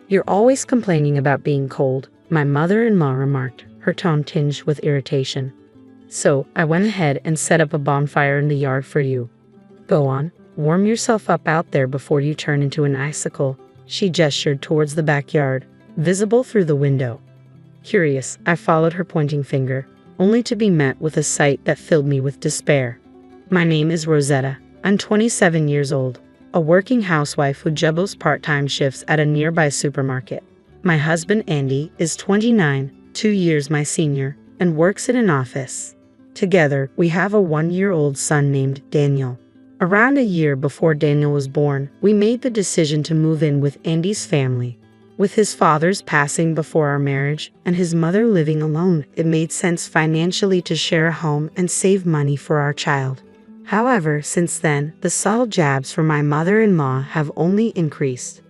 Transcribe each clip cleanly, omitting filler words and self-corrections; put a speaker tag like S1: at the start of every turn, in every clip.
S1: "You're always complaining about being cold," my mother-in-law remarked, her tone tinged with irritation. "So I went ahead and set up a bonfire in the yard for you. Go on, warm yourself up out there before you turn into an icicle." She gestured towards the backyard, visible through the window. Curious, I followed her pointing finger, only to be met with a sight that filled me with despair. "My name is Rosetta. I'm 27 years old, a working housewife who juggles part-time shifts at a nearby supermarket. My husband Andy is 29, 2 years my senior, and works in an office. Together, we have a 1-year-old son named Daniel. Around a year before Daniel was born, we made the decision to move in with Andy's family. With his father's passing before our marriage and his mother living alone, it made sense financially to share a home and save money for our child. However, since then, the subtle jabs from my mother-in-law have only increased.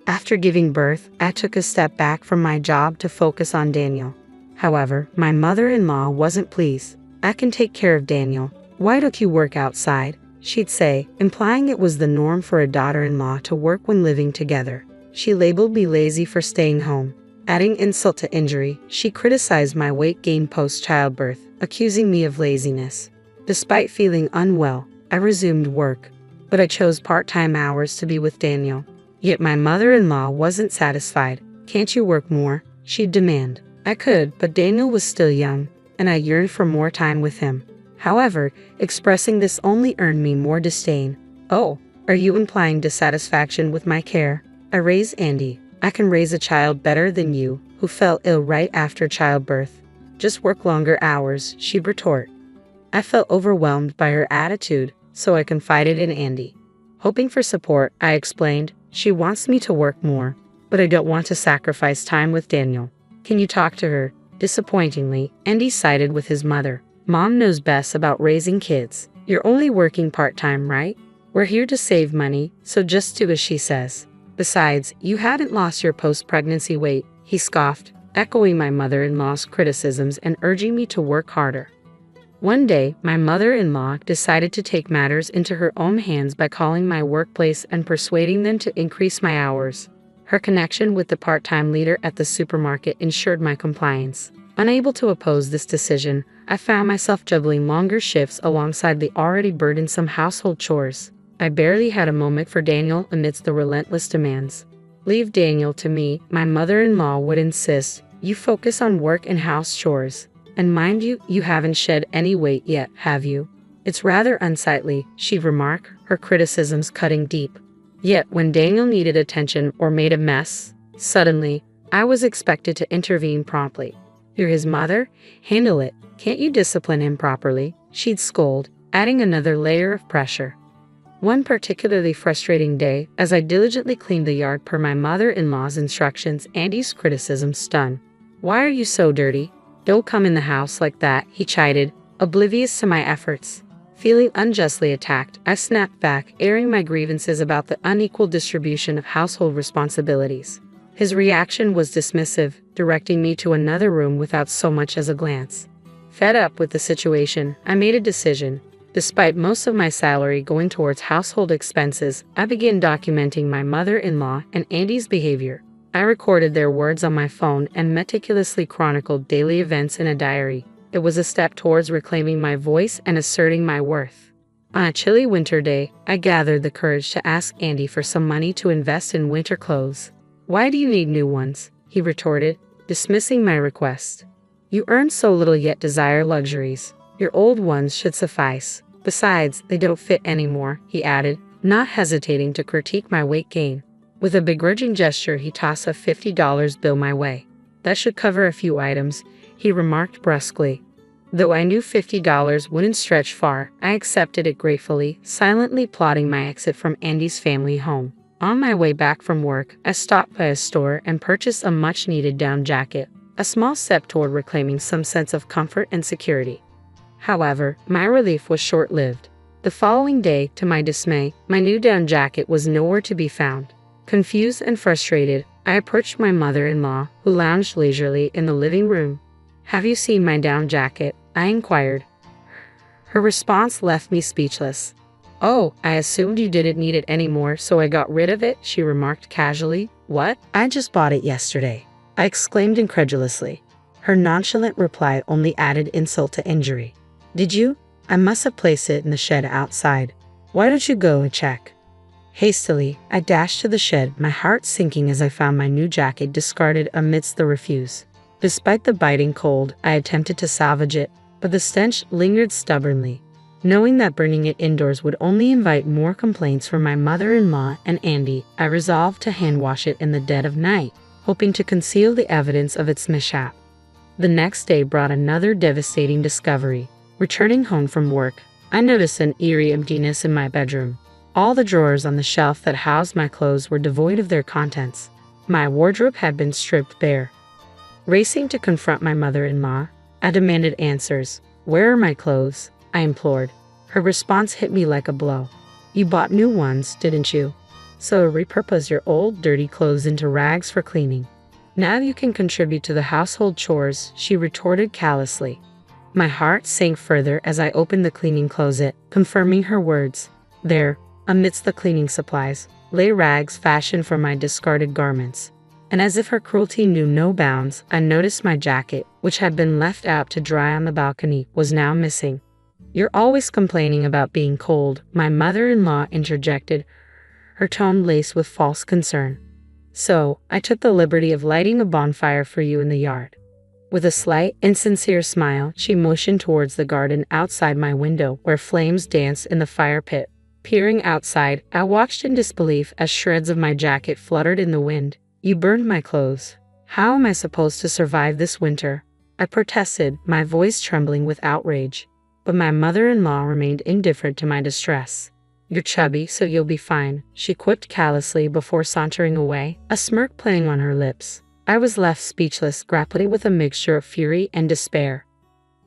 S1: After giving birth, I took a step back from my job to focus on Daniel. However, my mother-in-law wasn't pleased. 'I can take care of Daniel. Why don't you work outside?' she'd say, implying it was the norm for a daughter-in-law to work when living together. She labeled me lazy for staying home. Adding insult to injury, she criticized my weight gain post-childbirth, accusing me of laziness. Despite feeling unwell, I resumed work, but I chose part-time hours to be with Daniel. Yet my mother-in-law wasn't satisfied. 'Can't you work more?' she'd demand. I could, but Daniel was still young, and I yearned for more time with him. However, expressing this only earned me more disdain. 'Oh, are you implying dissatisfaction with my care? I raised Andy. I can raise a child better than you, who fell ill right after childbirth. Just work longer hours,' she'd retort. I felt overwhelmed by her attitude, so I confided in Andy. Hoping for support, I explained, 'She wants me to work more, but I don't want to sacrifice time with Daniel. Can you talk to her?' Disappointingly, Andy sided with his mother. 'Mom knows best about raising kids. You're only working part-time, right? We're here to save money, so just do as she says. Besides, you hadn't lost your post-pregnancy weight,' he scoffed, echoing my mother-in-law's criticisms and urging me to work harder. One day, my mother-in-law decided to take matters into her own hands by calling my workplace and persuading them to increase my hours. Her connection with the part-time leader at the supermarket ensured my compliance. Unable to oppose this decision, I found myself juggling longer shifts alongside the already burdensome household chores. I barely had a moment for Daniel amidst the relentless demands. 'Leave Daniel to me,' my mother-in-law would insist. 'You focus on work and house chores. And mind you, you haven't shed any weight yet, have you?' 'It's rather unsightly,' she'd remark, her criticisms cutting deep. Yet when Daniel needed attention or made a mess, suddenly, I was expected to intervene promptly. 'You're his mother? Handle it. Can't you discipline him properly?' she'd scold, adding another layer of pressure. One particularly frustrating day, as I diligently cleaned the yard per my mother-in-law's instructions, Andy's criticism stung. 'Why are you so dirty? Don't come in the house like that,' he chided, oblivious to my efforts. Feeling unjustly attacked, I snapped back, airing my grievances about the unequal distribution of household responsibilities. His reaction was dismissive, directing me to another room without so much as a glance. Fed up with the situation, I made a decision. Despite most of my salary going towards household expenses, I began documenting my mother-in-law and Andy's behavior. I recorded their words on my phone and meticulously chronicled daily events in a diary. It was a step towards reclaiming my voice and asserting my worth. On a chilly winter day, I gathered the courage to ask Andy for some money to invest in winter clothes. 'Why do you need new ones?' he retorted, dismissing my request. 'You earn so little yet desire luxuries. Your old ones should suffice. Besides, they don't fit anymore,' he added, not hesitating to critique my weight gain. With a begrudging gesture, he tossed a $50 bill my way. 'That should cover a few items,' he remarked brusquely. Though I knew $50 wouldn't stretch far, I accepted it gratefully, silently plotting my exit from Andy's family home. On my way back from work, I stopped by a store and purchased a much-needed down jacket, a small step toward reclaiming some sense of comfort and security. However, my relief was short-lived. The following day, to my dismay, my new down jacket was nowhere to be found. Confused and frustrated, I approached my mother-in-law, who lounged leisurely in the living room. 'Have you seen my down jacket?' I inquired. Her response left me speechless. 'Oh, I assumed you didn't need it anymore, so I got rid of it,' she remarked casually. "What? I just bought it yesterday," I exclaimed incredulously. Her nonchalant reply only added insult to injury. "Did you? I must have placed it in the shed outside. Why don't you go and check?" Hastily, I dashed to the shed, my heart sinking as I found my new jacket discarded amidst the refuse. Despite the biting cold, I attempted to salvage it, but the stench lingered stubbornly. Knowing that burning it indoors would only invite more complaints from my mother-in-law and Andy, I resolved to hand-wash it in the dead of night, hoping to conceal the evidence of its mishap. The next day brought another devastating discovery. Returning home from work, I noticed an eerie emptiness in my bedroom. All the drawers on the shelf that housed my clothes were devoid of their contents. My wardrobe had been stripped bare. Racing to confront my mother-in-law, I demanded answers. "Where are my clothes?" I implored. Her response hit me like a blow. "You bought new ones, didn't you? So repurpose your old, dirty clothes into rags for cleaning. Now you can contribute to the household chores," she retorted callously. My heart sank further as I opened the cleaning closet, confirming her words. There, amidst the cleaning supplies, lay rags fashioned from my discarded garments. And as if her cruelty knew no bounds, I noticed my jacket, which had been left out to dry on the balcony, was now missing. "You're always complaining about being cold," my mother-in-law interjected, her tone laced with false concern. "So, I took the liberty of lighting a bonfire for you in the yard." With a slight, insincere smile, she motioned towards the garden outside my window, where flames danced in the fire pit. Peering outside, I watched in disbelief as shreds of my jacket fluttered in the wind. "You burned my clothes. How am I supposed to survive this winter?" I protested, my voice trembling with outrage. But my mother-in-law remained indifferent to my distress. "You're chubby, so you'll be fine," she quipped callously before sauntering away, a smirk playing on her lips. I was left speechless, grappling with a mixture of fury and despair.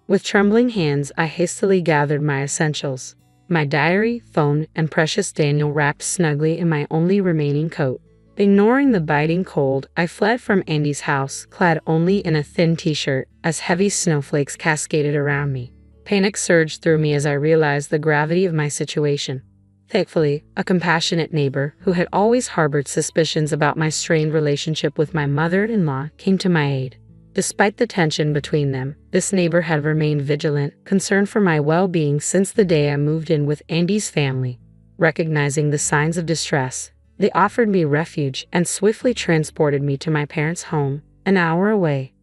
S1: With trembling hands, I hastily gathered my essentials. My diary, phone, and precious Daniel wrapped snugly in my only remaining coat. Ignoring the biting cold, I fled from Andy's house, clad only in a thin t-shirt, as heavy snowflakes cascaded around me. Panic surged through me as I realized the gravity of my situation. Thankfully, a compassionate neighbor, who had always harbored suspicions about my strained relationship with my mother-in-law, came to my aid. Despite the tension between them, this neighbor had remained vigilant, concerned for my well-being since the day I moved in with Andy's family. Recognizing the signs of distress, they offered me refuge and swiftly transported me to my parents' home, an hour away.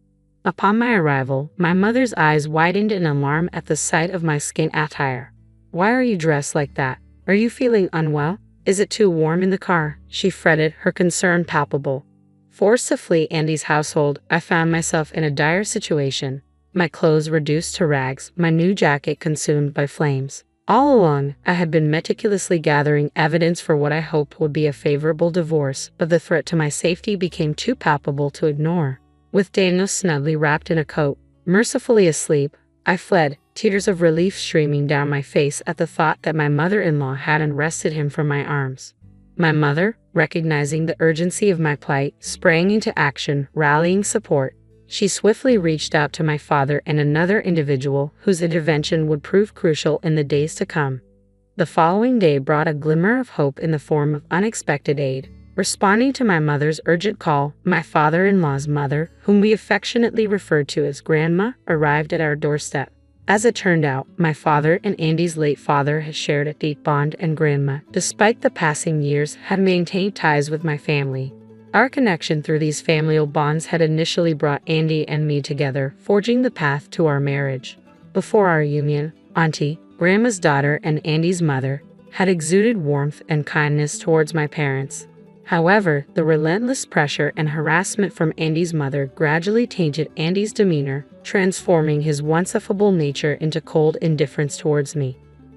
S1: Upon my arrival, my mother's eyes widened in alarm at the sight of my skin attire. "Why are you dressed like that? Are you feeling unwell? Is it too warm in the car?" she fretted, her concern palpable. Forced to flee Andy's household, I found myself in a dire situation. My clothes reduced to rags, my new jacket consumed by flames. All along, I had been meticulously gathering evidence for what I hoped would be a favorable divorce, but the threat to my safety became too palpable to ignore. With Daniel snugly wrapped in a coat, mercifully asleep, I fled, tears of relief streaming down my face at the thought that my mother-in-law hadn't wrested him from my arms. My mother, recognizing the urgency of my plight, sprang into action, rallying support. She swiftly reached out to my father and another individual whose intervention would prove crucial in the days to come. The following day brought a glimmer of hope in the form of unexpected aid. Responding to my mother's urgent call, my father-in-law's mother, whom we affectionately referred to as Grandma, arrived at our doorstep. As it turned out, my father and Andy's late father had shared a deep bond, and Grandma, despite the passing years, had maintained ties with my family. Our connection through these familial bonds had initially brought Andy and me together, forging the path to our marriage. Before our union, Auntie, Grandma's daughter and Andy's mother, had exuded warmth and kindness towards my parents. However, the relentless pressure and harassment from Andy's mother gradually tainted Andy's demeanor, transforming his once affable nature into cold indifference towards me.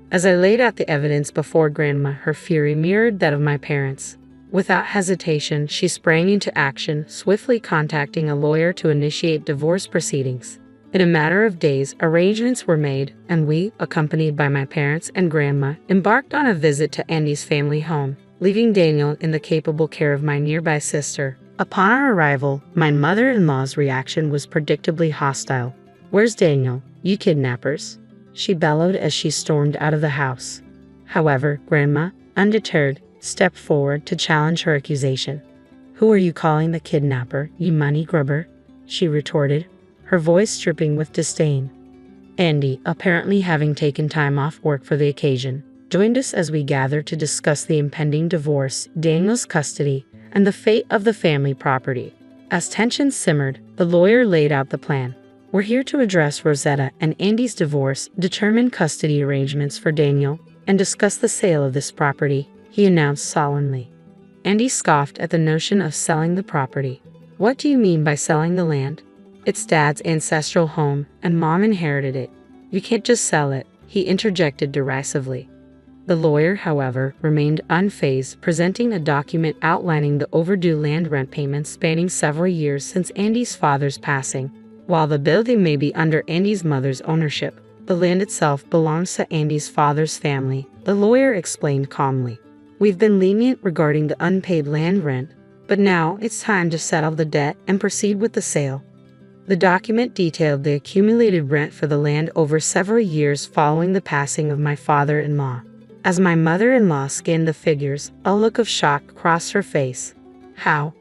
S1: As I laid out the evidence before Grandma, her fury mirrored that of my parents. Without hesitation, she sprang into action, swiftly contacting a lawyer to initiate divorce proceedings. In a matter of days, arrangements were made, and we, accompanied by my parents and Grandma, embarked on a visit to Andy's family home, leaving Daniel in the capable care of my nearby sister. Upon our arrival, my mother-in-law's reaction was predictably hostile. "Where's Daniel? You kidnappers?" she bellowed as she stormed out of the house. However, Grandma, undeterred, stepped forward to challenge her accusation. Who are you calling the kidnapper, you money grubber? She retorted, her voice dripping with disdain. Andy, apparently having taken time off work for the occasion, joined us as we gathered to discuss the impending divorce, Daniel's custody, and the fate of the family property. As tensions simmered, the lawyer laid out the plan. We're here to address Rosetta and Andy's divorce, determine custody arrangements for Daniel, and discuss the sale of this property, he announced solemnly. Andy scoffed at the notion of selling the property. What do you mean by selling the land? It's Dad's ancestral home, and Mom inherited it. You can't just sell it, he interjected derisively. The lawyer, however, remained unfazed, presenting a document outlining the overdue land rent payments spanning several years since Andy's father's passing. While the building may be under Andy's mother's ownership, the land itself belongs to Andy's father's family, the lawyer explained calmly. We've been lenient regarding the unpaid land rent, but now it's time to settle the debt and proceed with the sale. The document detailed the accumulated rent for the land over several years following the passing of my father-in-law. As my mother-in-law scanned the figures, a look of shock crossed her face. How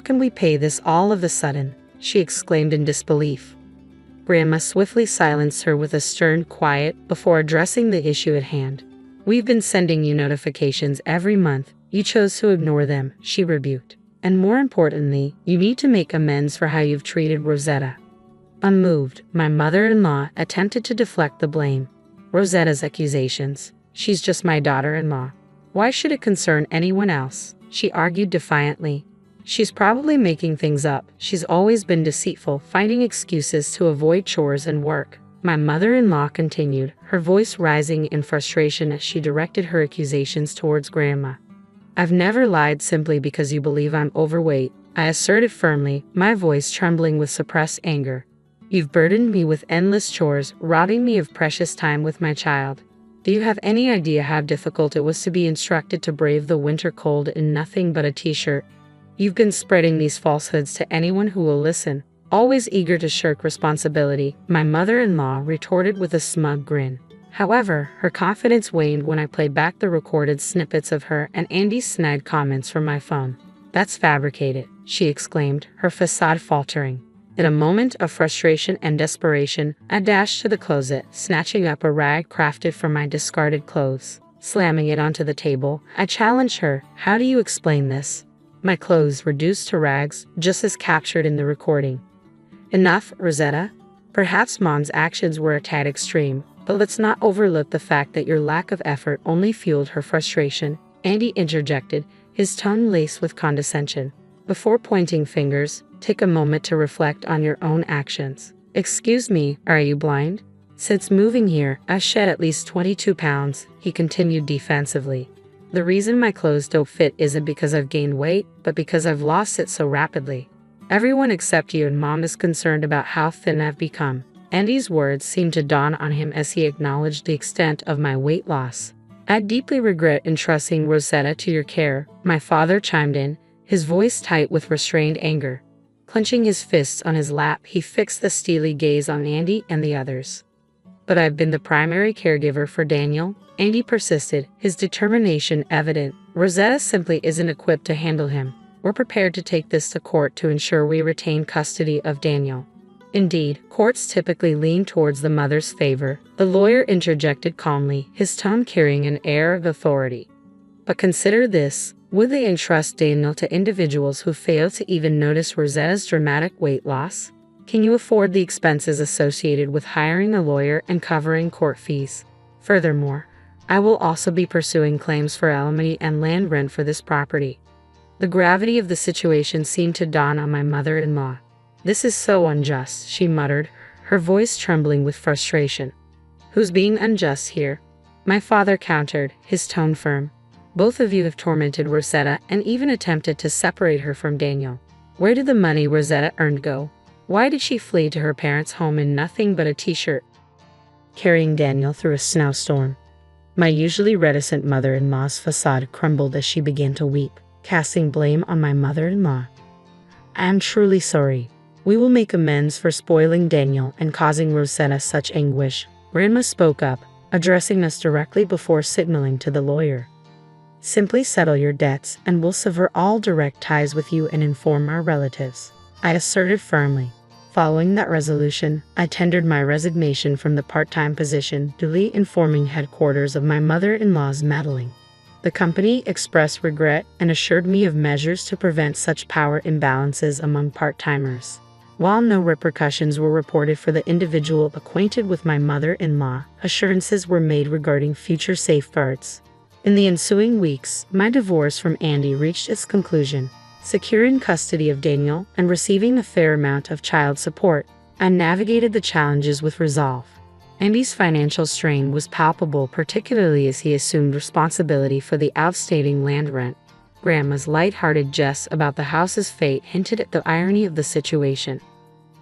S1: can we pay this all of a sudden? She exclaimed in disbelief. Grandma swiftly silenced her with a stern quiet before addressing the issue at hand. We've been sending you notifications every month. You chose to ignore them, she rebuked. And more importantly, you need to make amends for how you've treated Rosetta. Unmoved, my mother-in-law attempted to deflect the blame. Rosetta's accusations. She's just my daughter-in-law. Why should it concern anyone else? She argued defiantly. She's probably making things up. She's always been deceitful, finding excuses to avoid chores and work. My mother-in-law continued, her voice rising in frustration as she directed her accusations towards Grandma. I've never lied simply because you believe I'm overweight, I asserted firmly, my voice trembling with suppressed anger. You've burdened me with endless chores, robbing me of precious time with my child. Do you have any idea how difficult it was to be instructed to brave the winter cold in nothing but a t-shirt? You've been spreading these falsehoods to anyone who will listen, always eager to shirk responsibility, my mother-in-law retorted with a smug grin. However, her confidence waned when I played back the recorded snippets of her and Andy's snide comments from my phone. That's fabricated, she exclaimed, her facade faltering. In a moment of frustration and desperation, I dashed to the closet, snatching up a rag crafted from my discarded clothes. Slamming it onto the table, I challenged her, how do you explain this? My clothes reduced to rags, just as captured in the recording. Enough, Rosetta. Perhaps Mom's actions were a tad extreme, but let's not overlook the fact that your lack of effort only fueled her frustration, Andy interjected, his tone laced with condescension. Before pointing fingers, take a moment to reflect on your own actions. Excuse me, are you blind? Since moving here, I've shed at least 22 pounds, he continued defensively. The reason my clothes don't fit isn't because I've gained weight, but because I've lost it so rapidly. Everyone except you and Mom is concerned about how thin I've become. Andy's words seemed to dawn on him as he acknowledged the extent of my weight loss. I deeply regret entrusting Rosetta to your care, my father chimed in, his voice tight with restrained anger. Clenching his fists on his lap, he fixed the steely gaze on Andy and the others. But I've been the primary caregiver for Daniel, Andy persisted, his determination evident. Rosetta simply isn't equipped to handle him. We're prepared to take this to court to ensure we retain custody of Daniel. Indeed, courts typically lean towards the mother's favor, the lawyer interjected calmly, his tone carrying an air of authority. But consider this, would they entrust Daniel to individuals who fail to even notice Rosetta's dramatic weight loss? Can you afford the expenses associated with hiring a lawyer and covering court fees? Furthermore, I will also be pursuing claims for alimony and land rent for this property. The gravity of the situation seemed to dawn on my mother-in-law. This is so unjust, she muttered, her voice trembling with frustration. Who's being unjust here? My father countered, his tone firm. Both of you have tormented Rosetta and even attempted to separate her from Daniel. Where did the money Rosetta earned go? Why did she flee to her parents' home in nothing but a t-shirt, carrying Daniel through a snowstorm? My usually reticent mother-in-law's facade crumbled as she began to weep, casting blame on my mother-in-law. I am truly sorry. We will make amends for spoiling Daniel and causing Rosetta such anguish. Grandma spoke up, addressing us directly before signaling to the lawyer. Simply settle your debts and we'll sever all direct ties with you and inform our relatives," I asserted firmly. Following that resolution, I tendered my resignation from the part-time position, duly informing headquarters of my mother-in-law's meddling. The company expressed regret and assured me of measures to prevent such power imbalances among part-timers. While no repercussions were reported for the individual acquainted with my mother-in-law, assurances were made regarding future safeguards. In the ensuing weeks, my divorce from Andy reached its conclusion. Securing custody of Daniel and receiving a fair amount of child support, I navigated the challenges with resolve. Andy's financial strain was palpable, particularly as he assumed responsibility for the outstanding land rent. Grandma's light-hearted jest about the house's fate hinted at the irony of the situation.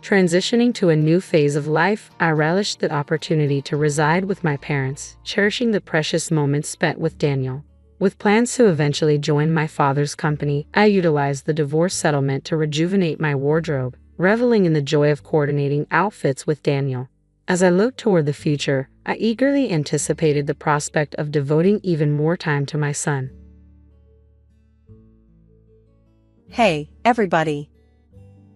S1: Transitioning to a new phase of life, I relished the opportunity to reside with my parents, cherishing the precious moments spent with Daniel. With plans to eventually join my father's company, I utilized the divorce settlement to rejuvenate my wardrobe, reveling in the joy of coordinating outfits with Daniel. As I looked toward the future, I eagerly anticipated the prospect of devoting even more time to my son.
S2: Hey, everybody.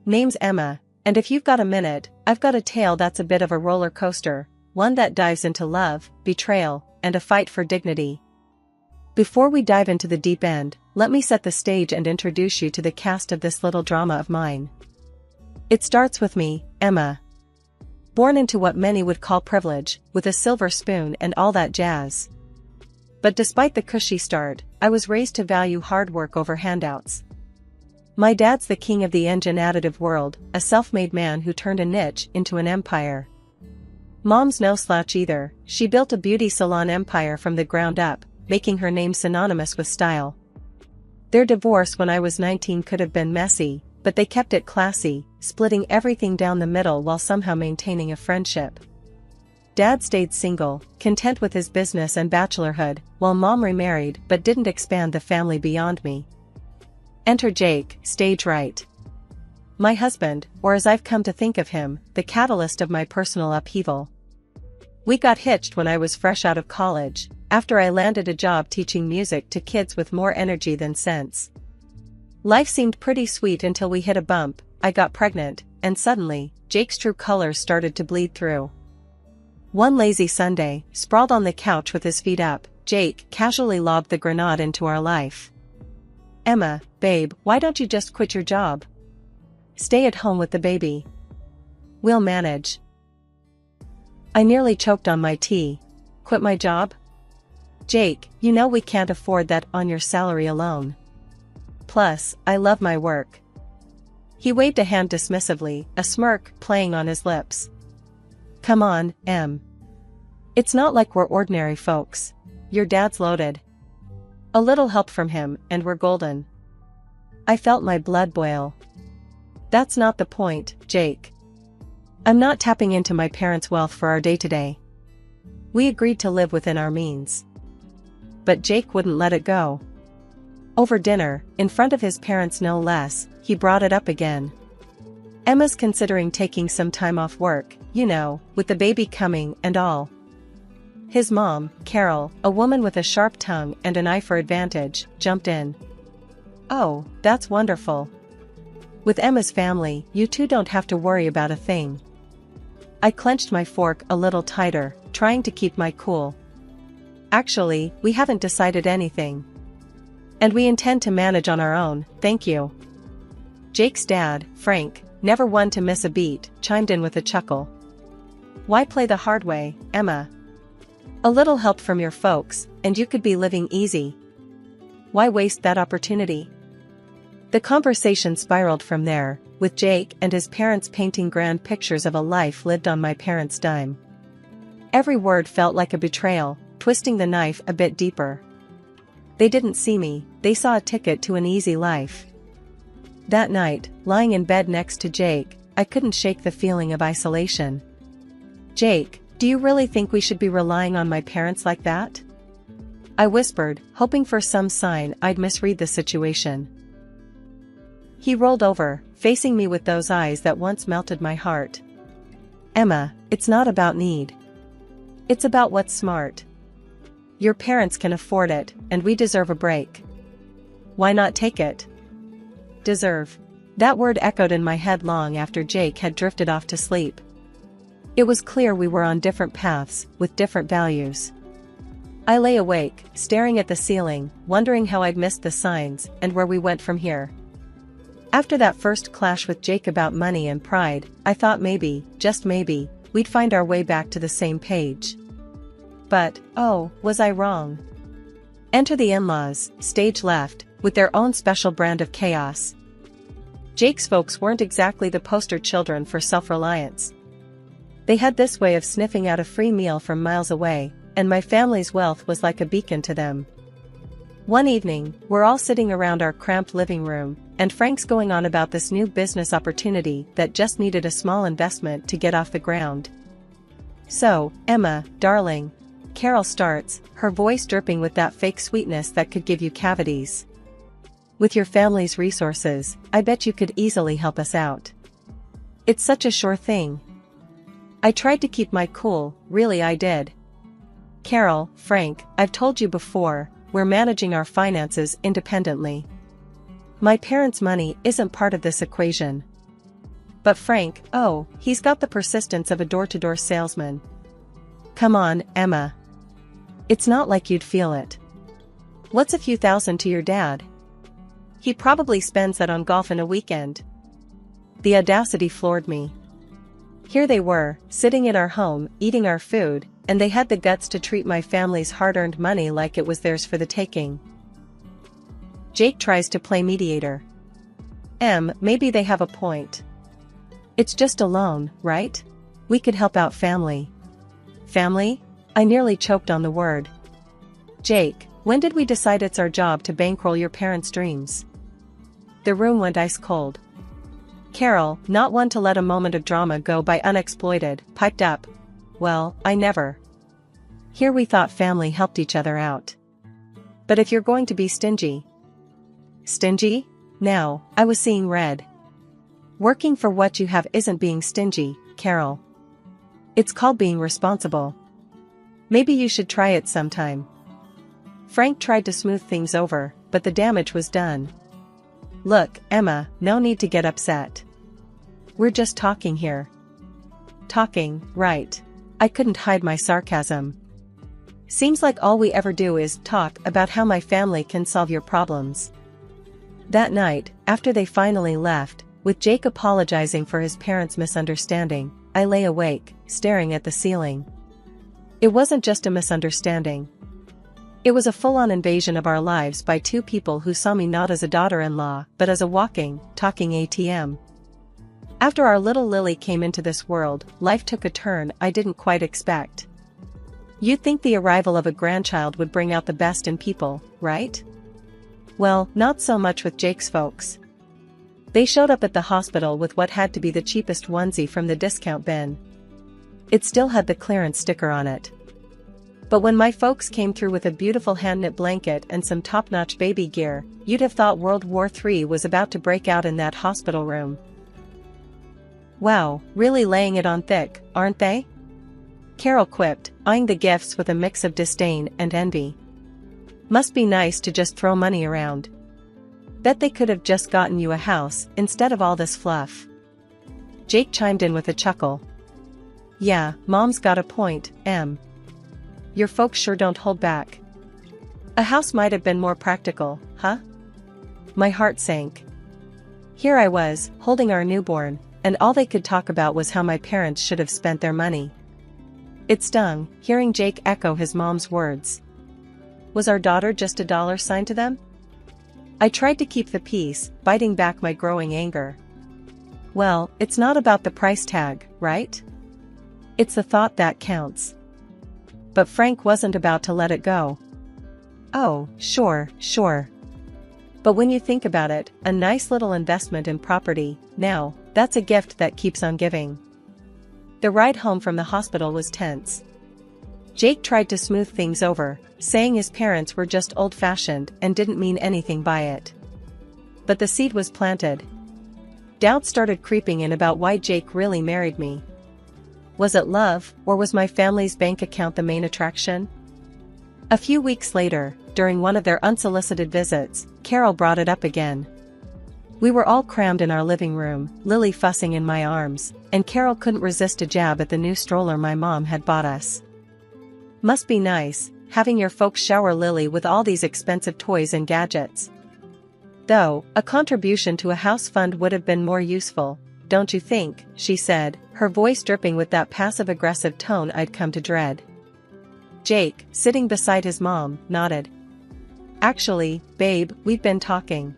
S2: Name's Emma, and if you've got a minute, I've got a tale that's a bit of a roller coaster, one that dives into love, betrayal, and a fight for dignity. Before we dive into the deep end, let me set the stage and introduce you to the cast of this little drama of mine. It starts with me, Emma. Born into what many would call privilege, with a silver spoon and all that jazz. But despite the cushy start, I was raised to value hard work over handouts. My dad's the king of the engine additive world, a self-made man who turned a niche into an empire. Mom's no slouch either. She built a beauty salon empire from the ground up, making her name synonymous with style. Their divorce when I was 19 could have been messy, but they kept it classy, splitting everything down the middle while somehow maintaining a friendship. Dad stayed single, content with his business and bachelorhood, while Mom remarried but didn't expand the family beyond me. Enter Jake, stage right. My husband, or as I've come to think of him, the catalyst of my personal upheaval. We got hitched when I was fresh out of college, after I landed a job teaching music to kids with more energy than sense. Life seemed pretty sweet until we hit a bump. I got pregnant, and suddenly, Jake's true colors started to bleed through. One lazy Sunday, sprawled on the couch with his feet up, Jake casually lobbed the grenade into our life. "Emma, babe, why don't you just quit your job? Stay at home with the baby. We'll manage." I nearly choked on my tea. Quit my job? Jake, you know we can't afford that on your salary alone. Plus, I love my work. He waved a hand dismissively, a smirk playing on his lips. Come on, Em. It's not like we're ordinary folks. Your dad's loaded. A little help from him, and we're golden. I felt my blood boil. That's not the point, Jake. I'm not tapping into my parents' wealth for our day-to-day. We agreed to live within our means. But Jake wouldn't let it go. Over dinner, in front of his parents no less, he brought it up again. Emma's considering taking some time off work, you know, with the baby coming and all. His mom, Carol, a woman with a sharp tongue and an eye for advantage, jumped in. Oh, that's wonderful. With Emma's family, you two don't have to worry about a thing. I clenched my fork a little tighter, trying to keep my cool. Actually, we haven't decided anything. And we intend to manage on our own, thank you. Jake's dad, Frank, never one to miss a beat, chimed in with a chuckle. Why play the hard way, Emma? A little help from your folks, and you could be living easy. Why waste that opportunity? The conversation spiraled from there, with Jake and his parents painting grand pictures of a life lived on my parents' dime. Every word felt like a betrayal, twisting the knife a bit deeper. They didn't see me, they saw a ticket to an easy life. That night, lying in bed next to Jake, I couldn't shake the feeling of isolation. Jake, do you really think we should be relying on my parents like that? I whispered, hoping for some sign I'd misread the situation. He rolled over, facing me with those eyes that once melted my heart. Emma, it's not about need. It's about what's smart. Your parents can afford it, and we deserve a break. Why not take it? Deserve. That word echoed in my head long after Jake had drifted off to sleep. It was clear we were on different paths, with different values. I lay awake, staring at the ceiling, wondering how I'd missed the signs, and where we went from here. After that first clash with Jake about money and pride, I thought maybe, just maybe, we'd find our way back to the same page. But, oh, was I wrong? Enter the in-laws, stage left, with their own special brand of chaos. Jake's folks weren't exactly the poster children for self-reliance. They had this way of sniffing out a free meal from miles away, and my family's wealth was like a beacon to them. One evening, we're all sitting around our cramped living room, and Frank's going on about this new business opportunity that just needed a small investment to get off the ground. So, Emma, darling, Carol starts, her voice dripping with that fake sweetness that could give you cavities. With your family's resources, I bet you could easily help us out. It's such a sure thing. I tried to keep my cool, really I did. Carol, Frank, I've told you before, we're managing our finances independently. My parents' money isn't part of this equation. But Frank, oh, he's got the persistence of a door-to-door salesman. Come on, Emma. It's not like you'd feel it. What's a few thousand to your dad? He probably spends that on golf in a weekend. The audacity floored me. Here they were, sitting in our home, eating our food, and they had the guts to treat my family's hard-earned money like it was theirs for the taking. Jake tries to play mediator. Maybe they have a point. It's just a loan, right? We could help out family. Family? I nearly choked on the word. Jake, when did we decide it's our job to bankroll your parents' dreams? The room went ice cold. Carol, not one to let a moment of drama go by unexploited, piped up. Well, I never. Here we thought family helped each other out. But if you're going to be stingy. Stingy? Now, I was seeing red. Working for what you have isn't being stingy, Carol. It's called being responsible. Maybe you should try it sometime. Frank tried to smooth things over, but the damage was done. Look, Emma, no need to get upset. We're just talking here. Talking, right. I couldn't hide my sarcasm. Seems like all we ever do is talk about how my family can solve your problems. That night, after they finally left, with Jake apologizing for his parents' misunderstanding, I lay awake, staring at the ceiling. It wasn't just a misunderstanding. It was a full-on invasion of our lives by two people who saw me not as a daughter-in-law, but as a walking, talking ATM. After our little Lily came into this world, life took a turn I didn't quite expect. You'd think the arrival of a grandchild would bring out the best in people, right? Well, not so much with Jake's folks. They showed up at the hospital with what had to be the cheapest onesie from the discount bin. It still had the clearance sticker on it. But when my folks came through with a beautiful hand-knit blanket and some top-notch baby gear, you'd have thought World War III was about to break out in that hospital room. Wow, really laying it on thick, aren't they? Carol quipped, eyeing the gifts with a mix of disdain and envy. Must be nice to just throw money around. Bet they could have just gotten you a house instead of all this fluff. Jake chimed in with a chuckle. Yeah, Mom's got a point, Em. Your folks sure don't hold back. A house might have been more practical, huh? My heart sank. Here I was, holding our newborn, and all they could talk about was how my parents should have spent their money. It stung, hearing Jake echo his mom's words. Was our daughter just a dollar sign to them? I tried to keep the peace, biting back my growing anger. Well, it's not about the price tag, right? It's the thought that counts. But Frank wasn't about to let it go. Oh, sure. But when you think about it, a nice little investment in property, now, that's a gift that keeps on giving. The ride home from the hospital was tense. Jake tried to smooth things over, saying his parents were just old-fashioned and didn't mean anything by it. But the seed was planted. Doubt started creeping in about why Jake really married me. Was it love, or was my family's bank account the main attraction? A few weeks later, during one of their unsolicited visits, Carol brought it up again. We were all crammed in our living room, Lily fussing in my arms, and Carol couldn't resist a jab at the new stroller my mom had bought us. Must be nice, having your folks shower Lily with all these expensive toys and gadgets. Though, a contribution to a house fund would have been more useful, don't you think, she said, her voice dripping with that passive-aggressive tone I'd come to dread. Jake, sitting beside his mom, nodded. Actually, babe, we've been talking.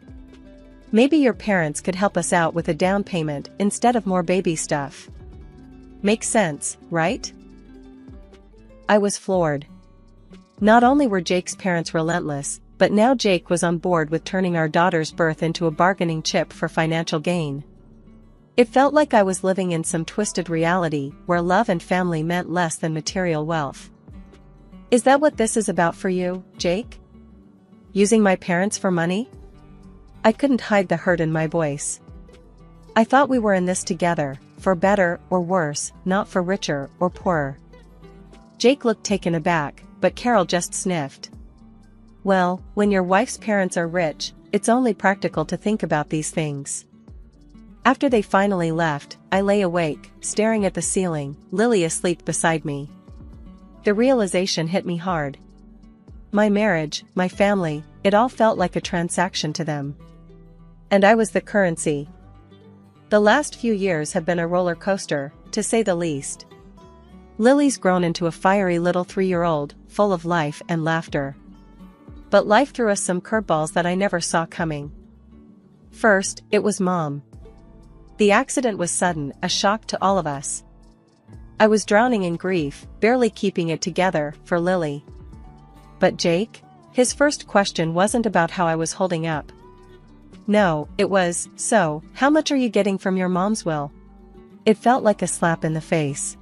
S2: Maybe your parents could help us out with a down payment instead of more baby stuff. Makes sense, right? I was floored. Not only were Jake's parents relentless, but now Jake was on board with turning our daughter's birth into a bargaining chip for financial gain. It felt like I was living in some twisted reality where love and family meant less than material wealth. Is that what this is about for you, Jake? Using my parents for money? I couldn't hide the hurt in my voice. I thought we were in this together, for better or worse, not for richer or poorer. Jake looked taken aback, but Carol just sniffed. Well, when your wife's parents are rich, it's only practical to think about these things. After they finally left, I lay awake, staring at the ceiling, Lily asleep beside me. The realization hit me hard. My marriage, my family, it all felt like a transaction to them. And I was the currency. The last few years have been a roller coaster, to say the least. Lily's grown into a fiery little 3-year-old, full of life and laughter. But life threw us some curveballs that I never saw coming. First, it was Mom. The accident was sudden, a shock to all of us. I was drowning in grief, barely keeping it together, for Lily. But Jake? His first question wasn't about how I was holding up. No, it was, so, how much are you getting from your mom's will? It felt like a slap in the face.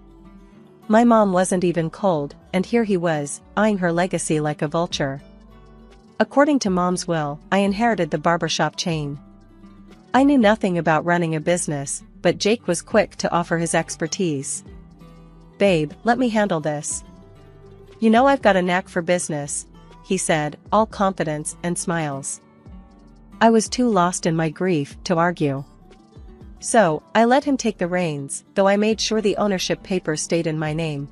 S2: My mom wasn't even cold, and here he was, eyeing her legacy like a vulture. According to Mom's will, I inherited the barbershop chain. I knew nothing about running a business, but Jake was quick to offer his expertise. Babe, let me handle this. You know I've got a knack for business, he said, all confidence and smiles. I was too lost in my grief to argue. So, I let him take the reins, though I made sure the ownership papers stayed in my name.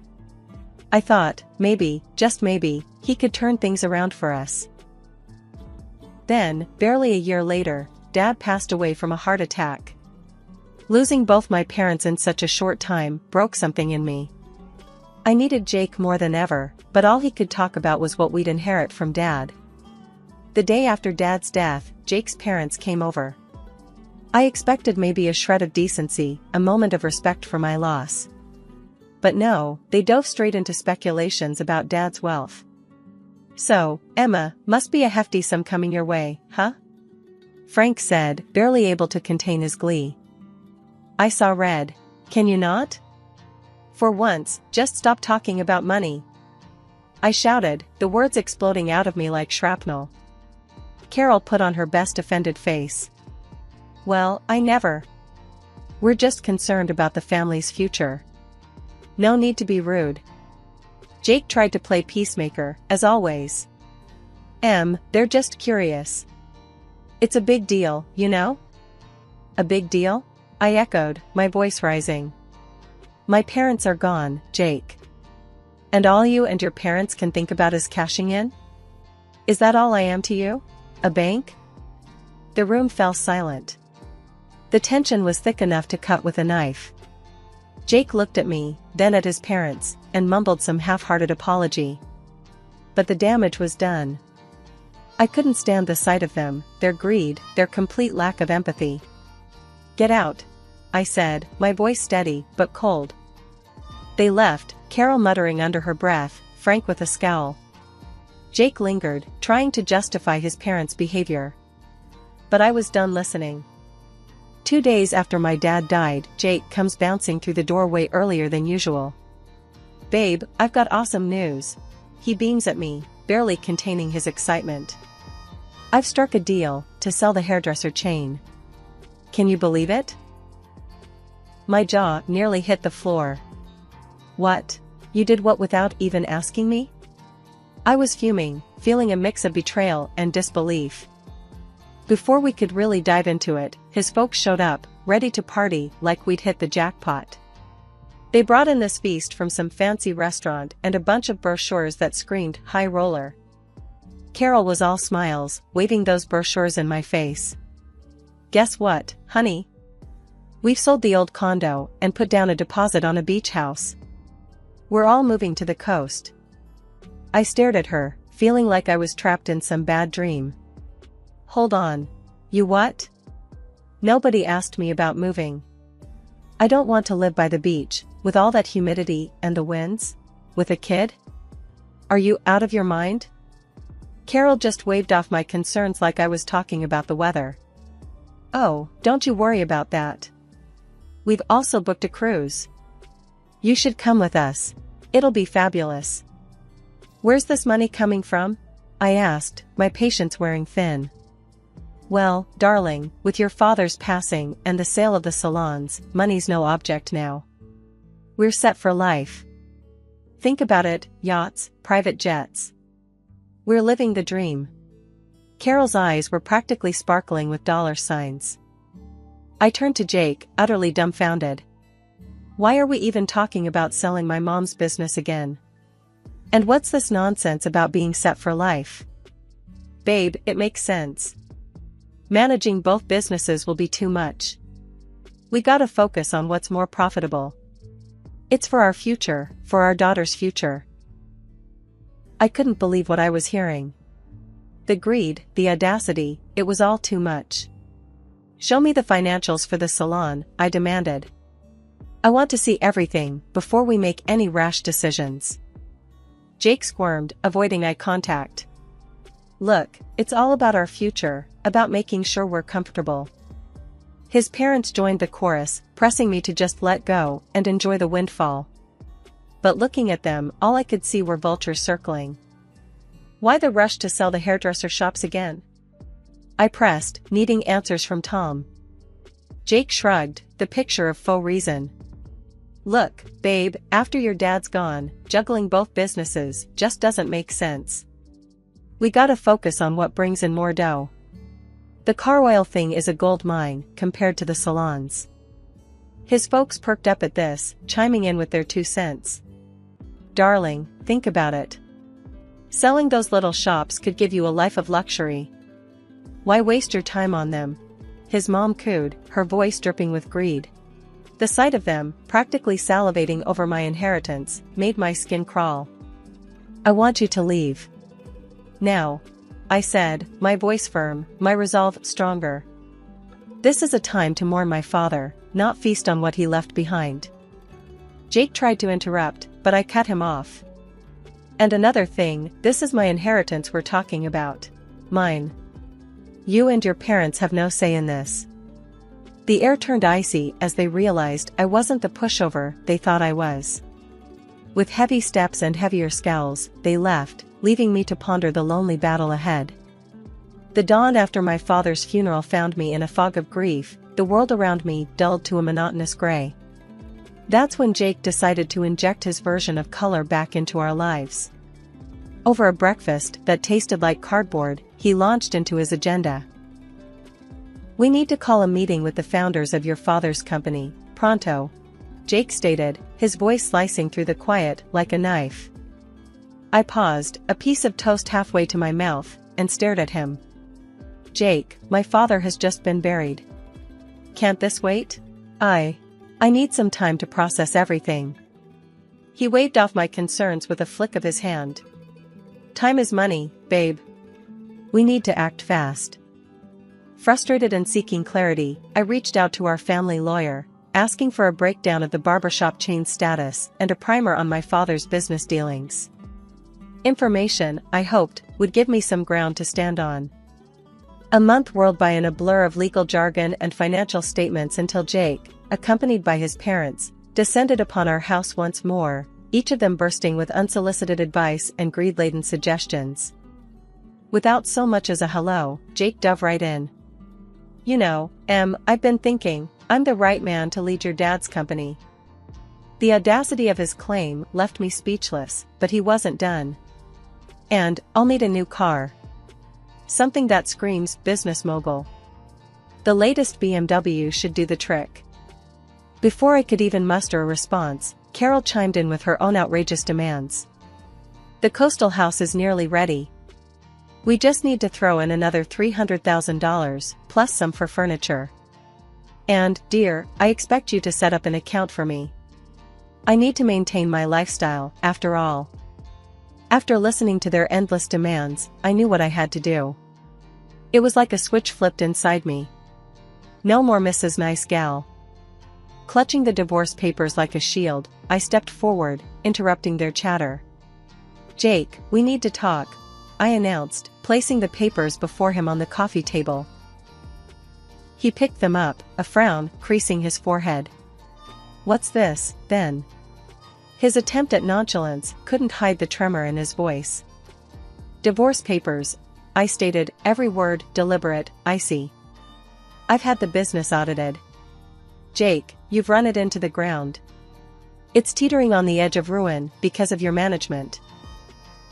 S2: I thought, maybe, just maybe, he could turn things around for us. Then, barely a year later, Dad passed away from a heart attack. Losing both my parents in such a short time broke something in me. I needed Jake more than ever, but all he could talk about was what we'd inherit from Dad. The day after Dad's death, Jake's parents came over. I expected maybe a shred of decency, a moment of respect for my loss. But no, they dove straight into speculations about Dad's wealth. So, Emma, must be a hefty sum coming your way, huh? Frank said, barely able to contain his glee. I saw red. Can you not? For once, just stop talking about money. I shouted, the words exploding out of me like shrapnel. Carol put on her best offended face. Well, I never. We're just concerned about the family's future. No need to be rude. Jake tried to play peacemaker, as always. They're just curious. It's a big deal, you know? A big deal? I echoed, my voice rising. My parents are gone, Jake. And all you and your parents can think about is cashing in? Is that all I am to you? A bank? The room fell silent. The tension was thick enough to cut with a knife. Jake looked at me, then at his parents, and mumbled some half-hearted apology. But the damage was done. I couldn't stand the sight of them, their greed, their complete lack of empathy. Get out, I said, my voice steady, but cold. They left, Carol muttering under her breath, Frank with a scowl. Jake lingered, trying to justify his parents' behavior. But I was done listening. 2 days after my dad died, Jake comes bouncing through the doorway earlier than usual. Babe, I've got awesome news. He beams at me, barely containing his excitement. I've struck a deal to sell the hairdresser chain. Can you believe it? My jaw nearly hit the floor. What? You did what without even asking me? I was fuming, feeling a mix of betrayal and disbelief. Before we could really dive into it, his folks showed up, ready to party like we'd hit the jackpot. They brought in this feast from some fancy restaurant and a bunch of brochures that screamed high roller. Carol was all smiles, waving those brochures in my face. Guess what, honey? We've sold the old condo and put down a deposit on a beach house. We're all moving to the coast. I stared at her, feeling like I was trapped in some bad dream. Hold on. You what? Nobody asked me about moving. I don't want to live by the beach, with all that humidity and the winds? With a kid? Are you out of your mind? Carol just waved off my concerns like I was talking about the weather. Oh, don't you worry about that. We've also booked a cruise. You should come with us. It'll be fabulous. Where's this money coming from? I asked, my patience wearing thin. Well, darling, with your father's passing and the sale of the salons, money's no object now. We're set for life. Think about it, yachts, private jets. We're living the dream. Carol's eyes were practically sparkling with dollar signs. I turned to Jake, utterly dumbfounded. Why are we even talking about selling my mom's business again? And what's this nonsense about being set for life? Babe, it makes sense. Managing both businesses will be too much. We gotta focus on what's more profitable. It's for our future, for our daughter's future. I couldn't believe what I was hearing. The greed, the audacity, it was all too much. Show me the financials for the salon, I demanded. I want to see everything before we make any rash decisions. Jake squirmed, avoiding eye contact. Look, it's all about our future, about making sure we're comfortable. His parents joined the chorus, pressing me to just let go and enjoy the windfall. But looking at them, all I could see were vultures circling. Why the rush to sell the hairdresser shops again? I pressed, needing answers from Tom. Jake shrugged, the picture of faux reason. Look, babe, after your dad's gone, juggling both businesses just doesn't make sense. We gotta focus on what brings in more dough. The car oil thing is a gold mine, compared to the salons. His folks perked up at this, chiming in with their 2 cents. Darling, think about it. Selling those little shops could give you a life of luxury. Why waste your time on them? His mom cooed, her voice dripping with greed. The sight of them, practically salivating over my inheritance, made my skin crawl. I want you to leave. Now, I said, my voice firm, my resolve stronger. This is a time to mourn my father, not feast on what he left behind. Jake tried to interrupt, but I cut him off. And another thing, this is my inheritance we're talking about. Mine. You and your parents have no say in this. The air turned icy as they realized I wasn't the pushover they thought I was. With heavy steps and heavier scowls, they left, leaving me to ponder the lonely battle ahead. The dawn after my father's funeral found me in a fog of grief, the world around me dulled to a monotonous gray. That's when Jake decided to inject his version of color back into our lives. Over a breakfast that tasted like cardboard, he launched into his agenda. We need to call a meeting with the founders of your father's company, pronto, Jake stated, his voice slicing through the quiet like a knife. I paused, a piece of toast halfway to my mouth, and stared at him. Jake, my father has just been buried. Can't this wait? I need some time to process everything. He waved off my concerns with a flick of his hand. Time is money, babe. We need to act fast. Frustrated and seeking clarity, I reached out to our family lawyer, asking for a breakdown of the barbershop chain's status and a primer on my father's business dealings. Information, I hoped, would give me some ground to stand on. A month whirled by in a blur of legal jargon and financial statements until Jake, accompanied by his parents, descended upon our house once more, each of them bursting with unsolicited advice and greed-laden suggestions. Without so much as a hello, Jake dove right in. You know, I've been thinking, I'm the right man to lead your dad's company. The audacity of his claim left me speechless, but he wasn't done. And, I'll need a new car. Something that screams business mogul. The latest BMW should do the trick. Before I could even muster a response, Carol chimed in with her own outrageous demands. The coastal house is nearly ready. We just need to throw in another $300,000, plus some for furniture. And, dear, I expect you to set up an account for me. I need to maintain my lifestyle, after all. After listening to their endless demands, I knew what I had to do. It was like a switch flipped inside me. No more Mrs. Nice Gal. Clutching the divorce papers like a shield, I stepped forward, interrupting their chatter. Jake, we need to talk, I announced, placing the papers before him on the coffee table. He picked them up, a frown creasing his forehead. What's this, then? His attempt at nonchalance couldn't hide the tremor in his voice. Divorce papers, I stated, every word deliberate, icy. I've had the business audited. Jake, you've run it into the ground. It's teetering on the edge of ruin because of your management.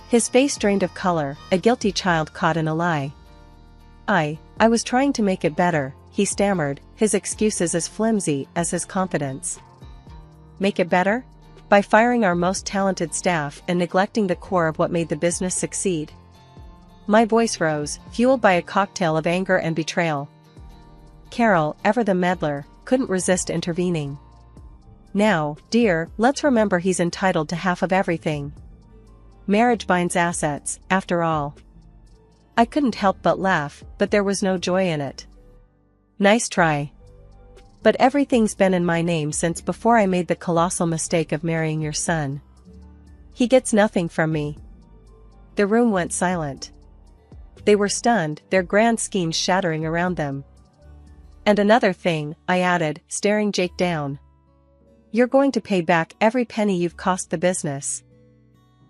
S2: His face drained of color, a guilty child caught in a lie. I was trying to make it better, he stammered, his excuses as flimsy as his confidence. Make it better? By firing our most talented staff and neglecting the core of what made the business succeed. My voice rose, fueled by a cocktail of anger and betrayal. Carol, ever the meddler, couldn't resist intervening. Now, dear, let's remember he's entitled to half of everything. Marriage binds assets, after all. I couldn't help but laugh, but there was no joy in it. Nice try. But everything's been in my name since before I made the colossal mistake of marrying your son. He gets nothing from me. The room went silent. They were stunned, their grand schemes shattering around them. And another thing, I added, staring Jake down. You're going to pay back every penny you've cost the business.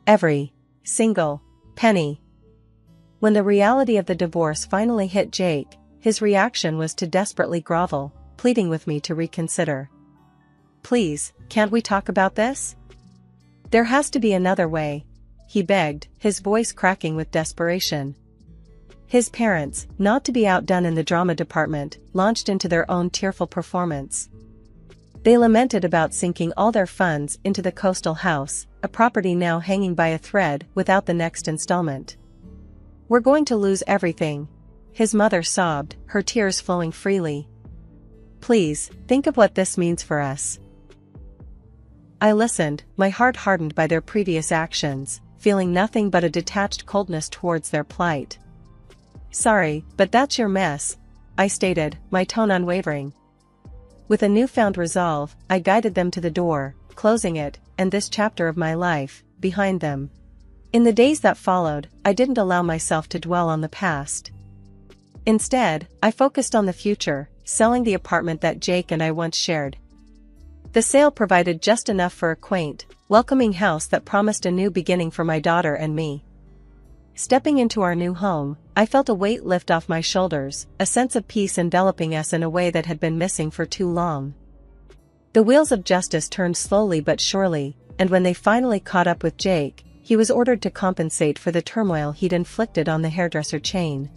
S2: Every single penny. When the reality of the divorce finally hit Jake, his reaction was to desperately grovel, pleading with me to reconsider. Please, can't we talk about this? There has to be another way, he begged, his voice cracking with desperation. His parents, not to be outdone in the drama department, launched into their own tearful performance. They lamented about sinking all their funds into the coastal house, a property now hanging by a thread without the next installment. We're going to lose everything, his mother sobbed, her tears flowing freely. Please, think of what this means for us. I listened, my heart hardened by their previous actions, feeling nothing but a detached coldness towards their plight. Sorry, but that's your mess, I stated, my tone unwavering. With a newfound resolve, I guided them to the door, closing it, and this chapter of my life, behind them. In the days that followed, I didn't allow myself to dwell on the past. Instead, I focused on the future, selling the apartment that Jake and I once shared. The sale provided just enough for a quaint, welcoming house that promised a new beginning for my daughter and me. Stepping into our new home, I felt a weight lift off my shoulders, a sense of peace enveloping us in a way that had been missing for too long. The wheels of justice turned slowly but surely, and when they finally caught up with Jake, he was ordered to compensate for the turmoil he'd inflicted on the hairdresser chain.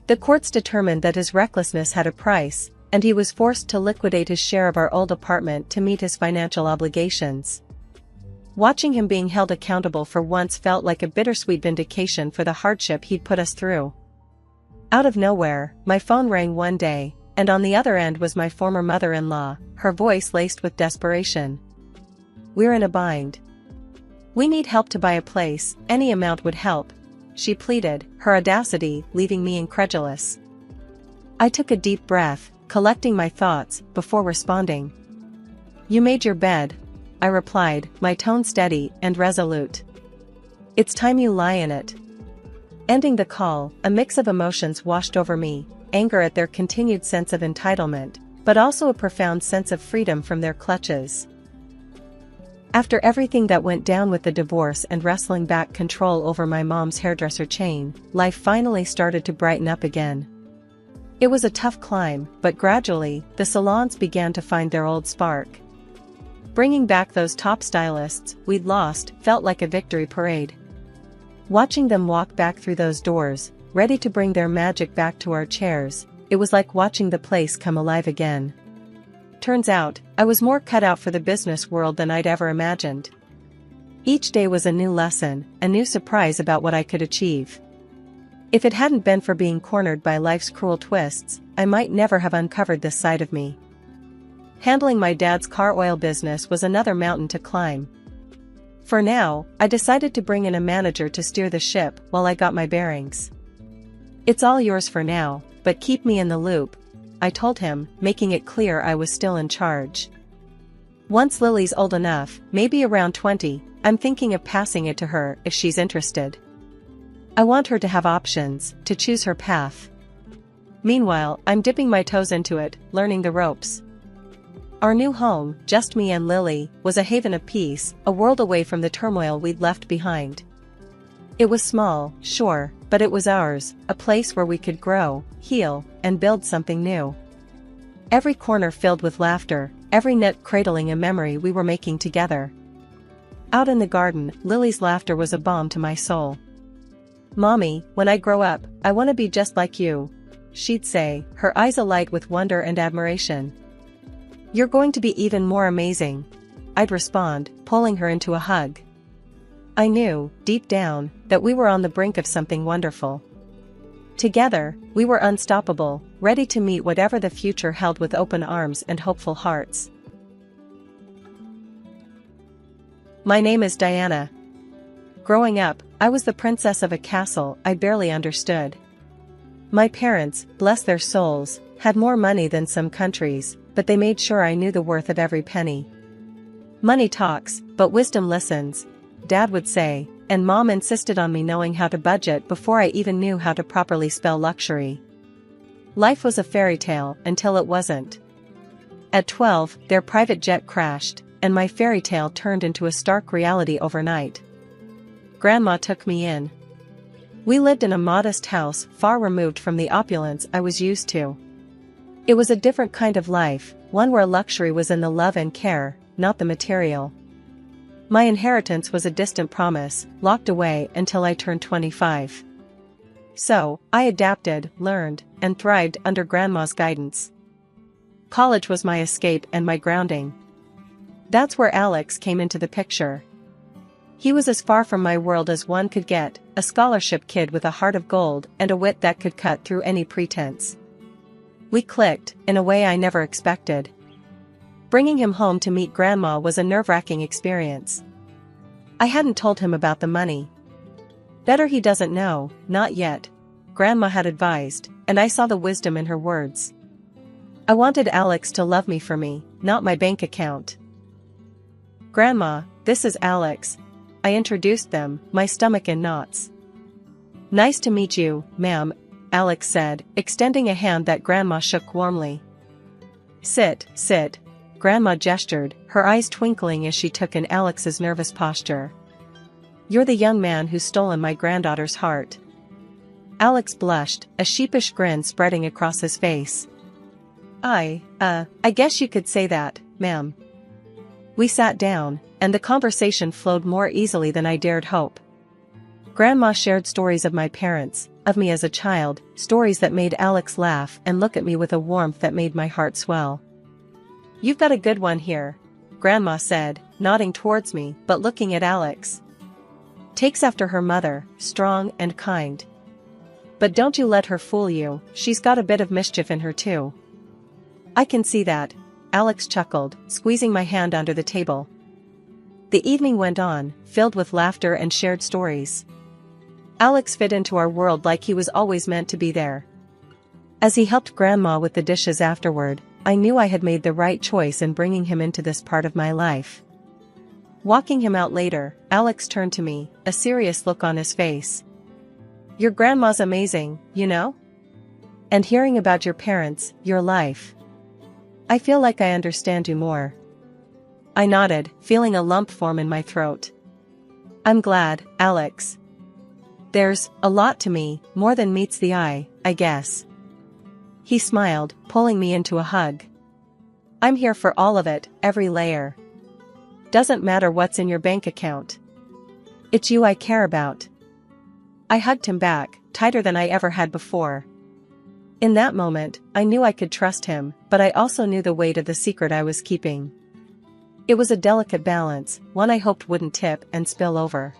S2: The courts determined that his recklessness had a price, and he was forced to liquidate his share of our old apartment to meet his financial obligations. Watching him being held accountable for once felt like a bittersweet vindication for the hardship he'd put us through. Out of nowhere, my phone rang one day, and on the other end was my former mother-in-law, her voice laced with desperation. We're in a bind. We need help to buy a place, any amount would help, she pleaded, her audacity leaving me incredulous. I took a deep breath, collecting my thoughts, before responding. You made your bed, I replied, my tone steady and resolute. It's time you lie in it. Ending the call, a mix of emotions washed over me, anger at their continued sense of entitlement, but also a profound sense of freedom from their clutches. After everything that went down with the divorce and wrestling back control over my mom's hairdresser chain, life finally started to brighten up again. It was a tough climb, but gradually, the salons began to find their old spark. Bringing back those top stylists we'd lost felt like a victory parade. Watching them walk back through those doors, ready to bring their magic back to our chairs, it was like watching the place come alive again. Turns out, I was more cut out for the business world than I'd ever imagined. Each day was a new lesson, a new surprise about what I could achieve. If it hadn't been for being cornered by life's cruel twists, I might never have uncovered this side of me. Handling my dad's car oil business was another mountain to climb. For now, I decided to bring in a manager to steer the ship while I got my bearings. "It's all yours for now, but keep me in the loop," I told him, making it clear I was still in charge. "Once Lily's old enough, maybe around 20, I'm thinking of passing it to her if she's interested. I want her to have options, to choose her path. Meanwhile, I'm dipping my toes into it, learning the ropes." Our new home, just me and Lily, was a haven of peace, a world away from the turmoil we'd left behind. It was small, sure, but it was ours, a place where we could grow, heal, and build something new. Every corner filled with laughter, every nook cradling a memory we were making together. Out in the garden, Lily's laughter was a balm to my soul. "Mommy, when I grow up, I want to be just like you," she'd say, her eyes alight with wonder and admiration. "You're going to be even more amazing," I'd respond, pulling her into a hug. I knew, deep down, that we were on the brink of something wonderful. Together, we were unstoppable, ready to meet whatever the future held with open arms and hopeful hearts. My name is Diana. Growing up, I was the princess of a castle I barely understood. My parents, bless their souls, had more money than some countries, but they made sure I knew the worth of every penny. "Money talks, but wisdom listens," Dad would say, and Mom insisted on me knowing how to budget before I even knew how to properly spell luxury. Life was a fairy tale until it wasn't. At 12, their private jet crashed, and my fairy tale turned into a stark reality overnight. Grandma took me in. We lived in a modest house far removed from the opulence I was used to. It was a different kind of life, one where luxury was in the love and care, not the material. My inheritance was a distant promise, locked away until I turned 25. So, I adapted, learned, and thrived under Grandma's guidance. College was my escape and my grounding. That's where Alex came into the picture. He was as far from my world as one could get, a scholarship kid with a heart of gold and a wit that could cut through any pretense. We clicked, in a way I never expected. Bringing him home to meet Grandma was a nerve-wracking experience. I hadn't told him about the money. "Better he doesn't know, not yet," Grandma had advised, and I saw the wisdom in her words. I wanted Alex to love me for me, not my bank account. "Grandma, this is Alex," I introduced them, my stomach in knots. "Nice to meet you, ma'am," Alex said, extending a hand that Grandma shook warmly. Sit," Grandma gestured, her eyes twinkling as she took in Alex's nervous posture. "You're the young man who's stolen my granddaughter's heart." Alex blushed, a sheepish grin spreading across his face. I guess you could say that, ma'am." We sat down, and the conversation flowed more easily than I dared hope. Grandma shared stories of my parents, of me as a child, stories that made Alex laugh and look at me with a warmth that made my heart swell. "You've got a good one here," Grandma said, nodding towards me but looking at Alex. "Takes after her mother, strong and kind. But don't you let her fool you, she's got a bit of mischief in her too." "I can see that," Alex chuckled, squeezing my hand under the table. The evening went on, filled with laughter and shared stories. Alex fit into our world like he was always meant to be there. As he helped Grandma with the dishes afterward, I knew I had made the right choice in bringing him into this part of my life. Walking him out later, Alex turned to me, a serious look on his face. "Your grandma's amazing, you know? And hearing about your parents, your life. I feel like I understand you more." I nodded, feeling a lump form in my throat. "I'm glad, Alex. There's a lot to me, more than meets the eye, I guess." He smiled, pulling me into a hug. "I'm here for all of it, every layer. Doesn't matter what's in your bank account. It's you I care about." I hugged him back, tighter than I ever had before. In that moment, I knew I could trust him, but I also knew the weight of the secret I was keeping. It was a delicate balance, one I hoped wouldn't tip and spill over.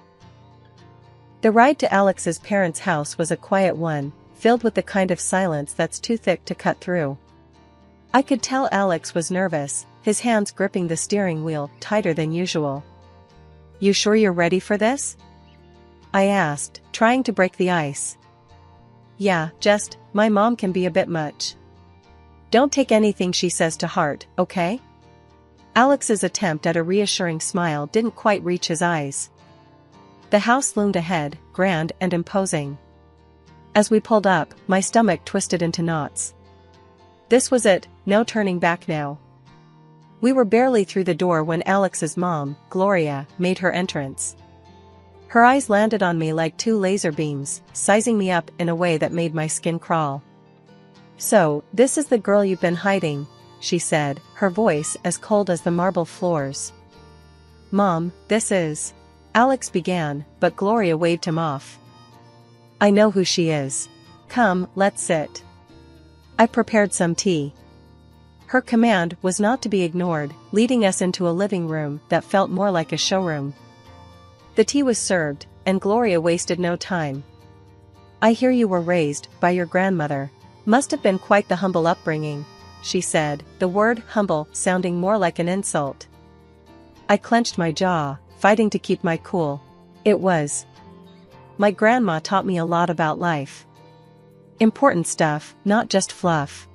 S2: The ride to Alex's parents' house was a quiet one, filled with the kind of silence that's too thick to cut through. I could tell Alex was nervous, his hands gripping the steering wheel tighter than usual. "You sure you're ready for this?" I asked, trying to break the ice. "Yeah, just, my mom can be a bit much. Don't take anything she says to heart, okay?" Alex's attempt at a reassuring smile didn't quite reach his eyes. The house loomed ahead, grand and imposing. As we pulled up, my stomach twisted into knots. This was it, no turning back now. We were barely through the door when Alex's mom, Gloria, made her entrance. Her eyes landed on me like two laser beams, sizing me up in a way that made my skin crawl. "So, this is the girl you've been hiding," she said, her voice as cold as the marble floors. "Mom, this is..." Alex began, but Gloria waved him off. "I know who she is. Come, let's sit." I prepared some tea. Her command was not to be ignored, leading us into a living room that felt more like a showroom. The tea was served, and Gloria wasted no time. "I hear you were raised by your grandmother. Must have been quite the humble upbringing," she said, the word humble sounding more like an insult. I clenched my jaw, fighting to keep my cool. It was. My grandma taught me a lot about life. Important stuff, not just fluff.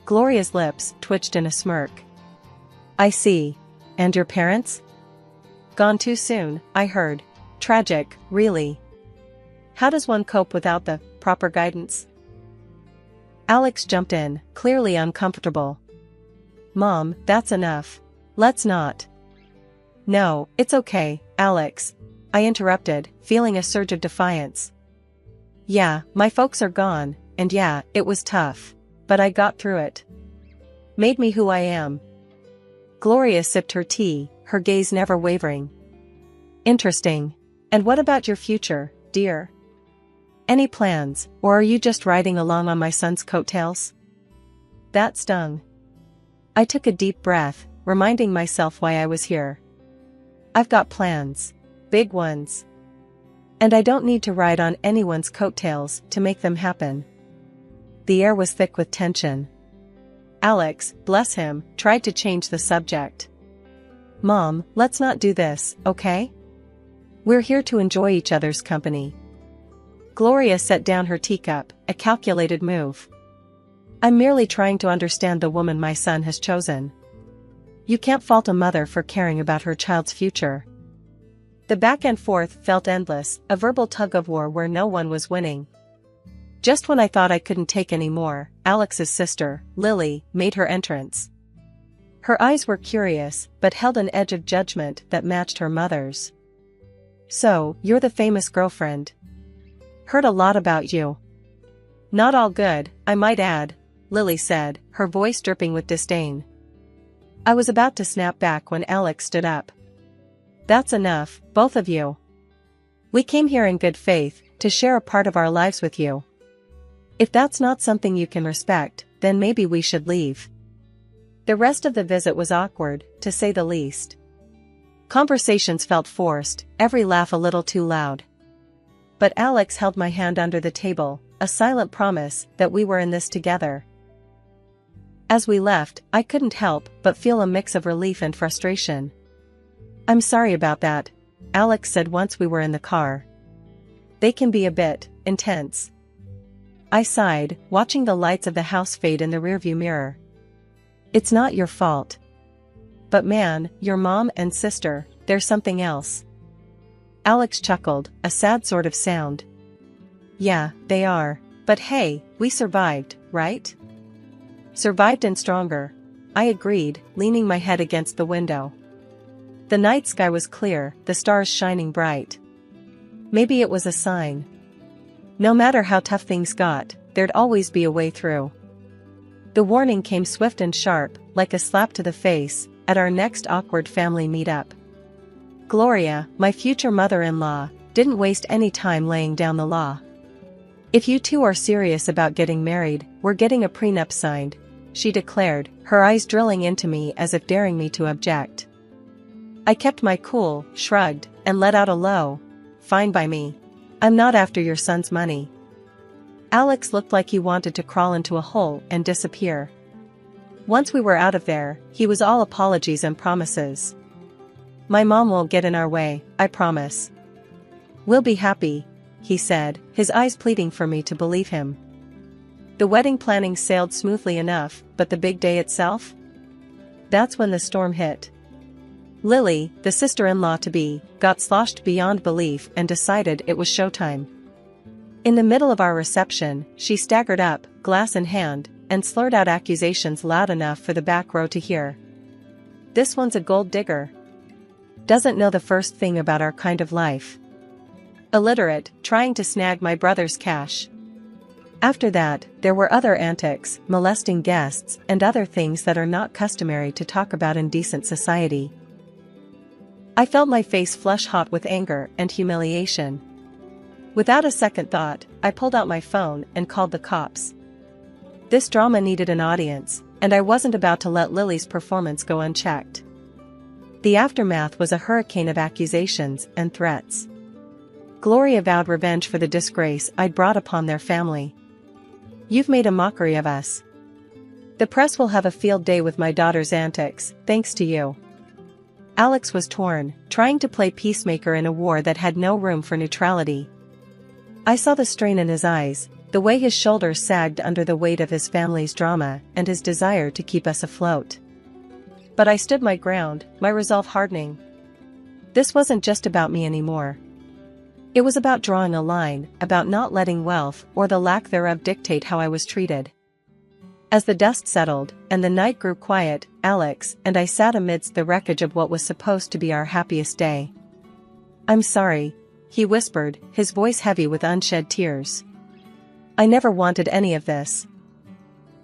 S2: Gloria's lips twitched in a smirk. "I see. And your parents?" "Gone too soon, I heard. Tragic, really. How does one cope without the proper guidance?" Alex jumped in, clearly uncomfortable. "Mom, that's enough. Let's not." "No, it's okay, Alex," I interrupted, feeling a surge of defiance. "Yeah, my folks are gone, and yeah, it was tough. But I got through it. Made me who I am." Gloria sipped her tea, her gaze never wavering. "Interesting. And what about your future, dear? Any plans, or are you just riding along on my son's coattails?" That stung. I took a deep breath, reminding myself why I was here. I've got plans. Big ones. And I don't need to ride on anyone's coattails to make them happen. The air was thick with tension. Alex, bless him, tried to change the subject. "Mom, let's not do this, okay? We're here to enjoy each other's company." Gloria set down her teacup, a calculated move. "I'm merely trying to understand the woman my son has chosen. You can't fault a mother for caring about her child's future." The back and forth felt endless, a verbal tug-of-war where no one was winning. Just when I thought I couldn't take any more, Alex's sister, Lily, made her entrance. Her eyes were curious, but held an edge of judgment that matched her mother's. "So, you're the famous girlfriend. Heard a lot about you." "Not all good, I might add," Lily said, her voice dripping with disdain. I was about to snap back when Alex stood up. "That's enough, both of you. We came here in good faith, to share a part of our lives with you. If that's not something you can respect, then maybe we should leave." The rest of the visit was awkward, to say the least. Conversations felt forced, every laugh a little too loud. But Alex held my hand under the table, a silent promise that we were in this together. As we left, I couldn't help but feel a mix of relief and frustration. "I'm sorry about that," Alex said once we were in the car. "They can be a bit intense." I sighed, watching the lights of the house fade in the rearview mirror. "It's not your fault. But man, your mom and sister, there's something else." Alex chuckled, a sad sort of sound. "Yeah, they are. But hey, we survived, right?" "Survived and stronger," I agreed, leaning my head against the window. The night sky was clear, the stars shining bright. Maybe it was a sign. No matter how tough things got, there'd always be a way through. The warning came swift and sharp, like a slap to the face, at our next awkward family meetup. Gloria, my future mother-in-law, didn't waste any time laying down the law. "If you two are serious about getting married, we're getting a prenup signed," she declared, her eyes drilling into me as if daring me to object. I kept my cool, shrugged, and let out a low, "Fine by me. I'm not after your son's money." Alex looked like he wanted to crawl into a hole and disappear. Once we were out of there, he was all apologies and promises. "My mom won't get in our way, I promise. We'll be happy," he said, his eyes pleading for me to believe him. The wedding planning sailed smoothly enough, but the big day itself? That's when the storm hit. Lily, the sister-in-law-to-be, got sloshed beyond belief and decided it was showtime. In the middle of our reception, she staggered up, glass in hand, and slurred out accusations loud enough for the back row to hear. "This one's a gold digger. Doesn't know the first thing about our kind of life. Illiterate, trying to snag my brother's cash." After that, there were other antics, molesting guests, and other things that are not customary to talk about in decent society. I felt my face flush hot with anger and humiliation. Without a second thought, I pulled out my phone and called the cops. This drama needed an audience, and I wasn't about to let Lily's performance go unchecked. The aftermath was a hurricane of accusations and threats. Gloria vowed revenge for the disgrace I'd brought upon their family. "You've made a mockery of us. The press will have a field day with my daughter's antics, thanks to you." Alex was torn, trying to play peacemaker in a war that had no room for neutrality. I saw the strain in his eyes, the way his shoulders sagged under the weight of his family's drama and his desire to keep us afloat. But I stood my ground, my resolve hardening. This wasn't just about me anymore. It was about drawing a line, about not letting wealth or the lack thereof dictate how I was treated. As the dust settled, and the night grew quiet, Alex and I sat amidst the wreckage of what was supposed to be our happiest day. "I'm sorry," he whispered, his voice heavy with unshed tears. "I never wanted any of this."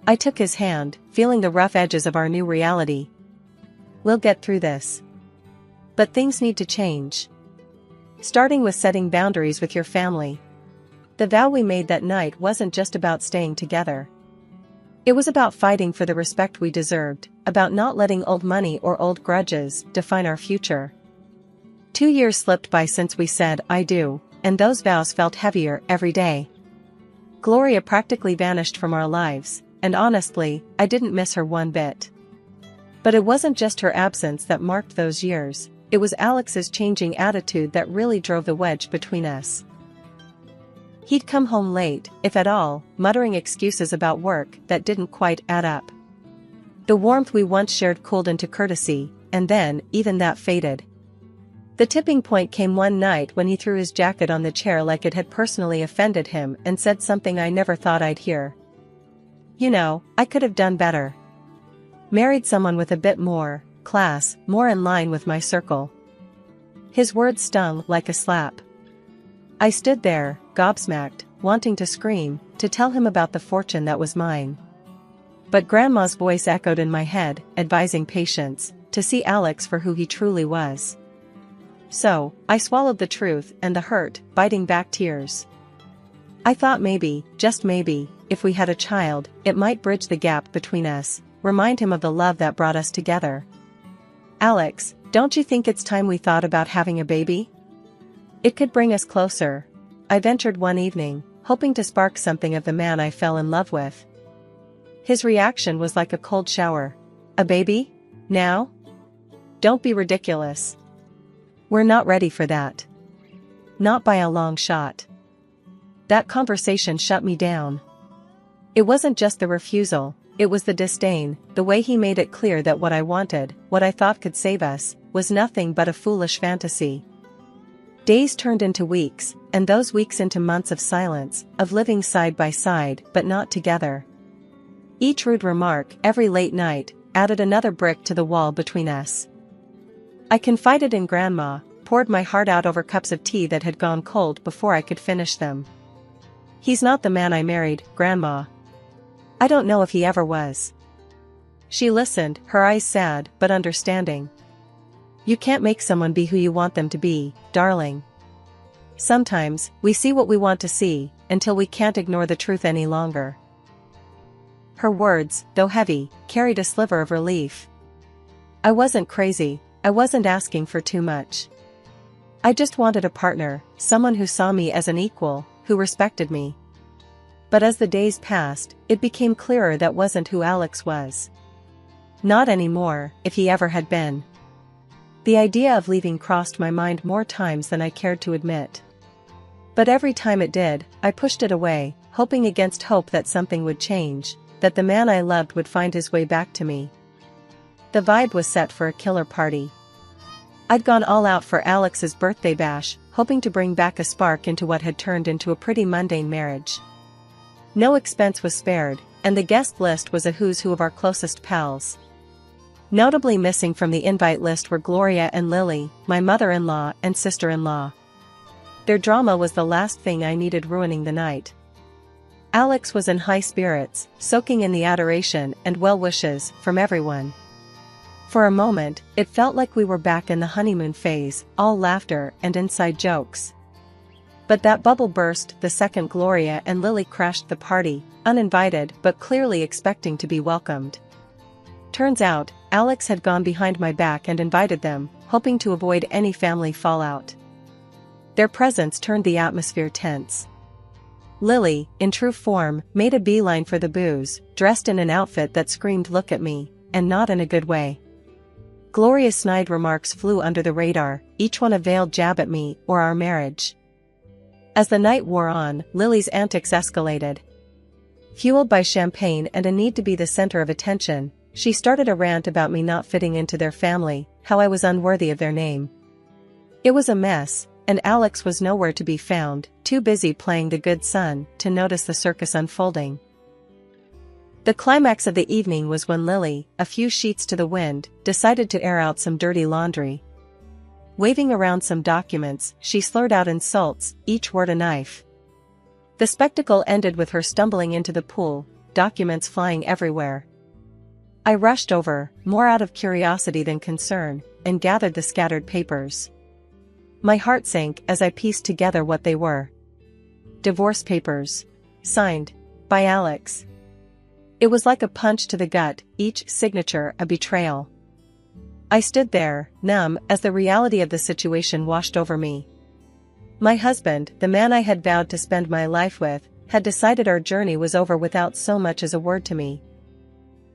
S2: I took his hand, feeling the rough edges of our new reality. "We'll get through this. But things need to change. Starting with setting boundaries with your family." The vow we made that night wasn't just about staying together. It was about fighting for the respect we deserved, about not letting old money or old grudges define our future. 2 years slipped by since we said "I do," and those vows felt heavier every day. Gloria practically vanished from our lives, and honestly, I didn't miss her one bit. But it wasn't just her absence that marked those years, it was Alex's changing attitude that really drove the wedge between us. He'd come home late, if at all, muttering excuses about work that didn't quite add up. The warmth we once shared cooled into courtesy, and then, even that faded. The tipping point came one night when he threw his jacket on the chair like it had personally offended him and said something I never thought I'd hear. "You know, I could have done better. Married someone with a bit more class, more in line with my circle." His words stung like a slap. I stood there, gobsmacked, wanting to scream, to tell him about the fortune that was mine. But Grandma's voice echoed in my head, advising patience, to see Alex for who he truly was. So, I swallowed the truth and the hurt, biting back tears. I thought maybe, just maybe, if we had a child, it might bridge the gap between us, remind him of the love that brought us together. "Alex, don't you think it's time we thought about having a baby? It could bring us closer," I ventured one evening, hoping to spark something of the man I fell in love with. His reaction was like a cold shower. "A baby? Now? Don't be ridiculous. We're not ready for that. Not by a long shot." That conversation shut me down. It wasn't just the refusal, it was the disdain, the way he made it clear that what I wanted, what I thought could save us, was nothing but a foolish fantasy. Days turned into weeks, and those weeks into months of silence, of living side by side but not together. Each rude remark, every late night, added another brick to the wall between us. I confided in Grandma, poured my heart out over cups of tea that had gone cold before I could finish them. "He's not the man I married, Grandma. I don't know if he ever was." She listened, her eyes sad but understanding. "You can't make someone be who you want them to be, darling. Sometimes, we see what we want to see, until we can't ignore the truth any longer. Her words, though heavy, carried a sliver of relief. I wasn't crazy, I wasn't asking for too much. I just wanted a partner, someone who saw me as an equal, who respected me. But as the days passed, it became clearer that wasn't who Alex was. Not anymore, if he ever had been. The idea of leaving crossed my mind more times than I cared to admit. But every time it did, I pushed it away, hoping against hope that something would change, that the man I loved would find his way back to me. The vibe was set for a killer party. I'd gone all out for Alex's birthday bash, hoping to bring back a spark into what had turned into a pretty mundane marriage. No expense was spared, and the guest list was a who's who of our closest pals. Notably missing from the invite list were Gloria and Lily, my mother-in-law and sister-in-law. Their drama was the last thing I needed ruining the night. Alex was in high spirits, soaking in the adoration and well wishes from everyone. For a moment, it felt like we were back in the honeymoon phase, all laughter and inside jokes. But that bubble burst the second Gloria and Lily crashed the party, uninvited but clearly expecting to be welcomed. Turns out, Alex had gone behind my back and invited them, hoping to avoid any family fallout. Their presence turned the atmosphere tense. Lily, in true form, made a beeline for the booze, dressed in an outfit that screamed "look at me," and not in a good way. Gloria's snide remarks flew under the radar, each one a veiled jab at me or our marriage. As the night wore on, Lily's antics escalated. Fueled by champagne and a need to be the center of attention, she started a rant about me not fitting into their family, how I was unworthy of their name. It was a mess, and Alex was nowhere to be found, too busy playing the good son to notice the circus unfolding. The climax of the evening was when Lily, a few sheets to the wind, decided to air out some dirty laundry. Waving around some documents, she slurred out insults, each word a knife. The spectacle ended with her stumbling into the pool, documents flying everywhere. I rushed over, more out of curiosity than concern, and gathered the scattered papers. My heart sank as I pieced together what they were. Divorce papers. Signed. By Alex. It was like a punch to the gut, each signature a betrayal. I stood there, numb, as the reality of the situation washed over me. My husband, the man I had vowed to spend my life with, had decided our journey was over without so much as a word to me.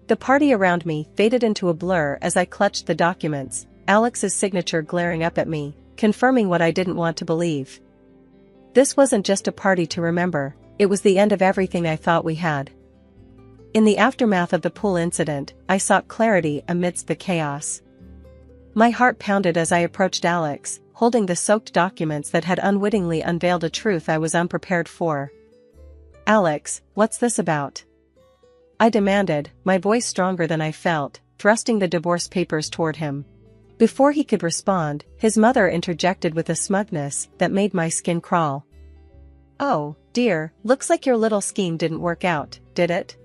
S2: The party around me faded into a blur as I clutched the documents, Alex's signature glaring up at me, confirming what I didn't want to believe. This wasn't just a party to remember, it was the end of everything I thought we had. In the aftermath of the pool incident, I sought clarity amidst the chaos. My heart pounded as I approached Alex, holding the soaked documents that had unwittingly unveiled a truth I was unprepared for. "Alex, what's this about?" I demanded, my voice stronger than I felt, thrusting the divorce papers toward him. Before he could respond, his mother interjected with a smugness that made my skin crawl. "Oh, dear, looks like your little scheme didn't work out, did it?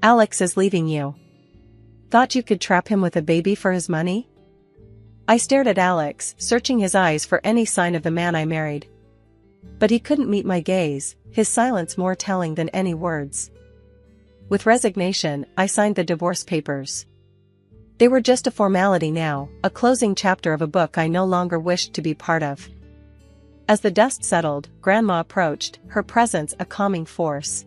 S2: Alex is leaving you. Thought you could trap him with a baby for his money?" I stared at Alex, searching his eyes for any sign of the man I married. But he couldn't meet my gaze, his silence more telling than any words. With resignation, I signed the divorce papers. They were just a formality now, a closing chapter of a book I no longer wished to be part of. As the dust settled, Grandma approached, her presence a calming force.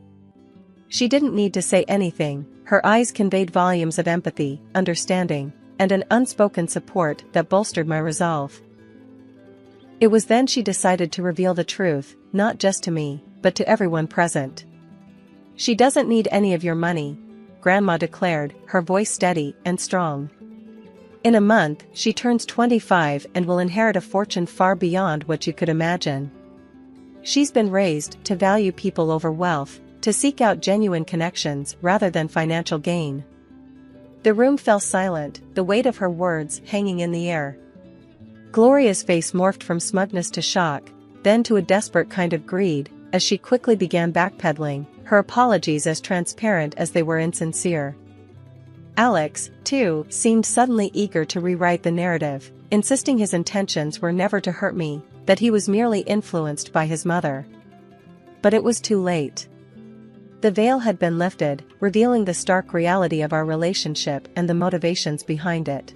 S2: She didn't need to say anything, her eyes conveyed volumes of empathy, understanding, and an unspoken support that bolstered my resolve. It was then she decided to reveal the truth, not just to me, but to everyone present. "She doesn't need any of your money," Grandma declared, her voice steady and strong. "In a month, she turns 25 and will inherit a fortune far beyond what you could imagine. She's been raised to value people over wealth, to seek out genuine connections rather than financial gain." The room fell silent, the weight of her words hanging in the air. Gloria's face morphed from smugness to shock, then to a desperate kind of greed, as she quickly began backpedaling, her apologies as transparent as they were insincere. Alex, too, seemed suddenly eager to rewrite the narrative, insisting his intentions were never to hurt me, that he was merely influenced by his mother. But it was too late. The veil had been lifted, revealing the stark reality of our relationship and the motivations behind it.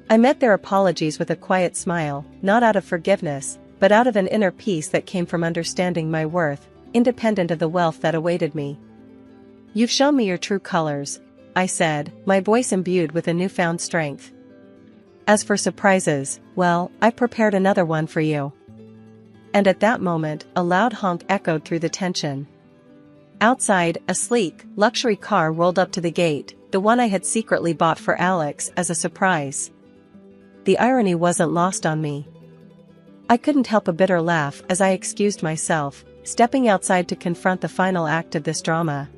S2: I met their apologies with a quiet smile, not out of forgiveness, but out of an inner peace that came from understanding my worth, independent of the wealth that awaited me. "You've shown me your true colors," I said, my voice imbued with a newfound strength. "As for surprises, well, I've prepared another one for you." And at that moment, a loud honk echoed through the tension. Outside, a sleek, luxury car rolled up to the gate, the one I had secretly bought for Alex as a surprise. The irony wasn't lost on me. I couldn't help a bitter laugh as I excused myself, stepping outside to confront the final act of this drama.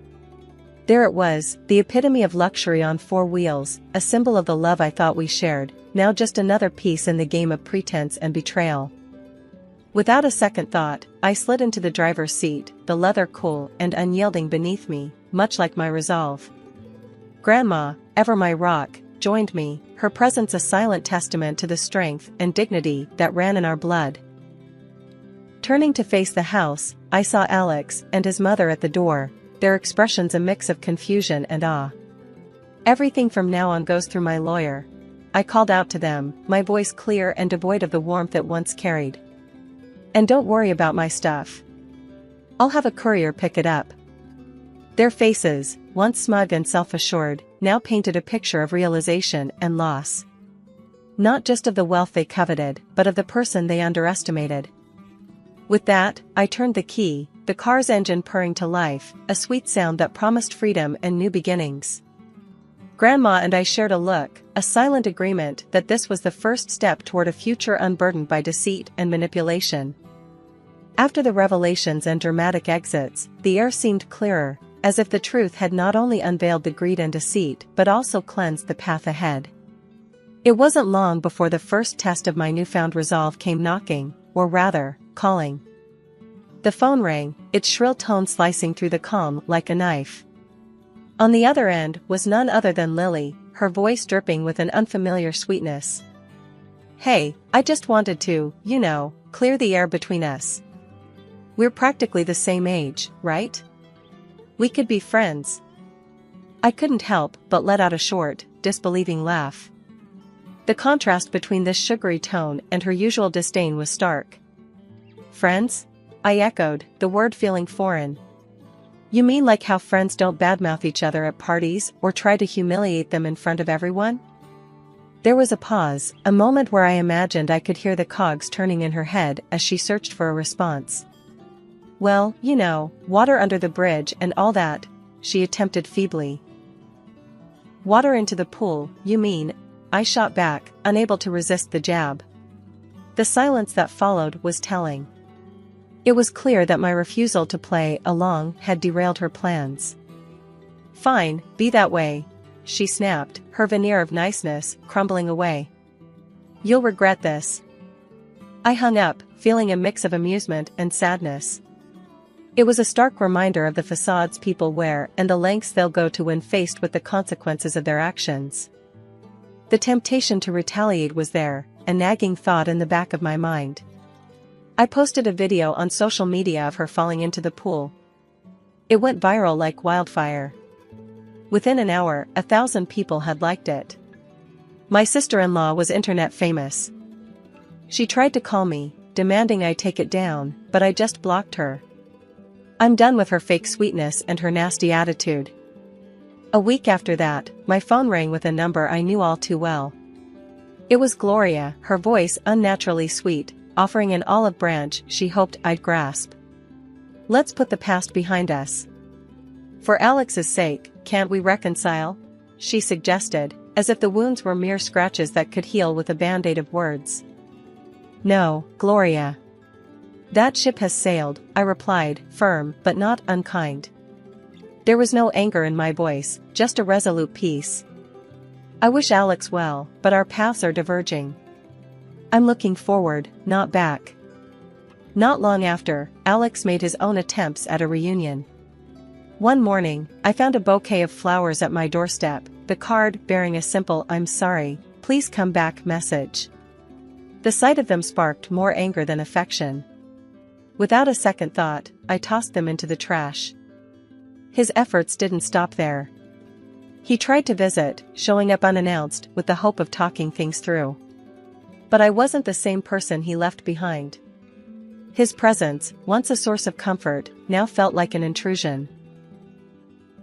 S2: There it was, the epitome of luxury on four wheels, a symbol of the love I thought we shared, now just another piece in the game of pretense and betrayal. Without a second thought, I slid into the driver's seat, the leather cool and unyielding beneath me, much like my resolve. Grandma, ever my rock, joined me, her presence a silent testament to the strength and dignity that ran in our blood. Turning to face the house, I saw Alex and his mother at the door, their expressions a mix of confusion and awe. "Everything from now on goes through my lawyer," I called out to them, my voice clear and devoid of the warmth it once carried. "And don't worry about my stuff. I'll have a courier pick it up." Their faces, once smug and self-assured, now painted a picture of realization and loss. Not just of the wealth they coveted, but of the person they underestimated. With that, I turned the key, the car's engine purring to life, a sweet sound that promised freedom and new beginnings. Grandma and I shared a look, a silent agreement that this was the first step toward a future unburdened by deceit and manipulation. After the revelations and dramatic exits, the air seemed clearer, as if the truth had not only unveiled the greed and deceit but also cleansed the path ahead. It wasn't long before the first test of my newfound resolve came knocking, or rather, calling. The phone rang, its shrill tone slicing through the calm like a knife. On the other end was none other than Lily, her voice dripping with an unfamiliar sweetness. "Hey, I just wanted to, clear the air between us. We're practically the same age, right? We could be friends." I couldn't help but let out a short, disbelieving laugh. The contrast between this sugary tone and her usual disdain was stark. "Friends?" I echoed, the word feeling foreign. "You mean like how friends don't badmouth each other at parties or try to humiliate them in front of everyone?" There was a pause, a moment where I imagined I could hear the cogs turning in her head as she searched for a response. "Well, water under the bridge and all that," she attempted feebly. "Water into the pool, you mean?" I shot back, unable to resist the jab. The silence that followed was telling. It was clear that my refusal to play along had derailed her plans. "Fine, be that way," she snapped, her veneer of niceness crumbling away. "You'll regret this." I hung up, feeling a mix of amusement and sadness. It was a stark reminder of the facades people wear and the lengths they'll go to when faced with the consequences of their actions. The temptation to retaliate was there, a nagging thought in the back of my mind. I posted a video on social media of her falling into the pool. It went viral like wildfire. Within an hour, 1,000 people had liked it. My sister-in-law was internet famous. She tried to call me, demanding I take it down, but I just blocked her. I'm done with her fake sweetness and her nasty attitude. A week after that, my phone rang with a number I knew all too well. It was Gloria, her voice unnaturally sweet, offering an olive branch she hoped I'd grasp. "Let's put the past behind us. For Alex's sake, can't we reconcile?" she suggested, as if the wounds were mere scratches that could heal with a band-aid of words. "No, Gloria. That ship has sailed," I replied, firm but not unkind. There was no anger in my voice, just a resolute peace. "I wish Alex well, but our paths are diverging. I'm looking forward, not back." Not long after, Alex made his own attempts at a reunion. One morning, I found a bouquet of flowers at my doorstep, the card bearing a simple "I'm sorry, please come back" message. The sight of them sparked more anger than affection. Without a second thought, I tossed them into the trash. His efforts didn't stop there. He tried to visit, showing up unannounced with the hope of talking things through. But I wasn't the same person he left behind. His presence, once a source of comfort, now felt like an intrusion.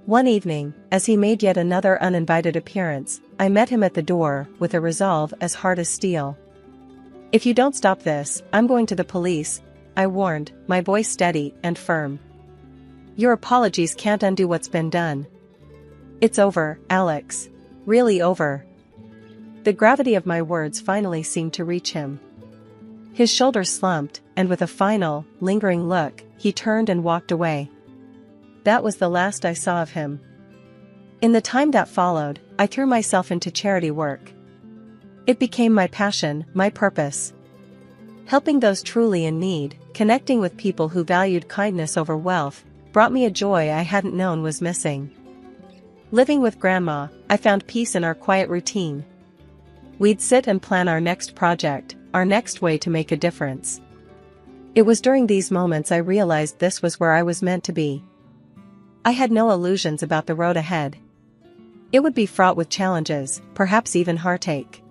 S2: One evening, as he made yet another uninvited appearance, I met him at the door with a resolve as hard as steel. "If you don't stop this, I'm going to the police," I warned, my voice steady and firm. "Your apologies can't undo what's been done. It's over, Alex. Really over." The gravity of my words finally seemed to reach him. His shoulders slumped, and with a final, lingering look, he turned and walked away. That was the last I saw of him. In the time that followed, I threw myself into charity work. It became my passion, my purpose. Helping those truly in need, connecting with people who valued kindness over wealth, brought me a joy I hadn't known was missing. Living with Grandma, I found peace in our quiet routine. We'd sit and plan our next project, our next way to make a difference. It was during these moments I realized this was where I was meant to be. I had no illusions about the road ahead. It would be fraught with challenges, perhaps even heartache.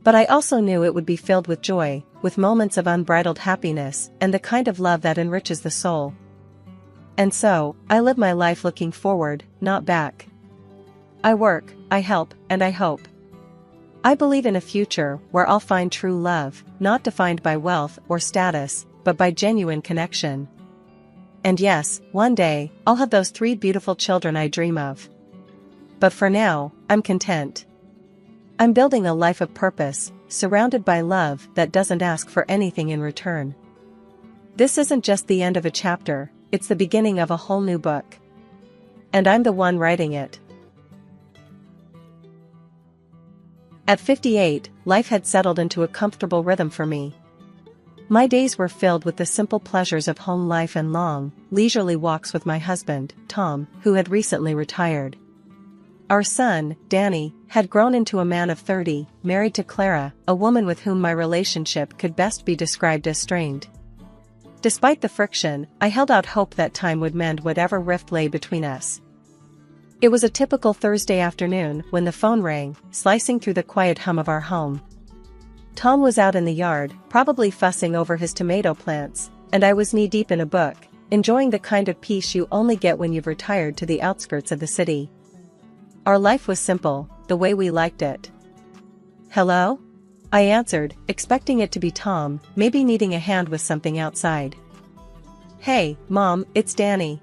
S2: But I also knew it would be filled with joy, with moments of unbridled happiness, and the kind of love that enriches the soul. And so, I live my life looking forward, not back. I work, I help, and I hope. I believe in a future where I'll find true love, not defined by wealth or status, but by genuine connection. And yes, one day, I'll have those 3 beautiful children I dream of. But for now, I'm content. I'm building a life of purpose, surrounded by love that doesn't ask for anything in return. This isn't just the end of a chapter, it's the beginning of a whole new book. And I'm the one writing it. At 58, life had settled into a comfortable rhythm for me. My days were filled with the simple pleasures of home life and long, leisurely walks with my husband, Tom, who had recently retired. Our son, Danny, had grown into a man of 30, married to Clara, a woman with whom my relationship could best be described as strained. Despite the friction, I held out hope that time would mend whatever rift lay between us. It was a typical Thursday afternoon when the phone rang, slicing through the quiet hum of our home. Tom was out in the yard, probably fussing over his tomato plants, and I was knee-deep in a book, enjoying the kind of peace you only get when you've retired to the outskirts of the city. Our life was simple, the way we liked it. "Hello?" I answered, expecting it to be Tom, maybe needing a hand with something outside. "Hey, Mom, it's Danny."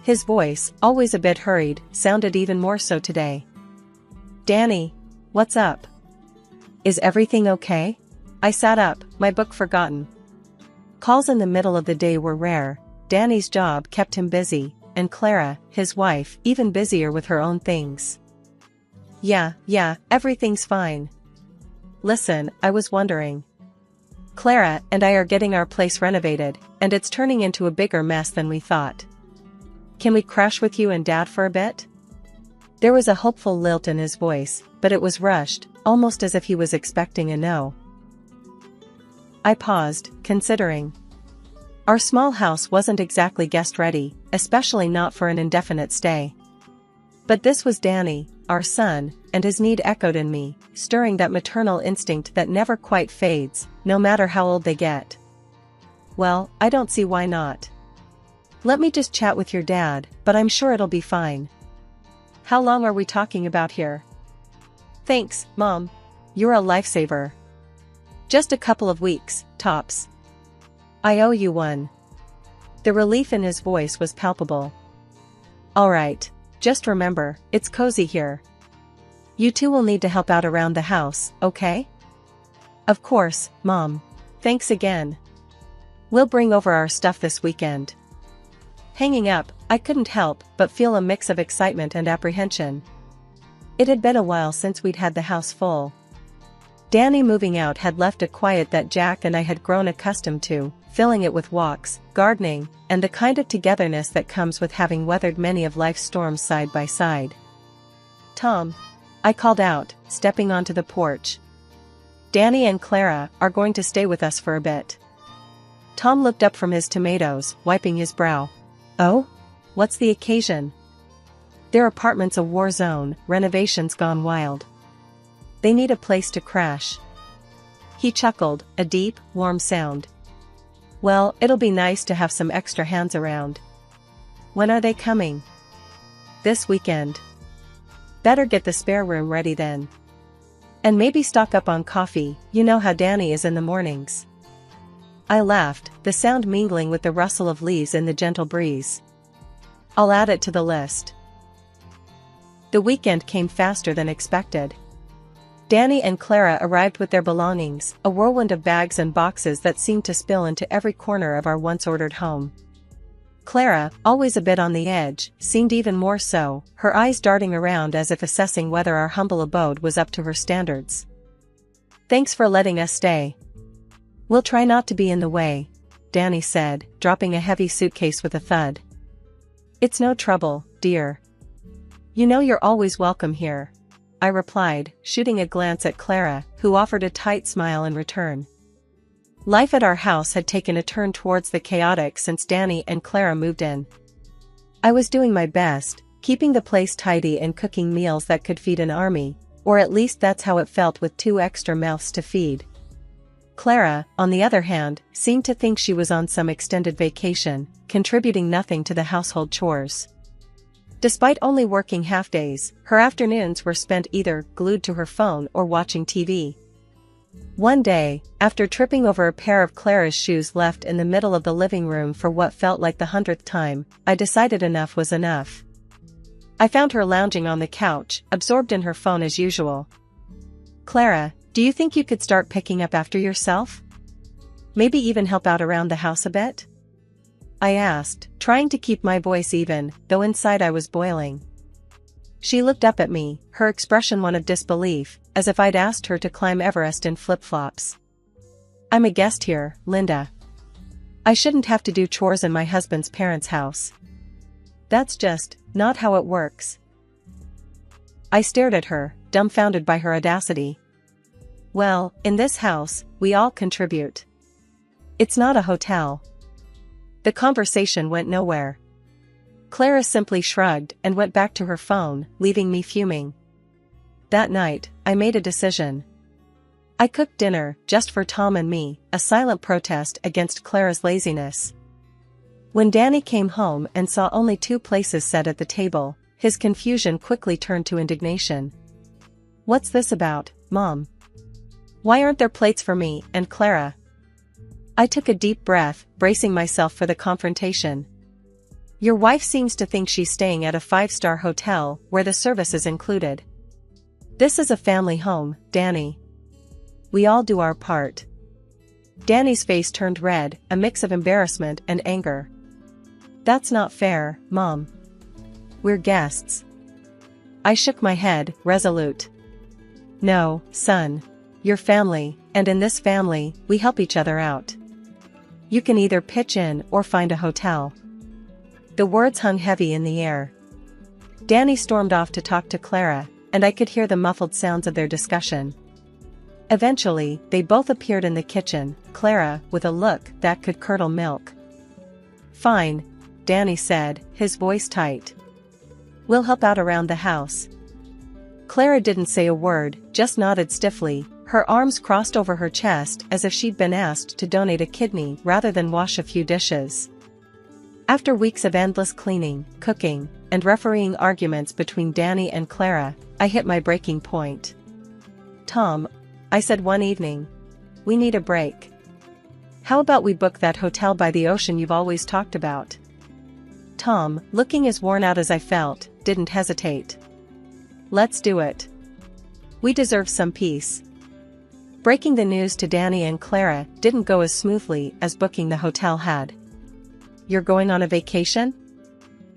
S2: His voice, always a bit hurried, sounded even more so today. "Danny, what's up? Is everything okay?" I sat up, my book forgotten. Calls in the middle of the day were rare. Danny's job kept him busy, and Clara, his wife, even busier with her own things. Yeah, everything's fine. Listen, I was wondering. Clara and I are getting our place renovated, and it's turning into a bigger mess than we thought. Can we crash with you and Dad for a bit? There was a hopeful lilt in his voice, but it was rushed, almost as if he was expecting a no. I paused, considering. Our small house wasn't exactly guest-ready, especially not for an indefinite stay. But this was Danny, our son, and his need echoed in me, stirring that maternal instinct that never quite fades, no matter how old they get. Well, I don't see why not. Let me just chat with your dad, but I'm sure it'll be fine. How long are we talking about here? Thanks, Mom. You're a lifesaver. Just a couple of weeks, tops. I owe you one. The relief in his voice was palpable. All right, just remember, it's cozy here. You two will need to help out around the house, okay? Of course, Mom. Thanks again. We'll bring over our stuff this weekend. Hanging up, I couldn't help but feel a mix of excitement and apprehension. It had been a while since we'd had the house full. Danny moving out had left a quiet that Jack and I had grown accustomed to, filling it with walks, gardening, and the kind of togetherness that comes with having weathered many of life's storms side by side. Tom, I called out, stepping onto the porch. Danny and Clara are going to stay with us for a bit. Tom looked up from his tomatoes, wiping his brow. Oh? What's the occasion? Their apartment's a war zone, renovations gone wild. They need a place to crash. He chuckled, a deep, warm sound. Well, it'll be nice to have some extra hands around. When are they coming? This weekend. Better get the spare room ready then. And maybe stock up on coffee, you know how Danny is in the mornings. I laughed, the sound mingling with the rustle of leaves in the gentle breeze. I'll add it to the list. The weekend came faster than expected. Danny and Clara arrived with their belongings, a whirlwind of bags and boxes that seemed to spill into every corner of our once-ordered home. Clara, always a bit on the edge, seemed even more so, her eyes darting around as if assessing whether our humble abode was up to her standards. Thanks for letting us stay. We'll try not to be in the way, Danny said, dropping a heavy suitcase with a thud. It's no trouble, dear. You know you're always welcome here, I replied, shooting a glance at Clara, who offered a tight smile in return. Life at our house had taken a turn towards the chaotic since Danny and Clara moved in. I was doing my best, keeping the place tidy and cooking meals that could feed an army, or at least that's how it felt with 2 extra mouths to feed. Clara, on the other hand, seemed to think she was on some extended vacation, contributing nothing to the household chores. Despite only working half-days, her afternoons were spent either glued to her phone or watching TV. One day, after tripping over a pair of Clara's shoes left in the middle of the living room for what felt like the 100th time, I decided enough was enough. I found her lounging on the couch, absorbed in her phone as usual. Clara, do you think you could start picking up after yourself? Maybe even help out around the house a bit? I asked, trying to keep my voice even, though inside I was boiling. She looked up at me, her expression one of disbelief, as if I'd asked her to climb Everest in flip-flops. I'm a guest here, Linda. I shouldn't have to do chores in my husband's parents' house. That's just not how it works. I stared at her, dumbfounded by her audacity. Well, in this house, we all contribute. It's not a hotel. The conversation went nowhere. Clara simply shrugged and went back to her phone, leaving me fuming. That night, I made a decision. I cooked dinner, just for Tom and me, a silent protest against Clara's laziness. When Danny came home and saw only 2 places set at the table, his confusion quickly turned to indignation. What's this about, Mom? Why aren't there plates for me and Clara? I took a deep breath, bracing myself for the confrontation. Your wife seems to think she's staying at a 5-star hotel, where the service is included. This is a family home, Danny. We all do our part. Danny's face turned red, a mix of embarrassment and anger. That's not fair, Mom. We're guests. I shook my head, resolute. No, son. You're family, and in this family, we help each other out. You can either pitch in or find a hotel. The words hung heavy in the air. Danny stormed off to talk to Clara, and I could hear the muffled sounds of their discussion. Eventually, they both appeared in the kitchen, Clara with a look that could curdle milk. Fine, Danny said, his voice tight. We'll help out around the house. Clara didn't say a word, just nodded stiffly, her arms crossed over her chest as if she'd been asked to donate a kidney rather than wash a few dishes. After weeks of endless cleaning, cooking, and refereeing arguments between Danny and Clara, I hit my breaking point. Tom, I said one evening, we need a break. How about we book that hotel by the ocean you've always talked about? Tom, looking as worn out as I felt, didn't hesitate. Let's do it. We deserve some peace. Breaking the news to Danny and Clara didn't go as smoothly as booking the hotel had. You're going on a vacation?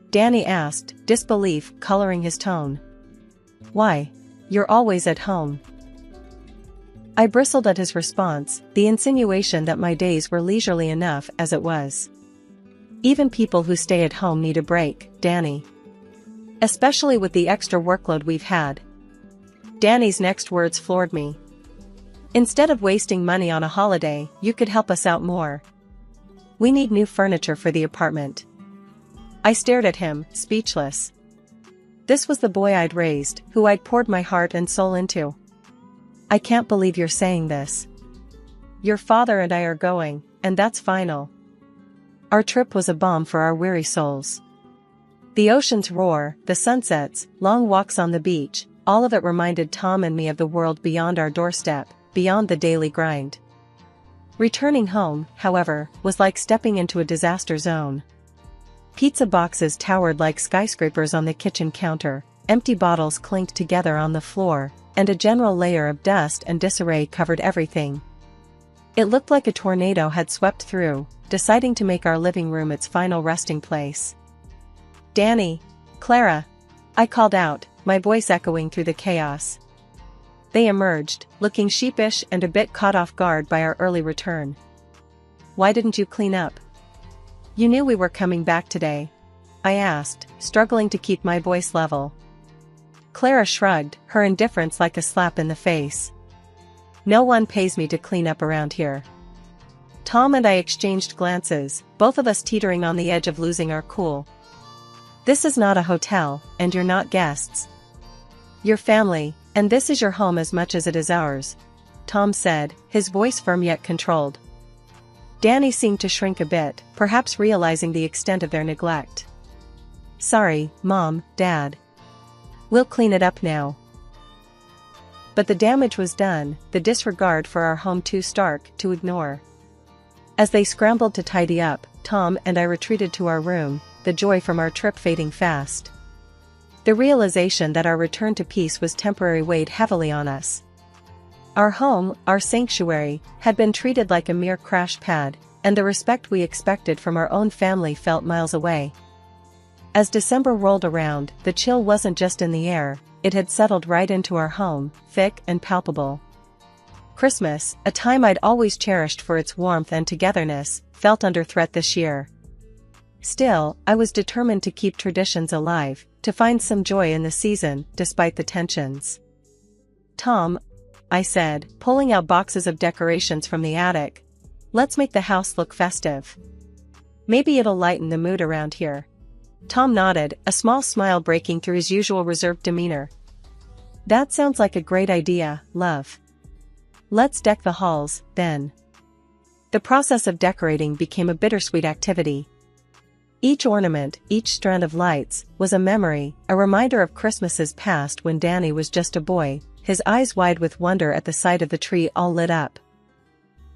S2: Danny asked, disbelief coloring his tone. Why? You're always at home. I bristled at his response, the insinuation that my days were leisurely enough as it was. Even people who stay at home need a break, Danny. Especially with the extra workload we've had. Danny's next words floored me. Instead of wasting money on a holiday, you could help us out more. We need new furniture for the apartment. I stared at him, speechless. This was the boy I'd raised, who I'd poured my heart and soul into. I can't believe you're saying this. Your father and I are going, and that's final. Our trip was a balm for our weary souls. The ocean's roar, the sunsets, long walks on the beach, all of it reminded Tom and me of the world beyond our doorstep, beyond the daily grind. Returning home, however, was like stepping into a disaster zone. Pizza boxes towered like skyscrapers on the kitchen counter, empty bottles clinked together on the floor, and a general layer of dust and disarray covered everything. It looked like a tornado had swept through, deciding to make our living room its final resting place. Danny, Clara, I called out, my voice echoing through the chaos. They emerged, looking sheepish and a bit caught off guard by our early return. Why didn't you clean up? You knew we were coming back today, I asked, struggling to keep my voice level. Clara shrugged, her indifference like a slap in the face. No one pays me to clean up around here. Tom and I exchanged glances, both of us teetering on the edge of losing our cool. This is not a hotel, and you're not guests. You're family, and this is your home as much as it is ours, Tom said, his voice firm yet controlled. Danny seemed to shrink a bit, perhaps realizing the extent of their neglect. Sorry, Mom, Dad. We'll clean it up now. But the damage was done, the disregard for our home too stark to ignore. As they scrambled to tidy up, Tom and I retreated to our room, the joy from our trip fading fast. The realization that our return to peace was temporary weighed heavily on us. Our home, our sanctuary, had been treated like a mere crash pad, and the respect we expected from our own family felt miles away. As December rolled around, the chill wasn't just in the air, it had settled right into our home, thick and palpable. Christmas, a time I'd always cherished for its warmth and togetherness, felt under threat this year. Still, I was determined to keep traditions alive, to find some joy in the season, despite the tensions. Tom, I said, pulling out boxes of decorations from the attic. Let's make the house look festive. Maybe it'll lighten the mood around here. Tom nodded, a small smile breaking through his usual reserved demeanor. That sounds like a great idea, love. Let's deck the halls, then. The process of decorating became a bittersweet activity. Each ornament, each strand of lights, was a memory, a reminder of Christmases past when Danny was just a boy, his eyes wide with wonder at the sight of the tree all lit up.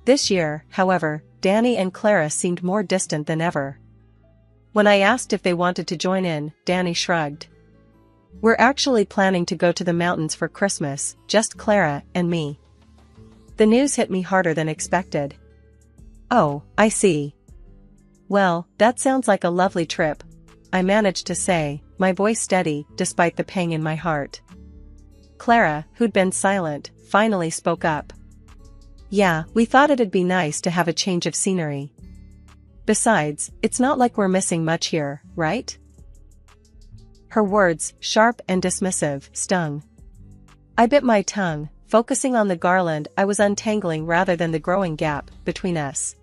S2: This year, however, Danny and Clara seemed more distant than ever. When I asked if they wanted to join in, Danny shrugged. We're actually planning to go to the mountains for Christmas, just Clara and me. The news hit me harder than expected. Oh, I see. Well, that sounds like a lovely trip, I managed to say, my voice steady, despite the pang in my heart. Clara, who'd been silent, finally spoke up. Yeah, we thought it'd be nice to have a change of scenery. Besides, it's not like we're missing much here, right? Her words, sharp and dismissive, stung. I bit my tongue, focusing on the garland I was untangling rather than the growing gap between us.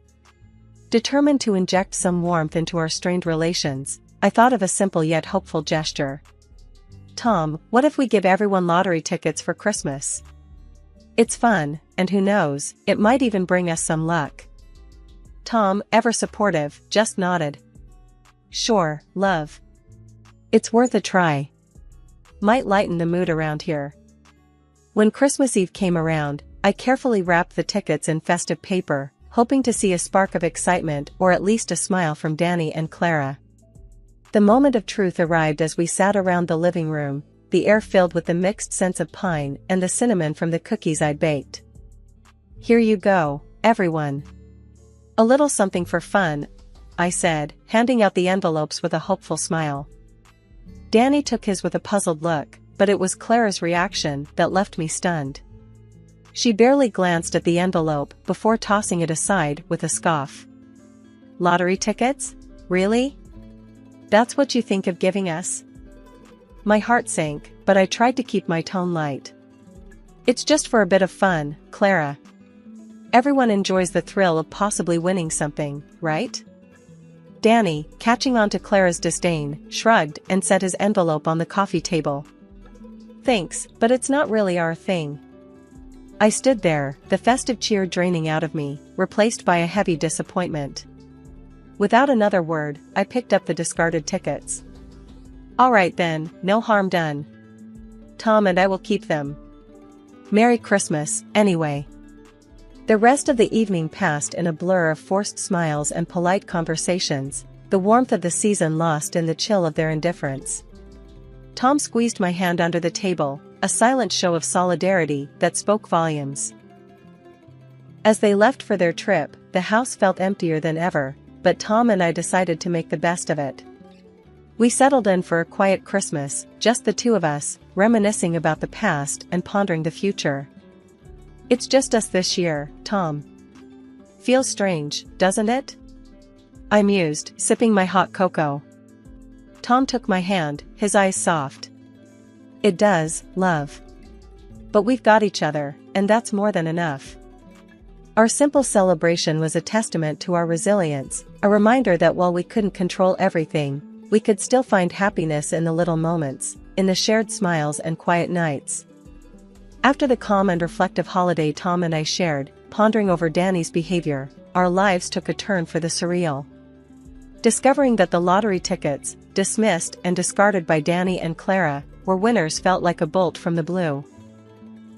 S2: Determined to inject some warmth into our strained relations, I thought of a simple yet hopeful gesture. Tom, what if we give everyone lottery tickets for Christmas? It's fun, and who knows, it might even bring us some luck. Tom, ever supportive, just nodded. Sure, love. It's worth a try. Might lighten the mood around here. When Christmas Eve came around, I carefully wrapped the tickets in festive paper, hoping to see a spark of excitement or at least a smile from Danny and Clara. The moment of truth arrived as we sat around the living room, the air filled with the mixed scents of pine and the cinnamon from the cookies I'd baked. Here you go, everyone. A little something for fun, I said, handing out the envelopes with a hopeful smile. Danny took his with a puzzled look, but it was Clara's reaction that left me stunned. She barely glanced at the envelope before tossing it aside with a scoff. Lottery tickets? Really? That's what you think of giving us? My heart sank, but I tried to keep my tone light. It's just for a bit of fun, Clara. Everyone enjoys the thrill of possibly winning something, right? Danny, catching on to Clara's disdain, shrugged and set his envelope on the coffee table. Thanks, but it's not really our thing. I stood there, the festive cheer draining out of me, replaced by a heavy disappointment. Without another word, I picked up the discarded tickets. All right then, no harm done. Tom and I will keep them. Merry Christmas, anyway. The rest of the evening passed in a blur of forced smiles and polite conversations, the warmth of the season lost in the chill of their indifference. Tom squeezed my hand under the table, a silent show of solidarity that spoke volumes. As they left for their trip, the house felt emptier than ever, but Tom and I decided to make the best of it. We settled in for a quiet Christmas, just the two of us, reminiscing about the past and pondering the future. It's just us this year, Tom. Feels strange, doesn't it? I mused, sipping my hot cocoa. Tom took my hand, his eyes soft. It does, love. But we've got each other, and that's more than enough. Our simple celebration was a testament to our resilience, a reminder that while we couldn't control everything, we could still find happiness in the little moments, in the shared smiles and quiet nights. After the calm and reflective holiday Tom and I shared, pondering over Danny's behavior, our lives took a turn for the surreal. Discovering that the lottery tickets, dismissed and discarded by Danny and Clara, were winners felt like a bolt from the blue.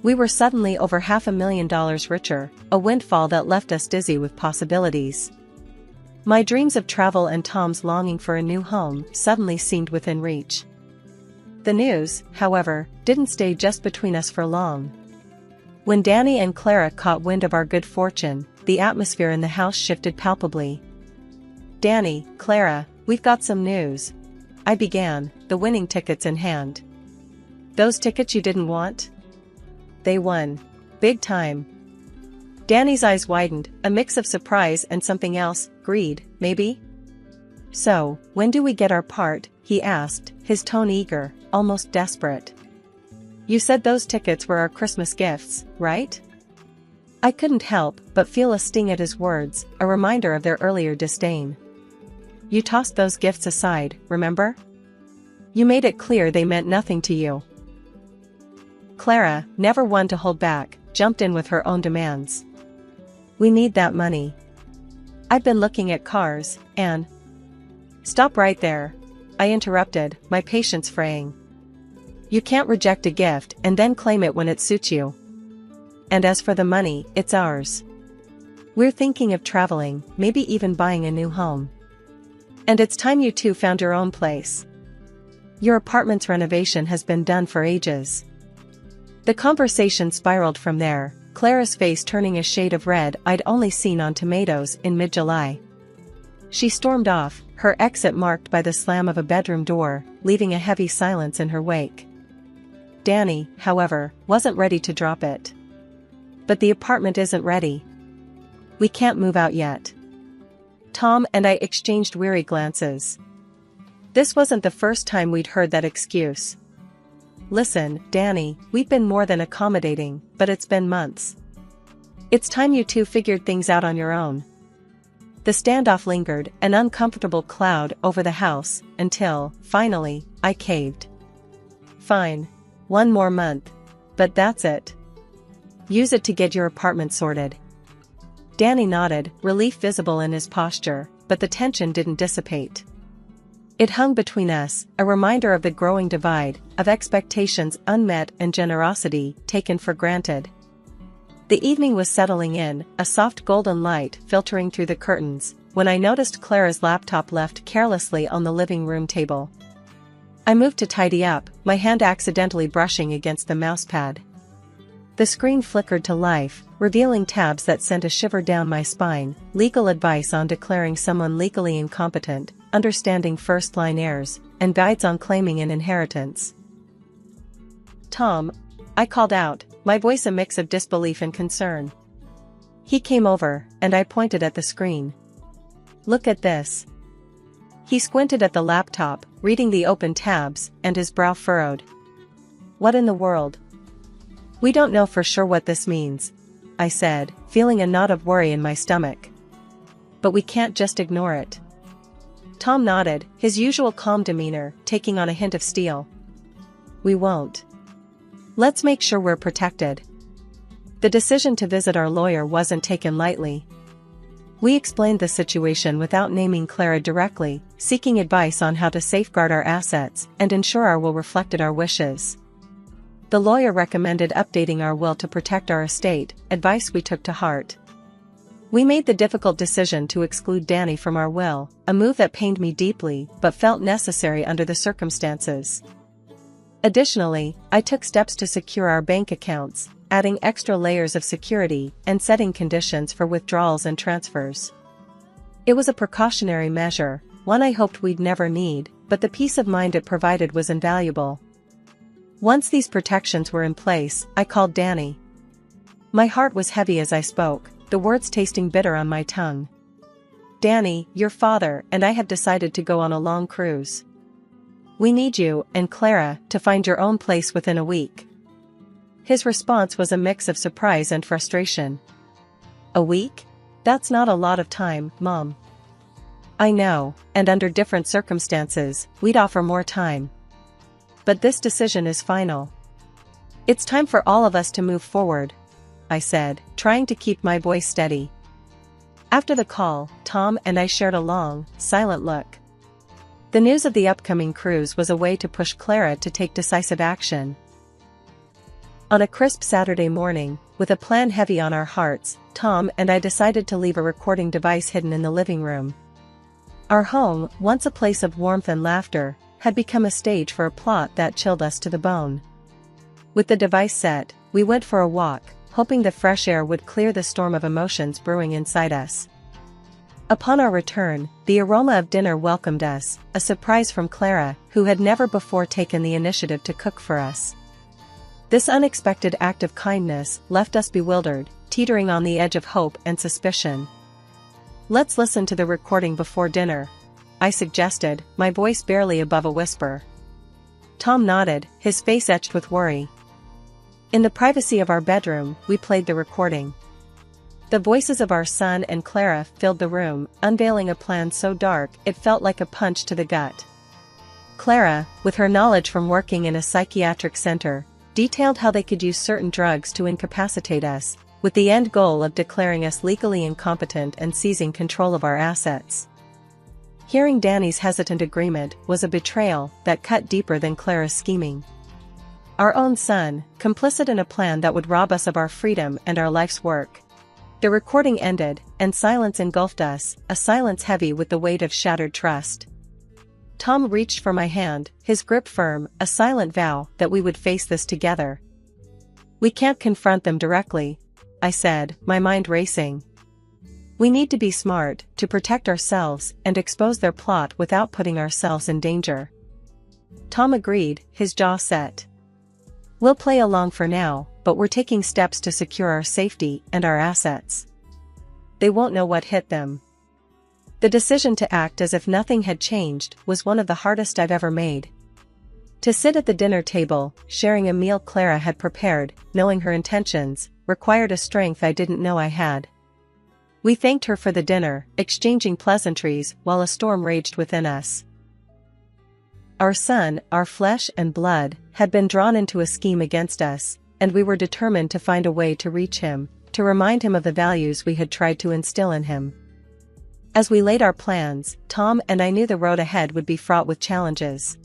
S2: We were suddenly over $500,000 richer, a windfall that left us dizzy with possibilities. My dreams of travel and Tom's longing for a new home suddenly seemed within reach. The news, however, didn't stay just between us for long. When Danny and Clara caught wind of our good fortune, the atmosphere in the house shifted palpably. Danny, Clara, we've got some news. I began, the winning tickets in hand. Those tickets you didn't want? They won. Big time. Danny's eyes widened, a mix of surprise and something else, greed, maybe? So, when do we get our part? He asked, his tone eager, almost desperate. You said those tickets were our Christmas gifts, right? I couldn't help but feel a sting at his words, a reminder of their earlier disdain. You tossed those gifts aside, remember? You made it clear they meant nothing to you. Clara, never one to hold back, jumped in with her own demands. We need that money. I've been looking at cars, and... Stop right there. I interrupted, my patience fraying. You can't reject a gift and then claim it when it suits you. And as for the money, it's ours. We're thinking of traveling, maybe even buying a new home. And it's time you two found your own place. Your apartment's renovation has been done for ages. The conversation spiraled from there, Clara's face turning a shade of red I'd only seen on tomatoes in mid-July. She stormed off, her exit marked by the slam of a bedroom door, leaving a heavy silence in her wake. Danny, however, wasn't ready to drop it. But the apartment isn't ready. We can't move out yet. Tom and I exchanged weary glances. This wasn't the first time we'd heard that excuse. Listen, Danny, we've been more than accommodating, but it's been months. It's time you two figured things out on your own. The standoff lingered, an uncomfortable cloud over the house, until, finally, I caved. Fine. 1 more month. But that's it. Use it to get your apartment sorted. Danny nodded, relief visible in his posture, but the tension didn't dissipate. It hung between us, a reminder of the growing divide, of expectations unmet and generosity taken for granted. The evening was settling in, a soft golden light filtering through the curtains, when I noticed Clara's laptop left carelessly on the living room table. I moved to tidy up, my hand accidentally brushing against the mousepad. The screen flickered to life, revealing tabs that sent a shiver down my spine, legal advice on declaring someone legally incompetent, understanding first-line errors, and guides on claiming an inheritance. Tom, I called out, my voice a mix of disbelief and concern. He came over, and I pointed at the screen. Look at this. He squinted at the laptop, reading the open tabs, and his brow furrowed. What in the world? We don't know for sure what this means, I said, feeling a knot of worry in my stomach. But we can't just ignore it. Tom nodded, his usual calm demeanor taking on a hint of steel. We won't. Let's make sure we're protected. The decision to visit our lawyer wasn't taken lightly. We explained the situation without naming Clara directly, seeking advice on how to safeguard our assets and ensure our will reflected our wishes. The lawyer recommended updating our will to protect our estate, advice we took to heart. We made the difficult decision to exclude Danny from our will, a move that pained me deeply but felt necessary under the circumstances. Additionally, I took steps to secure our bank accounts, adding extra layers of security and setting conditions for withdrawals and transfers. It was a precautionary measure, one I hoped we'd never need, but the peace of mind it provided was invaluable. Once these protections were in place, I called Danny. My heart was heavy as I spoke, the words tasting bitter on my tongue. Danny, your father and I have decided to go on a long cruise. We need you and Clara to find your own place within a week. His response was a mix of surprise and frustration. A week? That's not a lot of time, Mom. I know, and under different circumstances, we'd offer more time. But this decision is final. It's time for all of us to move forward, I said, trying to keep my voice steady. After the call, Tom and I shared a long, silent look. The news of the upcoming cruise was a way to push Clara to take decisive action. On a crisp Saturday morning, with a plan heavy on our hearts, Tom and I decided to leave a recording device hidden in the living room. Our home, once a place of warmth and laughter, had become a stage for a plot that chilled us to the bone. With the device set, we went for a walk, hoping the fresh air would clear the storm of emotions brewing inside us. Upon our return, the aroma of dinner welcomed us, a surprise from Clara, who had never before taken the initiative to cook for us. This unexpected act of kindness left us bewildered, teetering on the edge of hope and suspicion. Let's listen to the recording before dinner, I suggested, my voice barely above a whisper. Tom nodded, his face etched with worry. In the privacy of our bedroom, we played the recording. The voices of our son and Clara filled the room, unveiling a plan so dark it felt like a punch to the gut. Clara, with her knowledge from working in a psychiatric center, detailed how they could use certain drugs to incapacitate us, with the end goal of declaring us legally incompetent and seizing control of our assets. Hearing Danny's hesitant agreement was a betrayal that cut deeper than Clara's scheming. Our own son, complicit in a plan that would rob us of our freedom and our life's work. The recording ended, and silence engulfed us, a silence heavy with the weight of shattered trust. Tom reached for my hand, his grip firm, a silent vow that we would face this together. We can't confront them directly, I said, my mind racing. We need to be smart, to protect ourselves and expose their plot without putting ourselves in danger. Tom agreed, his jaw set. We'll play along for now, but we're taking steps to secure our safety and our assets. They won't know what hit them. The decision to act as if nothing had changed was one of the hardest I've ever made. To sit at the dinner table, sharing a meal Clara had prepared, knowing her intentions, required a strength I didn't know I had. We thanked her for the dinner, exchanging pleasantries while a storm raged within us. Our son, our flesh and blood, had been drawn into a scheme against us, and we were determined to find a way to reach him, to remind him of the values we had tried to instill in him. As we laid our plans, Tom and I knew the road ahead would be fraught with challenges.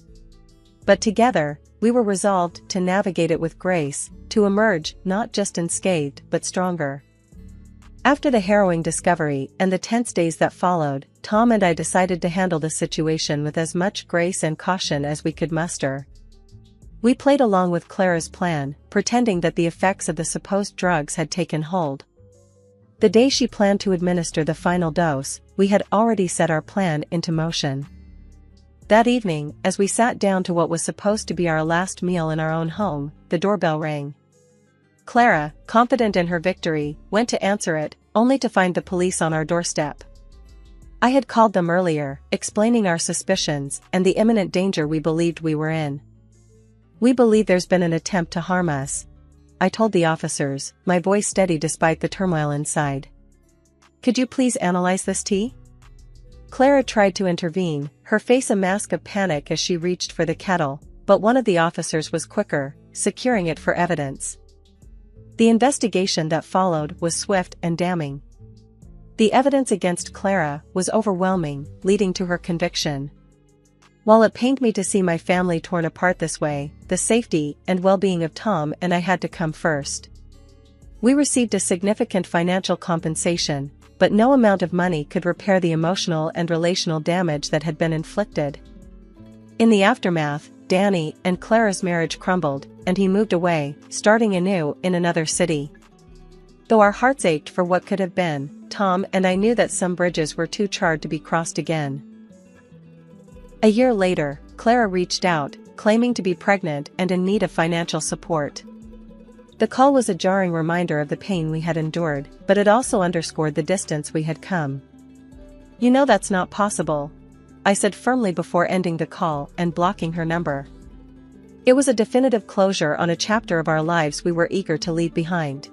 S2: But together, we were resolved to navigate it with grace, to emerge not just unscathed but stronger. After the harrowing discovery and the tense days that followed, Tom and I decided to handle the situation with as much grace and caution as we could muster. We played along with Clara's plan, pretending that the effects of the supposed drugs had taken hold. The day she planned to administer the final dose, we had already set our plan into motion. That evening, as we sat down to what was supposed to be our last meal in our own home, the doorbell rang. Clara, confident in her victory, went to answer it, only to find the police on our doorstep. I had called them earlier, explaining our suspicions and the imminent danger we believed we were in. "We believe there's been an attempt to harm us," I told the officers, my voice steady despite the turmoil inside. "Could you please analyze this tea?" Clara tried to intervene, her face a mask of panic as she reached for the kettle, but one of the officers was quicker, securing it for evidence. The investigation that followed was swift and damning. The evidence against Clara was overwhelming, leading to her conviction. While it pained me to see my family torn apart this way, the safety and well-being of Tom and I had to come first. We received a significant financial compensation, but no amount of money could repair the emotional and relational damage that had been inflicted. In the aftermath, Danny and Clara's marriage crumbled, and he moved away, starting anew in another city. Though our hearts ached for what could have been, Tom and I knew that some bridges were too charred to be crossed again. A year later, Clara reached out, claiming to be pregnant and in need of financial support. The call was a jarring reminder of the pain we had endured, but it also underscored the distance we had come. "You know that's not possible," I said firmly before ending the call and blocking her number. It was a definitive closure on a chapter of our lives we were eager to leave behind.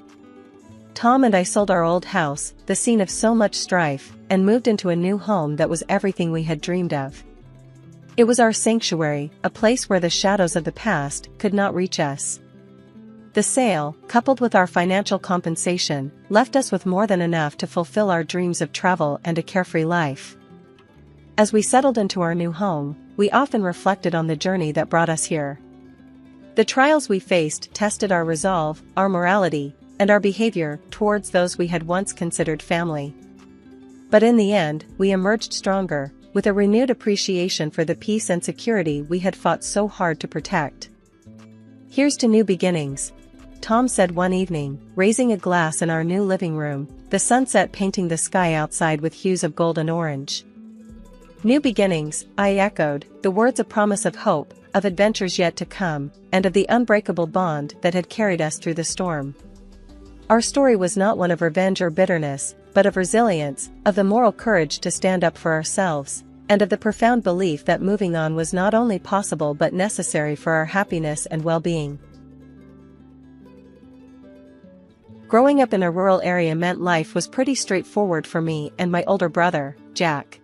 S2: Tom and I sold our old house, the scene of so much strife, and moved into a new home that was everything we had dreamed of. It was our sanctuary, a place where the shadows of the past could not reach us. The sale, coupled with our financial compensation, left us with more than enough to fulfill our dreams of travel and a carefree life. As we settled into our new home, we often reflected on the journey that brought us here. The trials we faced tested our resolve, our morality, and our behavior towards those we had once considered family. But in the end, we emerged stronger, with a renewed appreciation for the peace and security we had fought so hard to protect. "Here's to new beginnings," Tom said one evening, raising a glass in our new living room, the sunset painting the sky outside with hues of gold and orange. "New beginnings," I echoed, the words a promise of hope, of adventures yet to come, and of the unbreakable bond that had carried us through the storm. Our story was not one of revenge or bitterness, but of resilience, of the moral courage to stand up for ourselves, and of the profound belief that moving on was not only possible but necessary for our happiness and well-being. Growing up in a rural area meant life was pretty straightforward for me and my older brother, Jack.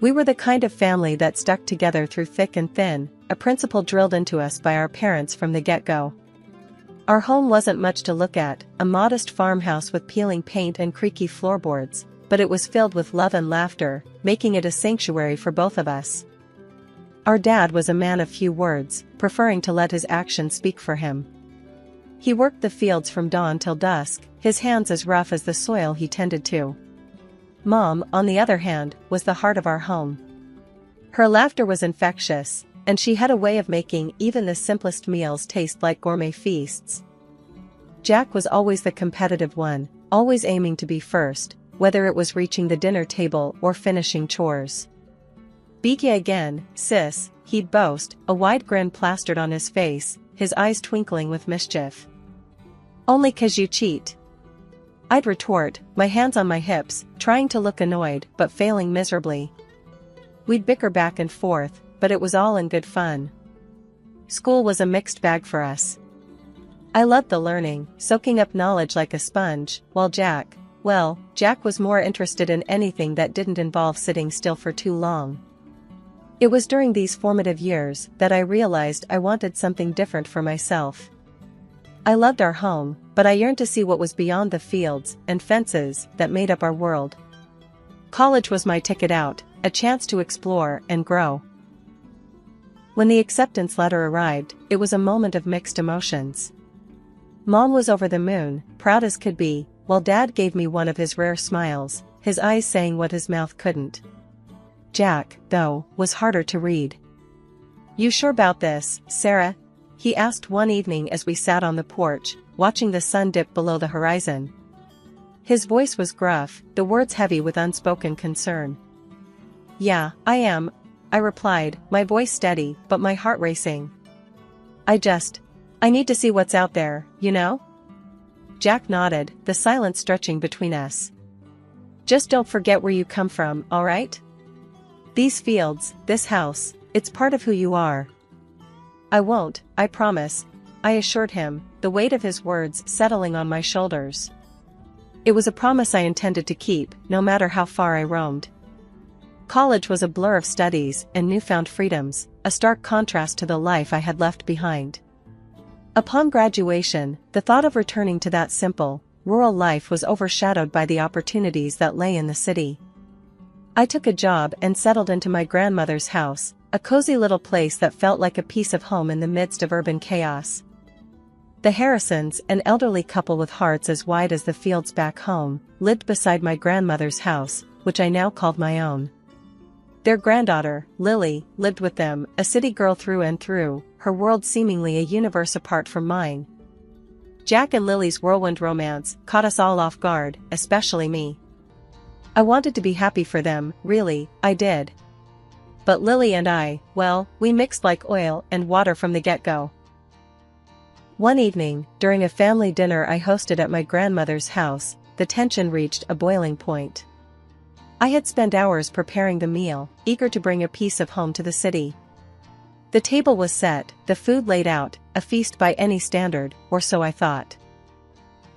S2: We were the kind of family that stuck together through thick and thin, a principle drilled into us by our parents from the get-go. Our home wasn't much to look at, a modest farmhouse with peeling paint and creaky floorboards, but it was filled with love and laughter, making it a sanctuary for both of us. Our dad was a man of few words, preferring to let his actions speak for him. He worked the fields from dawn till dusk, his hands as rough as the soil he tended to. Mom, on the other hand, was the heart of our home. Her laughter was infectious, and she had a way of making even the simplest meals taste like gourmet feasts. Jack was always the competitive one, always aiming to be first, whether it was reaching the dinner table or finishing chores. "Beat ya again, sis," he'd boast, a wide grin plastered on his face, his eyes twinkling with mischief. "Only 'cause you cheat," I'd retort, my hands on my hips, trying to look annoyed but failing miserably. We'd bicker back and forth, but it was all in good fun. School was a mixed bag for us. I loved the learning, soaking up knowledge like a sponge, while Jack was more interested in anything that didn't involve sitting still for too long. It was during these formative years that I realized I wanted something different for myself. I loved our home, but I yearned to see what was beyond the fields and fences that made up our world. College was my ticket out, a chance to explore and grow. When the acceptance letter arrived, it was a moment of mixed emotions. Mom was over the moon, proud as could be, while Dad gave me one of his rare smiles, his eyes saying what his mouth couldn't. Jack, though, was harder to read. "You sure about this, Sarah?" he asked one evening as we sat on the porch, watching the sun dip below the horizon. His voice was gruff, the words heavy with unspoken concern. "Yeah, I am," I replied, my voice steady, but my heart racing. I need to see what's out there, you know?" Jack nodded, the silence stretching between us. Just don't forget where you come from, alright? These fields, this house, it's part of who you are. I won't, I promise, I assured him, the weight of his words settling on my shoulders. It was a promise I intended to keep, no matter how far I roamed. College was a blur of studies and newfound freedoms, a stark contrast to the life I had left behind. Upon graduation, the thought of returning to that simple, rural life was overshadowed by the opportunities that lay in the city. I took a job and settled into my grandmother's house, a cozy little place that felt like a piece of home in the midst of urban chaos. The Harrisons, an elderly couple with hearts as wide as the fields back home, lived beside my grandmother's house, which I now called my own. Their granddaughter, Lily, lived with them, a city girl through and through, her world seemingly a universe apart from mine. Jack and Lily's whirlwind romance caught us all off guard, especially me. I wanted to be happy for them, really, I did. But Lily and I, well, we mixed like oil and water from the get-go. One evening, during a family dinner I hosted at my grandmother's house, the tension reached a boiling point. I had spent hours preparing the meal, eager to bring a piece of home to the city. The table was set, the food laid out, a feast by any standard, or so I thought.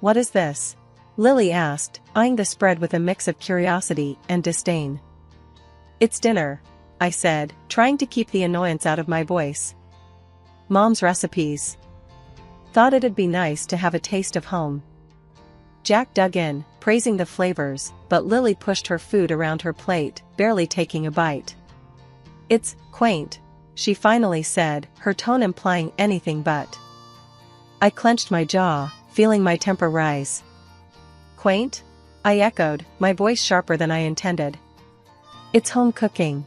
S2: "What is this?" Lily asked, eyeing the spread with a mix of curiosity and disdain. "It's dinner," I said, trying to keep the annoyance out of my voice. "Mom's recipes. Thought it'd be nice to have a taste of home." Jack dug in, praising the flavors, but Lily pushed her food around her plate, barely taking a bite. "It's quaint," she finally said, her tone implying anything but. I clenched my jaw, feeling my temper rise. "Quaint?" I echoed, my voice sharper than I intended. "It's home cooking.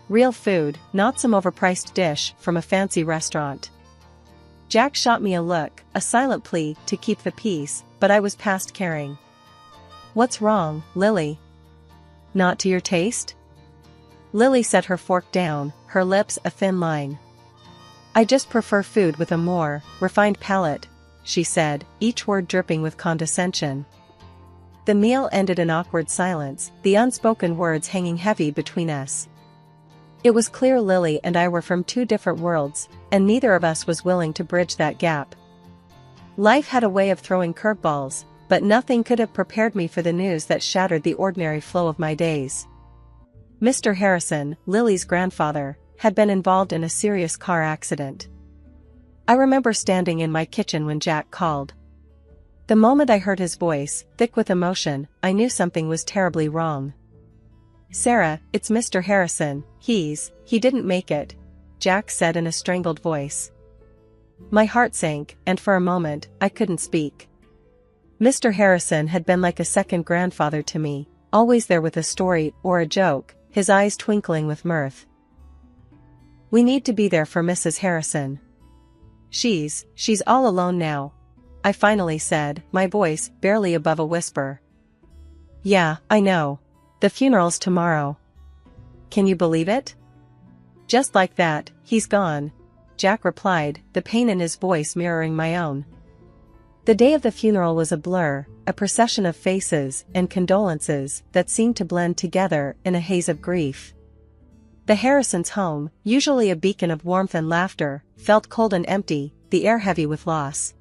S2: Real food, not some overpriced dish from a fancy restaurant." Jack shot me a look, a silent plea to keep the peace, but I was past caring. "What's wrong, Lily? Not to your taste?" Lily set her fork down, her lips a thin line. "I just prefer food with a more refined palate," she said, each word dripping with condescension. The meal ended in awkward silence, the unspoken words hanging heavy between us. It was clear Lily and I were from two different worlds, and neither of us was willing to bridge that gap. Life had a way of throwing curveballs, but nothing could have prepared me for the news that shattered the ordinary flow of my days. Mr. Harrison, Lily's grandfather, had been involved in a serious car accident. I remember standing in my kitchen when Jack called. The moment I heard his voice, thick with emotion, I knew something was terribly wrong. "Sarah, it's Mr. Harrison, he didn't make it," Jack said in a strangled voice. My heart sank, and for a moment, I couldn't speak. Mr. Harrison had been like a second grandfather to me, always there with a story or a joke, his eyes twinkling with mirth. "We need to be there for Mrs. Harrison. She's all alone now," I finally said, my voice barely above a whisper. "Yeah, I know. The funeral's tomorrow. Can you believe it?" "Just like that, he's gone," Jack replied, the pain in his voice mirroring my own. The day of the funeral was a blur, a procession of faces and condolences that seemed to blend together in a haze of grief. The Harrisons' home, usually a beacon of warmth and laughter, felt cold and empty, the air heavy with loss.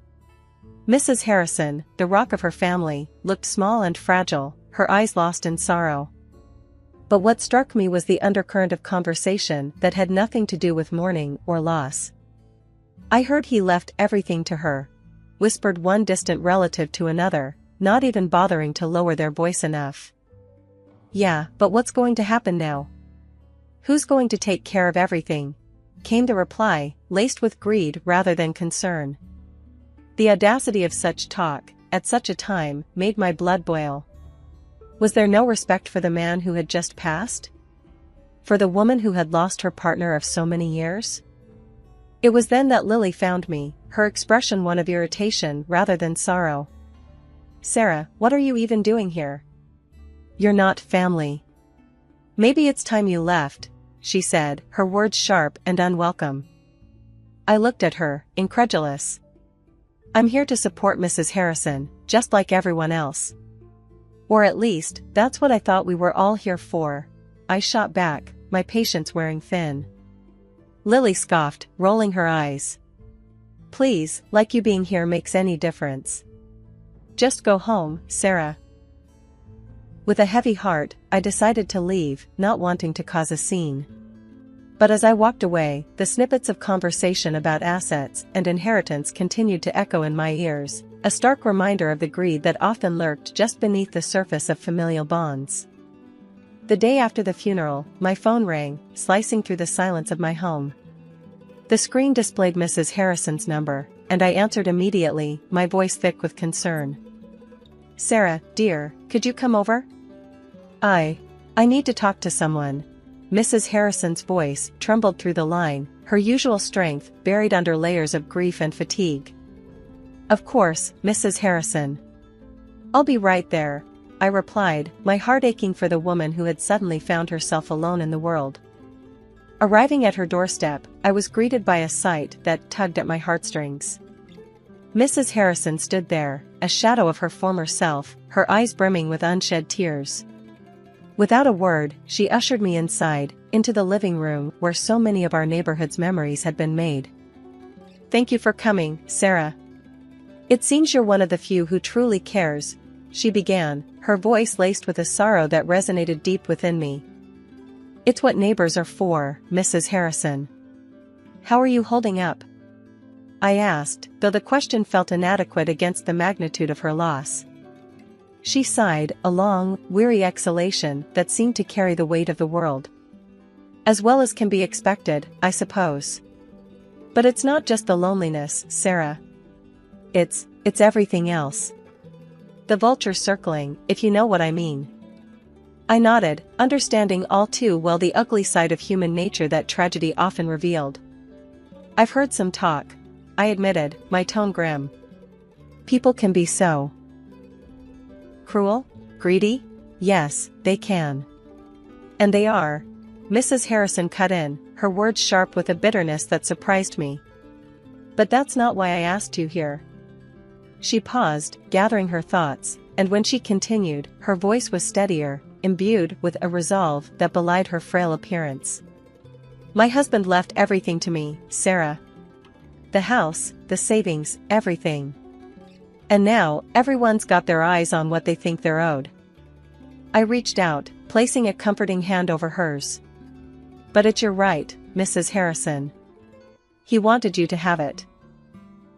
S2: Mrs. Harrison, the rock of her family, looked small and fragile, her eyes lost in sorrow. But what struck me was the undercurrent of conversation that had nothing to do with mourning or loss. "I heard he left everything to her," whispered one distant relative to another, not even bothering to lower their voice enough. "Yeah, but what's going to happen now? Who's going to take care of everything?" came the reply, laced with greed rather than concern. The audacity of such talk, at such a time, made my blood boil. Was there no respect for the man who had just passed? For the woman who had lost her partner of so many years? It was then that Lily found me, her expression one of irritation rather than sorrow. "Sarah, what are you even doing here? You're not family. Maybe it's time you left," she said, her words sharp and unwelcome. I looked at her, incredulous. "I'm here to support Mrs. Harrison, just like everyone else." Or at least, that's what I thought we were all here for. I shot back, my patience wearing thin. Lily scoffed, rolling her eyes. Please, like you being here makes any difference. Just go home, Sarah. With a heavy heart, I decided to leave, not wanting to cause a scene. But as I walked away, the snippets of conversation about assets and inheritance continued to echo in my ears, a stark reminder of the greed that often lurked just beneath the surface of familial bonds. The day after the funeral, my phone rang, slicing through the silence of my home. The screen displayed Mrs. Harrison's number, and I answered immediately, my voice thick with concern. Sarah, dear, could you come over? I need to talk to someone. Mrs. Harrison's voice trembled through the line, her usual strength buried under layers of grief and fatigue. Of course, Mrs. Harrison. I'll be right there, I replied, my heart aching for the woman who had suddenly found herself alone in the world. Arriving at her doorstep, I was greeted by a sight that tugged at my heartstrings. Mrs. Harrison stood there, a shadow of her former self, her eyes brimming with unshed tears. Without a word, she ushered me inside, into the living room where so many of our neighborhood's memories had been made. Thank you for coming, Sarah. It seems you're one of the few who truly cares, she began, her voice laced with a sorrow that resonated deep within me. It's what neighbors are for, Mrs. Harrison. How are you holding up? I asked, though the question felt inadequate against the magnitude of her loss. She sighed, a long, weary exhalation that seemed to carry the weight of the world. As well as can be expected, I suppose. But it's not just the loneliness, Sarah. It's everything else. The vulture circling, if you know what I mean. I nodded, understanding all too well the ugly side of human nature that tragedy often revealed. I've heard some talk, I admitted, my tone grim. People can be so cruel? Greedy? Yes, they can. And they are. Mrs. Harrison cut in, her words sharp with a bitterness that surprised me. But that's not why I asked you here. She paused, gathering her thoughts, and when she continued, her voice was steadier, imbued with a resolve that belied her frail appearance. My husband left everything to me, Sarah. The house, the savings, everything. And now, everyone's got their eyes on what they think they're owed. I reached out, placing a comforting hand over hers. But it's your right, Mrs. Harrison. He wanted you to have it.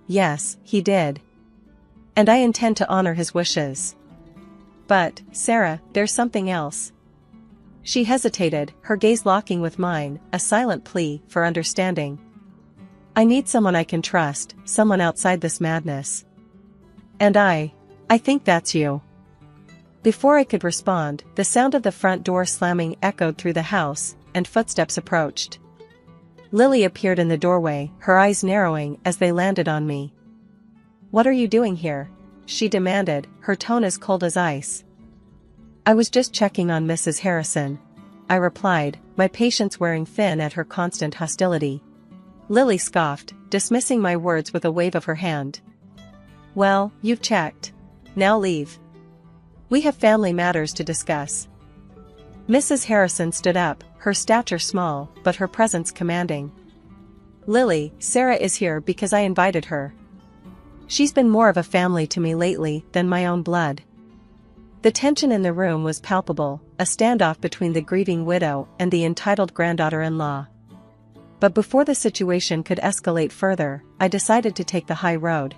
S2: Yes, he did. And I intend to honor his wishes. But, Sarah, there's something else. She hesitated, her gaze locking with mine, a silent plea for understanding. I need someone I can trust, someone outside this madness. And I think that's you. Before I could respond, the sound of the front door slamming echoed through the house, and footsteps approached. Lily appeared in the doorway, her eyes narrowing as they landed on me. What are you doing here? She demanded, her tone as cold as ice. I was just checking on Mrs. Harrison, I replied, my patience wearing thin at her constant hostility. Lily scoffed, dismissing my words with a wave of her hand. Well, you've checked. Now leave. We have family matters to discuss. Mrs. Harrison stood up, her stature small, but her presence commanding. Lily, Sarah is here because I invited her. She's been more of a family to me lately than my own blood. The tension in the room was palpable, a standoff between the grieving widow and the entitled granddaughter-in-law. But before the situation could escalate further, I decided to take the high road.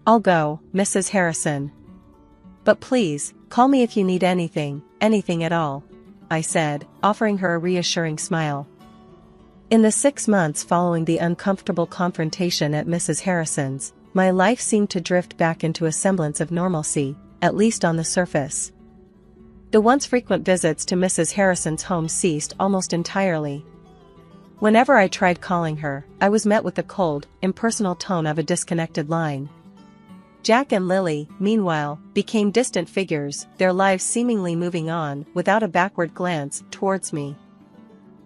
S2: I'll go, Mrs. Harrison. But please, call me if you need anything at all, I said, offering her a reassuring smile. In the 6 months following the uncomfortable confrontation at Mrs. Harrison's, my life seemed to drift back into a semblance of normalcy, at least on the surface. The once frequent visits to Mrs. Harrison's home ceased almost entirely. Whenever I tried calling her, I was met with the cold, impersonal tone of a disconnected line. Jack and Lily, meanwhile, became distant figures, their lives seemingly moving on without a backward glance towards me.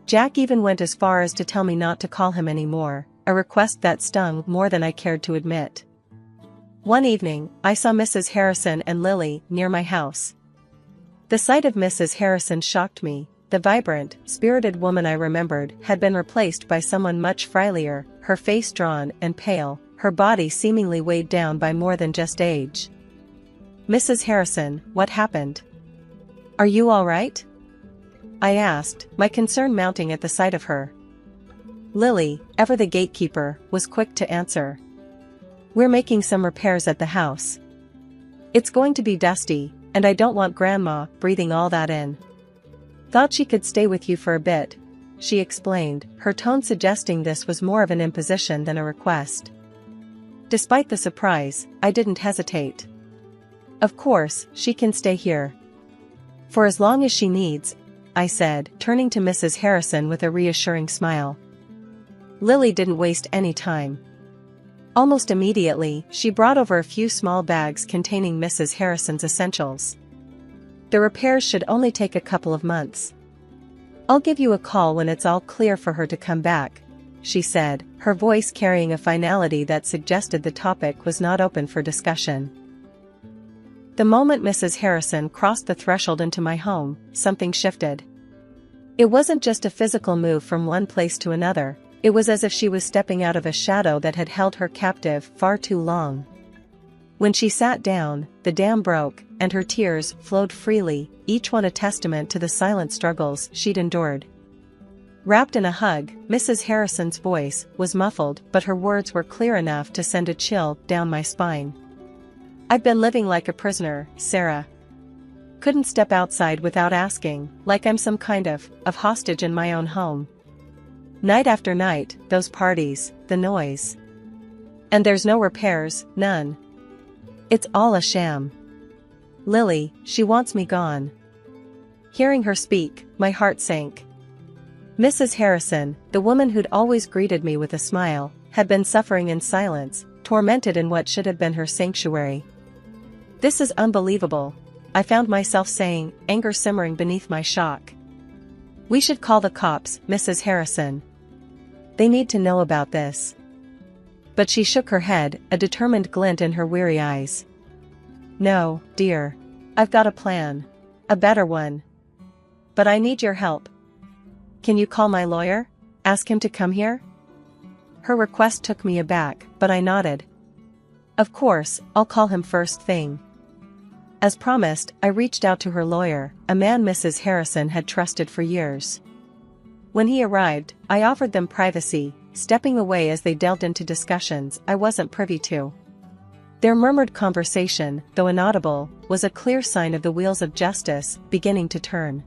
S2: Jack even went as far as to tell me not to call him anymore, a request that stung more than I cared to admit. One evening, I saw Mrs. Harrison and Lily near my house. The sight of Mrs. Harrison shocked me. The vibrant, spirited woman I remembered had been replaced by someone much frilier, her face drawn and pale, her body seemingly weighed down by more than just age. "Mrs. Harrison, what happened? Are you all right?" I asked, my concern mounting at the sight of her. Lily, ever the gatekeeper, was quick to answer. "We're making some repairs at the house. It's going to be dusty, and I don't want Grandma breathing all that in. Thought she could stay with you for a bit," she explained, her tone suggesting this was more of an imposition than a request. Despite the surprise, I didn't hesitate. "Of course, she can stay here. For as long as she needs," I said, turning to Mrs. Harrison with a reassuring smile. Lily didn't waste any time. Almost immediately, she brought over a few small bags containing Mrs. Harrison's essentials. "The repairs should only take a couple of months. I'll give you a call when it's all clear for her to come back," she said, her voice carrying a finality that suggested the topic was not open for discussion. The moment Mrs. Harrison crossed the threshold into my home, something shifted. It wasn't just a physical move from one place to another, it was as if she was stepping out of a shadow that had held her captive far too long. When she sat down, the dam broke, and her tears flowed freely, each one a testament to the silent struggles she'd endured. Wrapped in a hug, Mrs. Harrison's voice was muffled, but her words were clear enough to send a chill down my spine. "I've been living like a prisoner, Sarah. Couldn't step outside without asking, like I'm some kind of hostage in my own home. Night after night, those parties, the noise. And there's no repairs, none. It's all a sham. Lily, she wants me gone." Hearing her speak, my heart sank. Mrs. Harrison, the woman who'd always greeted me with a smile, had been suffering in silence, tormented in what should have been her sanctuary. "This is unbelievable," I found myself saying, anger simmering beneath my shock. "We should call the cops, Mrs. Harrison. They need to know about this." But she shook her head, a determined glint in her weary eyes. "No, dear. I've got a plan. A better one. But I need your help. Can you call my lawyer? Ask him to come here?" Her request took me aback, but I nodded. "Of course, I'll call him first thing." As promised, I reached out to her lawyer, a man Mrs. Harrison had trusted for years. When he arrived, I offered them privacy, stepping away as they delved into discussions I wasn't privy to. Their murmured conversation, though inaudible, was a clear sign of the wheels of justice beginning to turn.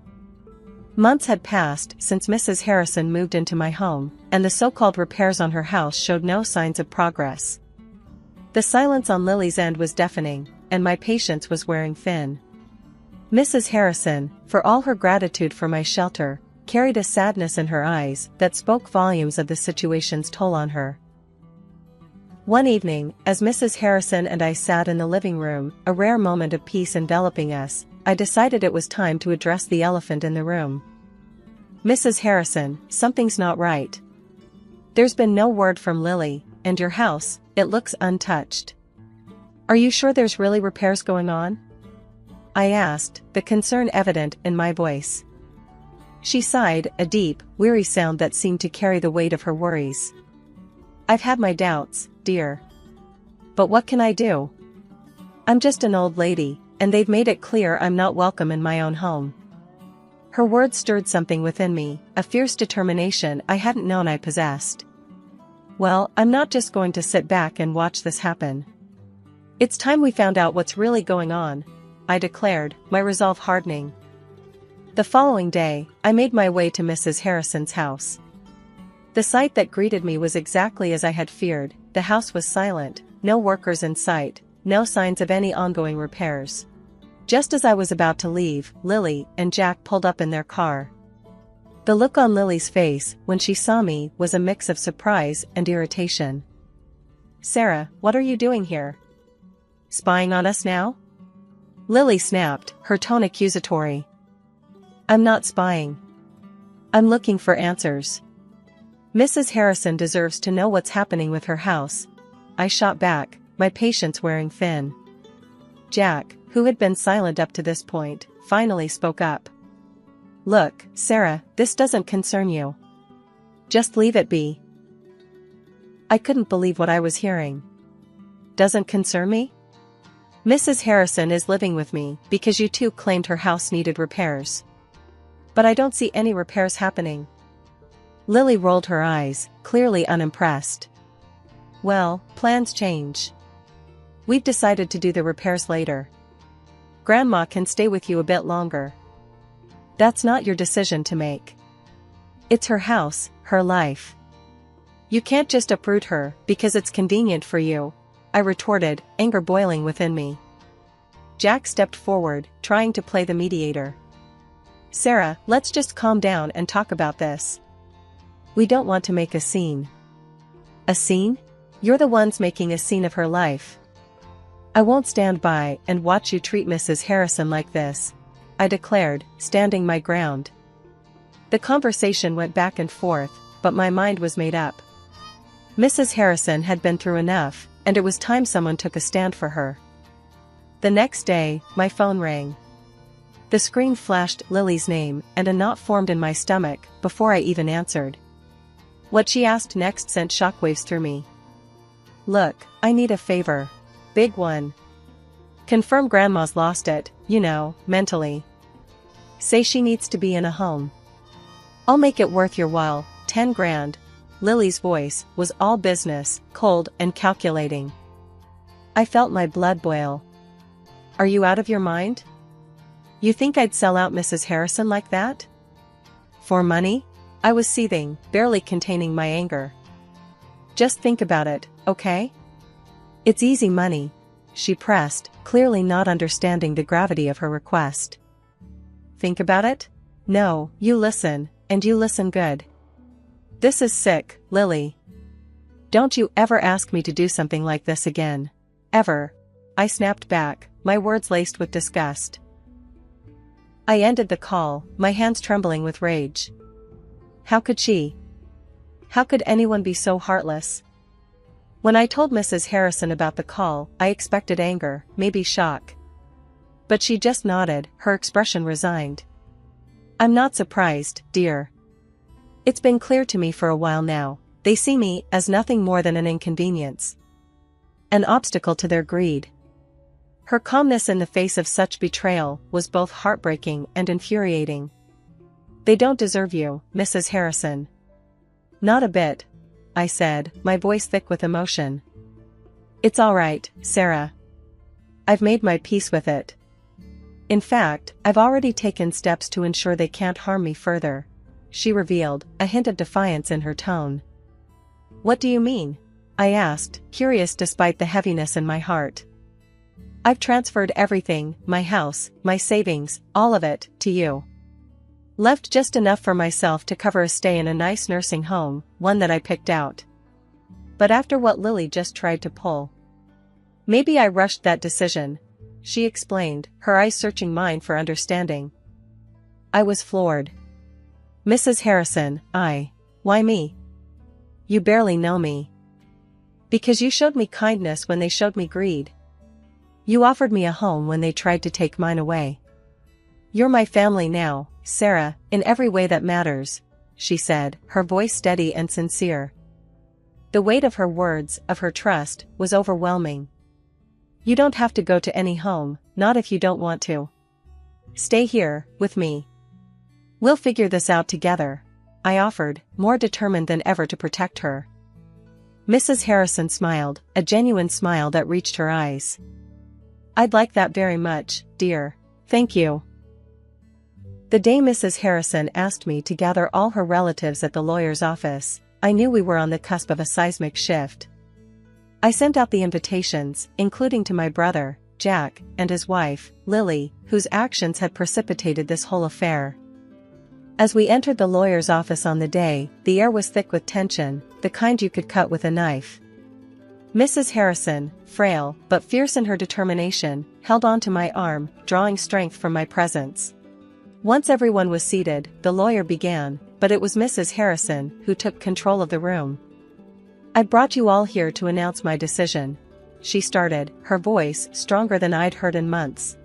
S2: Months had passed since Mrs. Harrison moved into my home, and the so-called repairs on her house showed no signs of progress. The silence on Lily's end was deafening, and my patience was wearing thin. Mrs. Harrison, for all her gratitude for my shelter, carried a sadness in her eyes that spoke volumes of the situation's toll on her. One evening, as Mrs. Harrison and I sat in the living room, a rare moment of peace enveloping us, I decided it was time to address the elephant in the room. "Mrs. Harrison, something's not right. There's been no word from Lily, and your house, it looks untouched. Are you sure there's really repairs going on?" I asked, the concern evident in my voice. She sighed, a deep, weary sound that seemed to carry the weight of her worries. "I've had my doubts, dear. But what can I do? I'm just an old lady, and they've made it clear I'm not welcome in my own home." Her words stirred something within me, a fierce determination I hadn't known I possessed. "Well, I'm not just going to sit back and watch this happen. It's time we found out what's really going on," I declared, my resolve hardening. The following day, I made my way to Mrs. Harrison's house. The sight that greeted me was exactly as I had feared. The house was silent, no workers in sight, no signs of any ongoing repairs. Just as I was about to leave, Lily and Jack pulled up in their car. The look on Lily's face when she saw me was a mix of surprise and irritation. "Sarah, what are you doing here? Spying on us now?" Lily snapped, her tone accusatory. "I'm not spying. I'm looking for answers. Mrs. Harrison deserves to know what's happening with her house," I shot back, my patience wearing thin. Jack, who had been silent up to this point, finally spoke up. "Look, Sarah, this doesn't concern you. Just leave it be." I couldn't believe what I was hearing. "Doesn't concern me? Mrs. Harrison is living with me because you two claimed her house needed repairs. But I don't see any repairs happening." Lily rolled her eyes, clearly unimpressed. "Well, plans change. We've decided to do the repairs later. Grandma can stay with you a bit longer. That's not your decision to make. It's her house, her life. You can't just uproot her because it's convenient for you," I retorted, anger boiling within me. Jack stepped forward, trying to play the mediator. "Sarah, let's just calm down and talk about this. We don't want to make a scene." "A scene? You're the ones making a scene of her life. I won't stand by and watch you treat Mrs. Harrison like this," I declared, standing my ground. The conversation went back and forth, but my mind was made up. Mrs. Harrison had been through enough, and it was time someone took a stand for her. The next day, my phone rang. The screen flashed Lily's name, and a knot formed in my stomach before I even answered. What she asked next sent shockwaves through me. "Look, I need a favor. Big one. Confirm Grandma's lost it, mentally. Say she needs to be in a home. I'll make it worth your while, 10 grand. Lily's voice was all business, cold and calculating. I felt my blood boil. "Are you out of your mind? You think I'd sell out Mrs. Harrison like that? For money?" I was seething, barely containing my anger. "Just think about it, okay? It's easy money," she pressed, clearly not understanding the gravity of her request. "Think about it? No, you listen, and you listen good. This is sick, Lily. Don't you ever ask me to do something like this again. Ever." I snapped back, my words laced with disgust. I ended the call, my hands trembling with rage. How could she? How could anyone be so heartless? When I told Mrs. Harrison about the call, I expected anger, maybe shock. But she just nodded, her expression resigned. "I'm not surprised, dear. It's been clear to me for a while now, they see me as nothing more than an inconvenience. An obstacle to their greed." Her calmness in the face of such betrayal was both heartbreaking and infuriating. "They don't deserve you, Mrs. Harrison." "Not a bit," I said, my voice thick with emotion. "It's all right, Sarah. I've made my peace with it. In fact, I've already taken steps to ensure they can't harm me further," she revealed, a hint of defiance in her tone. "What do you mean?" I asked, curious despite the heaviness in my heart. "I've transferred everything, my house, my savings, all of it, to you. Left just enough for myself to cover a stay in a nice nursing home, one that I picked out. But after what Lily just tried to pull. Maybe I rushed that decision," she explained, her eyes searching mine for understanding. I was floored. "Mrs. Harrison, why me? You barely know me. Because you showed me kindness when they showed me greed. You offered me a home when they tried to take mine away. You're my family now, Sarah, in every way that matters," she said, her voice steady and sincere. The weight of her words, of her trust, was overwhelming. "You don't have to go to any home, not if you don't want to. Stay here, with me. We'll figure this out together," I offered, more determined than ever to protect her. Mrs. Harrison smiled, a genuine smile that reached her eyes. "I'd like that very much, dear. Thank you." The day Mrs. Harrison asked me to gather all her relatives at the lawyer's office, I knew we were on the cusp of a seismic shift. I sent out the invitations, including to my brother, Jack, and his wife, Lily, whose actions had precipitated this whole affair. As we entered the lawyer's office on the day, the air was thick with tension, the kind you could cut with a knife. Mrs. Harrison, frail but fierce in her determination, held on to my arm, drawing strength from my presence. Once everyone was seated, the lawyer began, but it was Mrs. Harrison who took control of the room. "I brought you all here to announce my decision," she started, her voice stronger than I'd heard in months.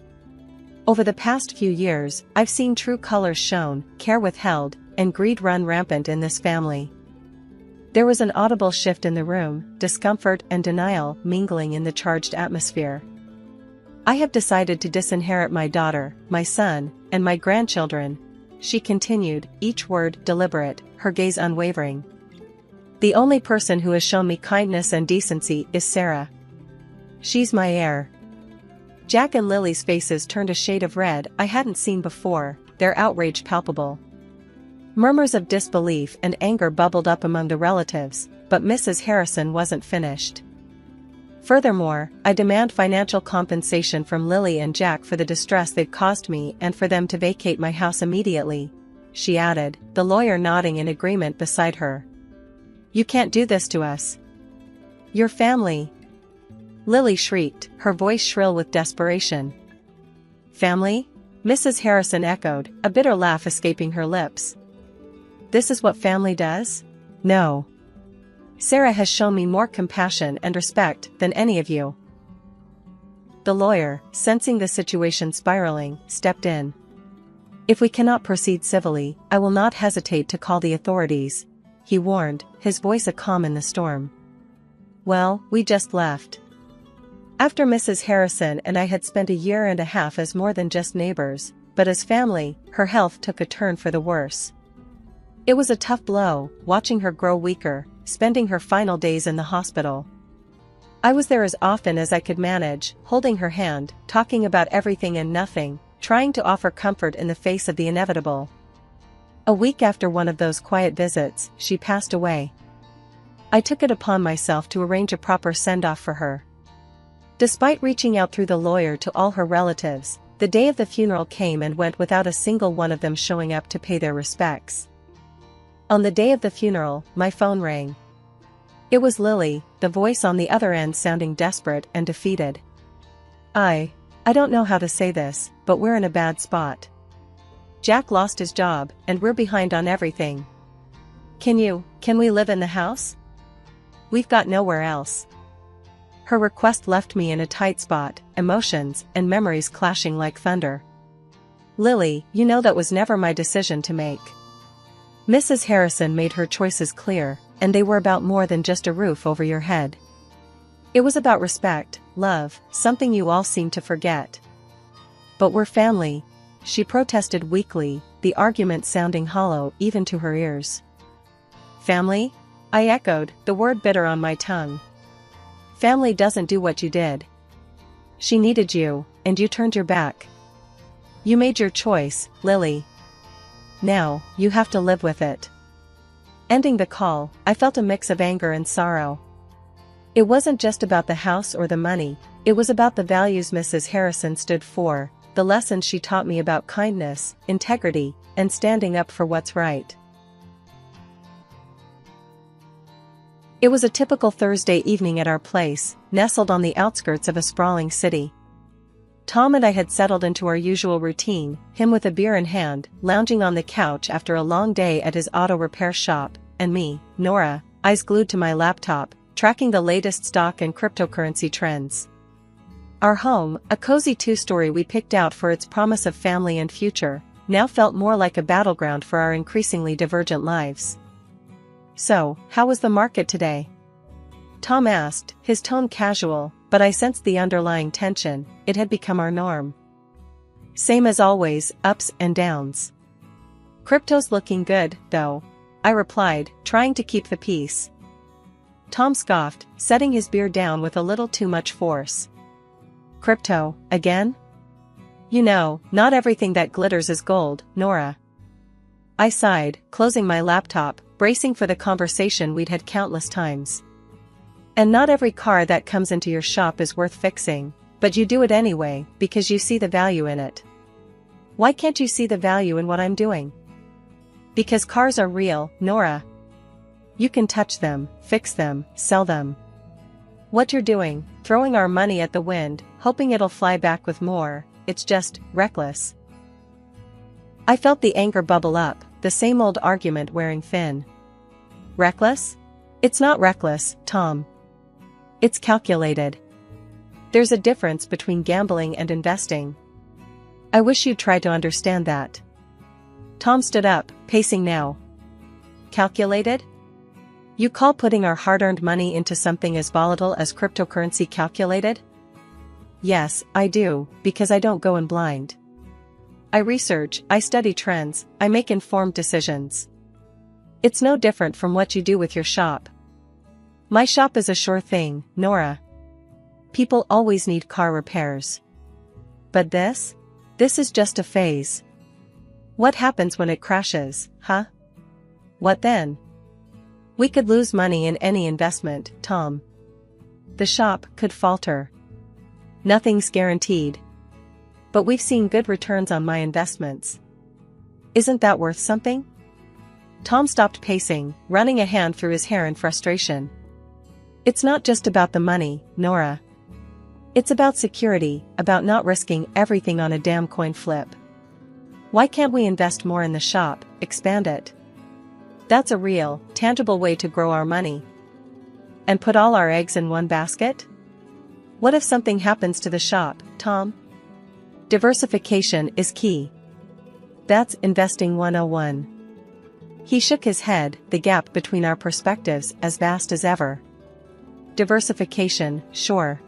S2: Over the past few years, I've seen true colors shown, care withheld, and greed run rampant in this family. There was an audible shift in the room, discomfort and denial mingling in the charged atmosphere. I have decided to disinherit my daughter, my son, and my grandchildren, she continued, each word deliberate, her gaze unwavering. The only person who has shown me kindness and decency is Sarah. She's my heir. Jack and Lily's faces turned a shade of red I hadn't seen before, their outrage palpable. Murmurs of disbelief and anger bubbled up among the relatives, but Mrs. Harrison wasn't finished. Furthermore, I demand financial compensation from Lily and Jack for the distress they've caused me and for them to vacate my house immediately, she added, the lawyer nodding in agreement beside her. You can't do this to us. Your family. Lily shrieked, her voice shrill with desperation. Family? Mrs. Harrison echoed, a bitter laugh escaping her lips. This is what family does? No. Sarah has shown me more compassion and respect than any of you. The lawyer, sensing the situation spiraling, stepped in. If we cannot proceed civilly, I will not hesitate to call the authorities, he warned, his voice a calm in the storm. Well, we just left. After Mrs. Harrison and I had spent a year and a half as more than just neighbors, but as family, her health took a turn for the worse. It was a tough blow, watching her grow weaker, spending her final days in the hospital. I was there as often as I could manage, holding her hand, talking about everything and nothing, trying to offer comfort in the face of the inevitable. A week after one of those quiet visits, she passed away. I took it upon myself to arrange a proper send-off for her. Despite reaching out through the lawyer to all her relatives, the day of the funeral came and went without a single one of them showing up to pay their respects. On the day of the funeral, my phone rang. It was Lily, the voice on the other end sounding desperate and defeated. I don't know how to say this, but we're in a bad spot. Jack lost his job, and we're behind on everything. Can we live in the house? We've got nowhere else. Her request left me in a tight spot, emotions and memories clashing like thunder. Lily, you know that was never my decision to make. Mrs. Harrison made her choices clear, and they were about more than just a roof over your head. It was about respect, love, something you all seem to forget. But we're family, she protested weakly, the argument sounding hollow even to her ears. Family? I echoed, the word bitter on my tongue. Family doesn't do what you did. She needed you, and you turned your back. You made your choice, Lily. Now, you have to live with it. Ending the call, I felt a mix of anger and sorrow. It wasn't just about the house or the money, it was about the values Mrs. Harrison stood for, the lessons she taught me about kindness, integrity, and standing up for what's right. It was a typical Thursday evening at our place, nestled on the outskirts of a sprawling city. Tom and I had settled into our usual routine, him with a beer in hand, lounging on the couch after a long day at his auto repair shop, and me, Nora, eyes glued to my laptop, tracking the latest stock and cryptocurrency trends. Our home, a cozy two-story we picked out for its promise of family and future, now felt more like a battleground for our increasingly divergent lives. So, how was the market today? Tom asked, his tone casual, but I sensed the underlying tension. It had become our norm. Same as always, ups and downs. Crypto's looking good, though, I replied, trying to keep the peace. Tom scoffed, setting his beer down with a little too much force. Crypto, again? You know, not everything that glitters is gold, Nora. I sighed, closing my laptop, bracing for the conversation we'd had countless times. And not every car that comes into your shop is worth fixing, but you do it anyway, because you see the value in it. Why can't you see the value in what I'm doing? Because cars are real, Nora. You can touch them, fix them, sell them. What you're doing, throwing our money at the wind, hoping it'll fly back with more, it's just reckless. I felt the anger bubble up, the same old argument wearing thin. Reckless? It's not reckless, Tom. It's calculated. There's a difference between gambling and investing. I wish you'd try to understand that. Tom stood up, pacing now. Calculated? You call putting our hard-earned money into something as volatile as cryptocurrency calculated? Yes, I do, because I don't go in blind. I research, I study trends, I make informed decisions. It's no different from what you do with your shop. My shop is a sure thing, Nora. People always need car repairs. But this is just a phase. What happens when it crashes, huh? What then? We could lose money in any investment, Tom. The shop could falter. Nothing's guaranteed. But we've seen good returns on my investments. Isn't that worth something? Tom stopped pacing, running a hand through his hair in frustration. It's not just about the money, Nora. It's about security, about not risking everything on a damn coin flip. Why can't we invest more in the shop, expand it? That's a real, tangible way to grow our money. And put all our eggs in one basket? What if something happens to the shop, Tom? Diversification is key. That's investing 101. He shook his head, the gap between our perspectives as vast as ever. Diversification, sure.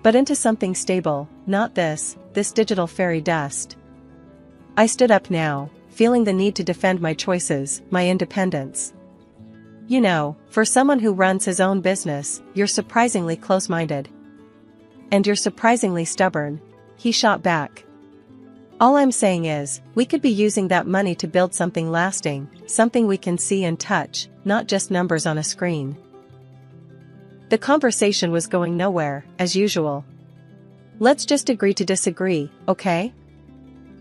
S2: But into something stable, not this digital fairy dust. I stood up now, feeling the need to defend my choices, my independence. You know, for someone who runs his own business, you're surprisingly close-minded. And you're surprisingly stubborn, he shot back. All I'm saying is, we could be using that money to build something lasting, something we can see and touch, not just numbers on a screen. The conversation was going nowhere, as usual. Let's just agree to disagree, okay?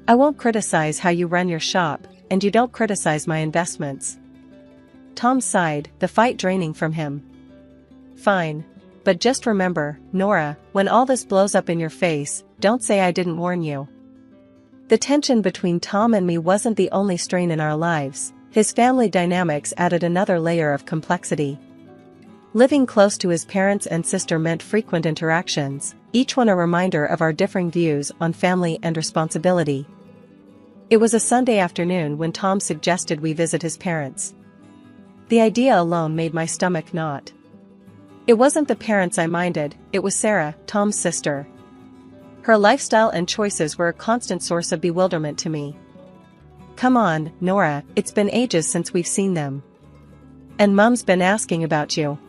S2: I won't criticize how you run your shop, and you don't criticize my investments. Tom sighed, the fight draining from him. Fine. But just remember, Nora, when all this blows up in your face, don't say I didn't warn you. The tension between Tom and me wasn't the only strain in our lives. His family dynamics added another layer of complexity. Living close to his parents and sister meant frequent interactions, each one a reminder of our differing views on family and responsibility. It was a Sunday afternoon when Tom suggested we visit his parents. The idea alone made my stomach knot. It wasn't the parents I minded, it was Sarah, Tom's sister. Her lifestyle and choices were a constant source of bewilderment to me. Come on, Nora, it's been ages since we've seen them. And Mum's been asking about you.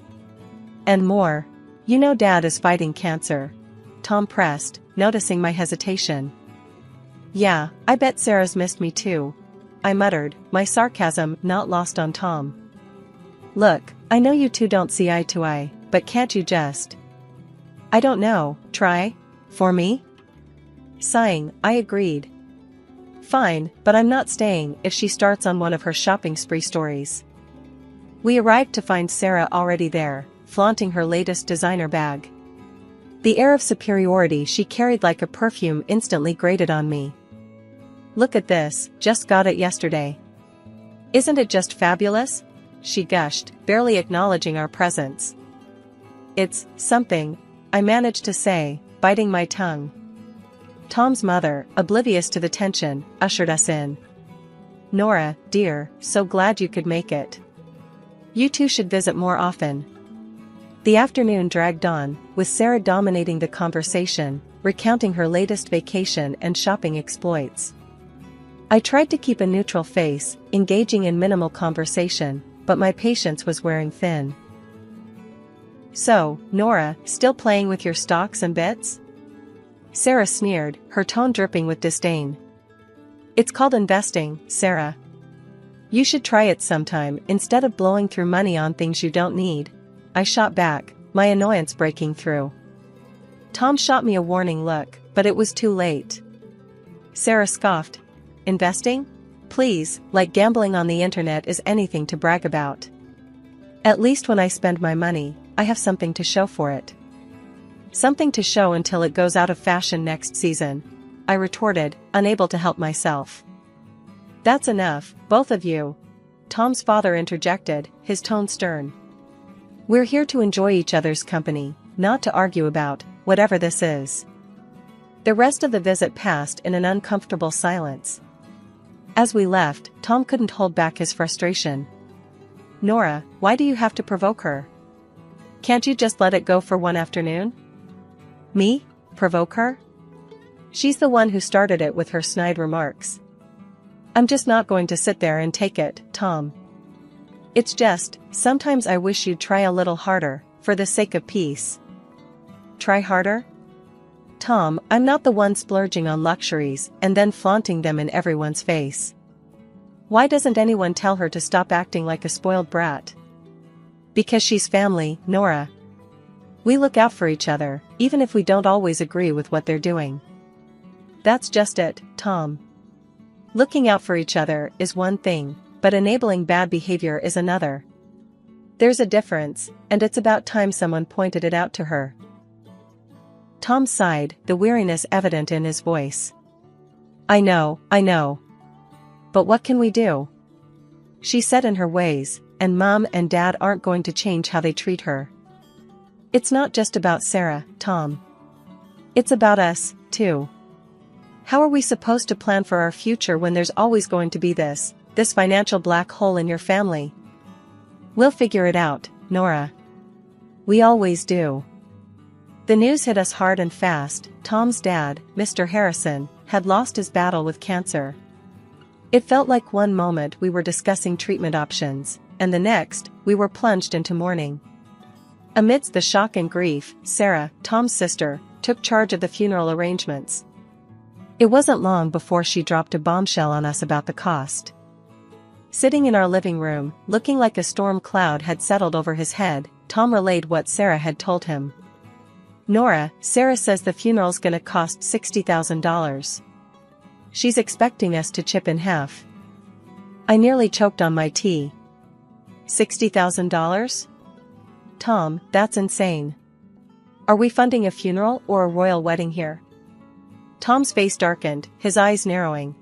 S2: And more. You know Dad is fighting cancer. Tom pressed, noticing my hesitation. Yeah, I bet Sarah's missed me too. I muttered, my sarcasm not lost on Tom. Look, I know you two don't see eye to eye, but can't you just... I don't know, try? For me? Sighing, I agreed. Fine, but I'm not staying if she starts on one of her shopping spree stories. We arrived to find Sarah already there, flaunting her latest designer bag. The air of superiority she carried like a perfume instantly grated on me. Look at this, just got it yesterday. Isn't it just fabulous? She gushed, barely acknowledging our presence. It's something, I managed to say, biting my tongue. Tom's mother, oblivious to the tension, ushered us in. Nora, dear, so glad you could make it. You two should visit more often. The afternoon dragged on, with Sarah dominating the conversation, recounting her latest vacation and shopping exploits. I tried to keep a neutral face, engaging in minimal conversation, but my patience was wearing thin. So, Nora, still playing with your stocks and bits? Sarah sneered, her tone dripping with disdain. It's called investing, Sarah. You should try it sometime instead of blowing through money on things you don't need. I shot back, my annoyance breaking through. Tom shot me a warning look, but it was too late. Sarah scoffed. Investing? Please, like gambling on the internet is anything to brag about. At least when I spend my money, I have something to show for it. Something to show until it goes out of fashion next season, I retorted, unable to help myself. That's enough, both of you. Tom's father interjected, his tone stern. We're here to enjoy each other's company, not to argue about whatever this is. The rest of the visit passed in an uncomfortable silence. As we left, Tom couldn't hold back his frustration. "Nora, why do you have to provoke her? Can't you just let it go for one afternoon?" "Me? Provoke her? She's the one who started it with her snide remarks. I'm just not going to sit there and take it, Tom. It's just, sometimes I wish you'd try a little harder, for the sake of peace." "Try harder?" "Tom, I'm not the one splurging on luxuries and then flaunting them in everyone's face. Why doesn't anyone tell her to stop acting like a spoiled brat?" "Because she's family, Nora. We look out for each other, even if we don't always agree with what they're doing." "That's just it, Tom. Looking out for each other is one thing, but enabling bad behavior is another. There's a difference, and it's about time someone pointed it out to her." Tom sighed, the weariness evident in his voice. I know. But what can we do? She's set in her ways, and Mom and Dad aren't going to change how they treat her. It's not just about Sarah, Tom. It's about us, too. How are we supposed to plan for our future when there's always going to be this financial black hole in your family? We'll figure it out, Nora. We always do. The news hit us hard and fast. Tom's dad, Mr. Harrison, had lost his battle with cancer. It felt like one moment we were discussing treatment options, and the next, we were plunged into mourning. Amidst the shock and grief, Sarah, Tom's sister, took charge of the funeral arrangements. It wasn't long before she dropped a bombshell on us about the cost. Sitting in our living room, looking like a storm cloud had settled over his head, Tom relayed what Sarah had told him. "Nora, Sarah says the funeral's gonna cost $60,000. She's expecting us to chip in half." I nearly choked on my tea. $60,000? Tom, that's insane. Are we funding a funeral or a royal wedding here? Tom's face darkened, his eyes narrowing.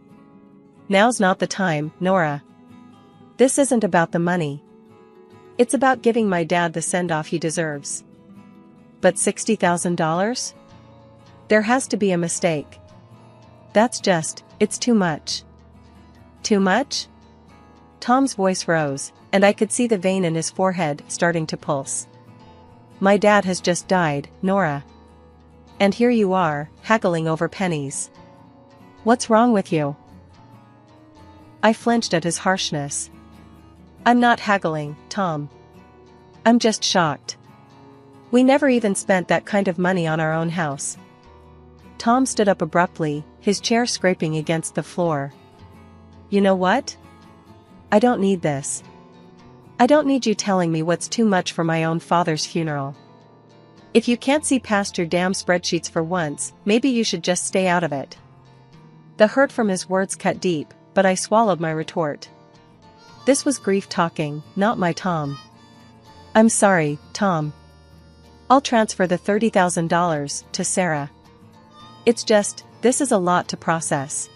S2: Now's not the time, Nora. This isn't about the money. It's about giving my dad the send-off he deserves. But $60,000? There has to be a mistake. It's too much. Too much? Tom's voice rose, and I could see the vein in his forehead starting to pulse. My dad has just died, Nora. And here you are, haggling over pennies. What's wrong with you? I flinched at his harshness. I'm not haggling, Tom. I'm just shocked. We never even spent that kind of money on our own house. Tom stood up abruptly, his chair scraping against the floor. You know what? I don't need this. I don't need you telling me what's too much for my own father's funeral. If you can't see past your damn spreadsheets for once, maybe you should just stay out of it. The hurt from his words cut deep, but I swallowed my retort. This was grief talking, not my Tom. I'm sorry, Tom. I'll transfer the $30,000 to Sarah. It's just, this is a lot to process.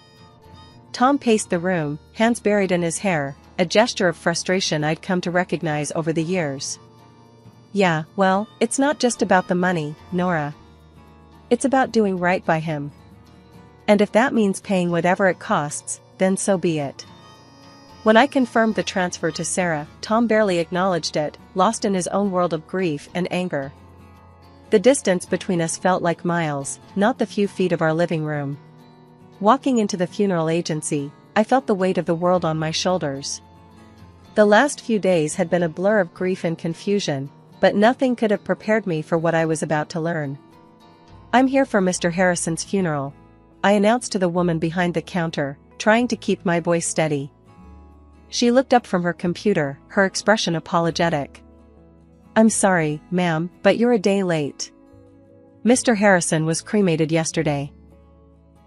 S2: Tom paced the room, hands buried in his hair, a gesture of frustration I'd come to recognize over the years. Yeah, well, it's not just about the money, Nora. It's about doing right by him. And if that means paying whatever it costs, then so be it. When I confirmed the transfer to Sarah, Tom barely acknowledged it, lost in his own world of grief and anger. The distance between us felt like miles, not the few feet of our living room. Walking into the funeral agency, I felt the weight of the world on my shoulders. The last few days had been a blur of grief and confusion, but nothing could have prepared me for what I was about to learn. I'm here for Mr. Harrison's funeral, I announced to the woman behind the counter, trying to keep my voice steady. She looked up from her computer, her expression apologetic. I'm sorry, ma'am, but you're a day late. Mr. Harrison was cremated yesterday.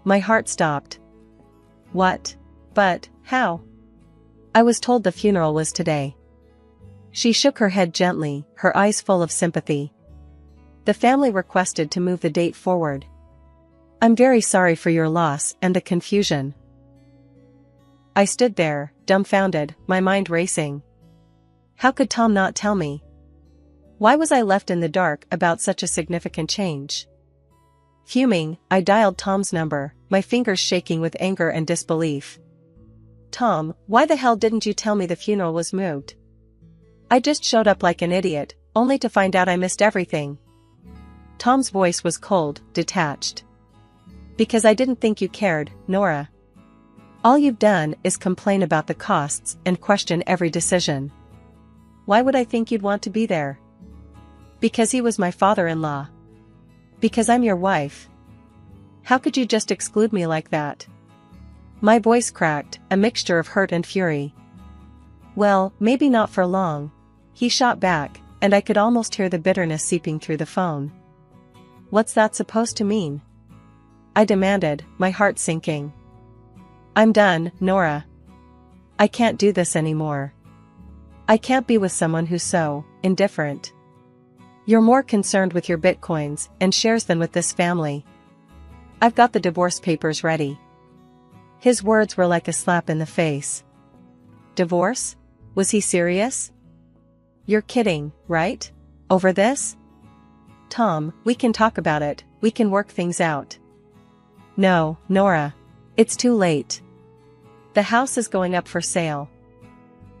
S2: My heart stopped. What? But, how? I was told the funeral was today. She shook her head gently, her eyes full of sympathy. The family requested to move the date forward. I'm very sorry for your loss and the confusion. I stood there, dumbfounded, my mind racing. How could Tom not tell me? Why was I left in the dark about such a significant change? Fuming, I dialed Tom's number, my fingers shaking with anger and disbelief. "Tom, why the hell didn't you tell me the funeral was moved? I just showed up like an idiot, only to find out I missed everything." Tom's voice was cold, detached. "Because I didn't think you cared, Nora. All you've done is complain about the costs and question every decision. Why would I think you'd want to be there? Because he was my father-in-law. Because I'm your wife. How could you just exclude me like that?" My voice cracked, a mixture of hurt and fury. "Well, maybe not for long," he shot back, and I could almost hear the bitterness seeping through the phone. "What's that supposed to mean?" I demanded, my heart sinking. "I'm done, Nora. I can't do this anymore. I can't be with someone who's so indifferent. You're more concerned with your bitcoins and shares than with this family. I've got the divorce papers ready." His words were like a slap in the face. Divorce? Was he serious? "You're kidding, right? Over this?" "Tom, we can talk about it, we can work things out." "No, Nora. It's too late. The house is going up for sale.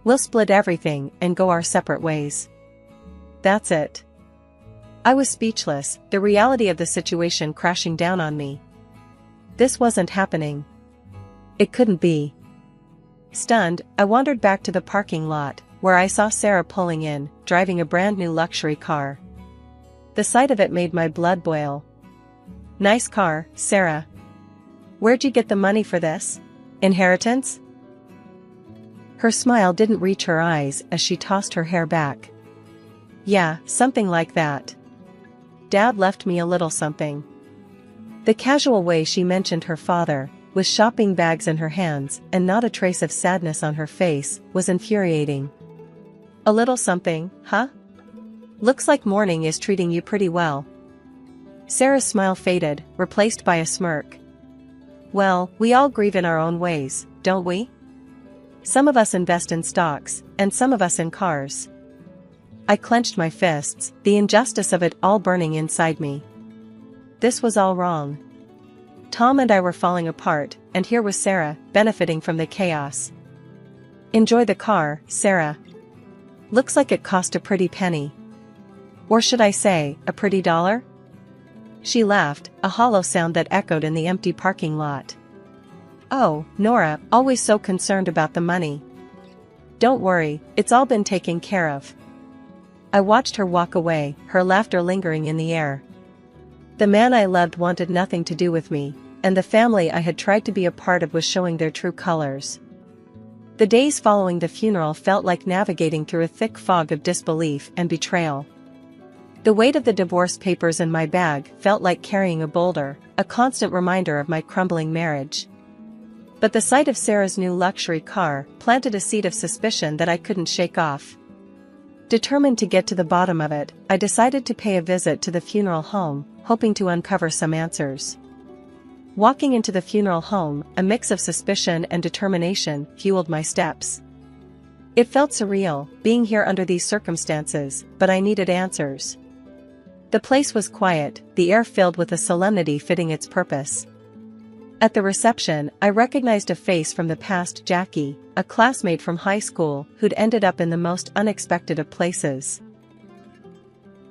S2: We'll split everything and go our separate ways. That's it." I was speechless, the reality of the situation crashing down on me. This wasn't happening. It couldn't be. Stunned, I wandered back to the parking lot, where I saw Sarah pulling in, driving a brand new luxury car. The sight of it made my blood boil. "Nice car, Sarah. Where'd you get the money for this? Inheritance?" Her smile didn't reach her eyes as she tossed her hair back. "Yeah, something like that. Dad left me a little something." The casual way she mentioned her father, with shopping bags in her hands and not a trace of sadness on her face, was infuriating. "A little something, huh? Looks like morning is treating you pretty well." Sarah's smile faded, replaced by a smirk. "Well, we all grieve in our own ways, don't we? Some of us invest in stocks, and some of us in cars." I clenched my fists, the injustice of it all burning inside me. This was all wrong. Tom and I were falling apart, and here was Sarah, benefiting from the chaos. "Enjoy the car, Sarah. Looks like it cost a pretty penny. Or should I say, a pretty dollar?" She laughed, a hollow sound that echoed in the empty parking lot. "Oh, Nora, always so concerned about the money. Don't worry, it's all been taken care of." I watched her walk away, her laughter lingering in the air. The man I loved wanted nothing to do with me, and the family I had tried to be a part of was showing their true colors. The days following the funeral felt like navigating through a thick fog of disbelief and betrayal. The weight of the divorce papers in my bag felt like carrying a boulder, a constant reminder of my crumbling marriage. But the sight of Sarah's new luxury car planted a seed of suspicion that I couldn't shake off. Determined to get to the bottom of it, I decided to pay a visit to the funeral home, hoping to uncover some answers. Walking into the funeral home, a mix of suspicion and determination fueled my steps. It felt surreal, being here under these circumstances, but I needed answers. The place was quiet, the air filled with a solemnity fitting its purpose. At the reception, I recognized a face from the past, Jackie, a classmate from high school who'd ended up in the most unexpected of places.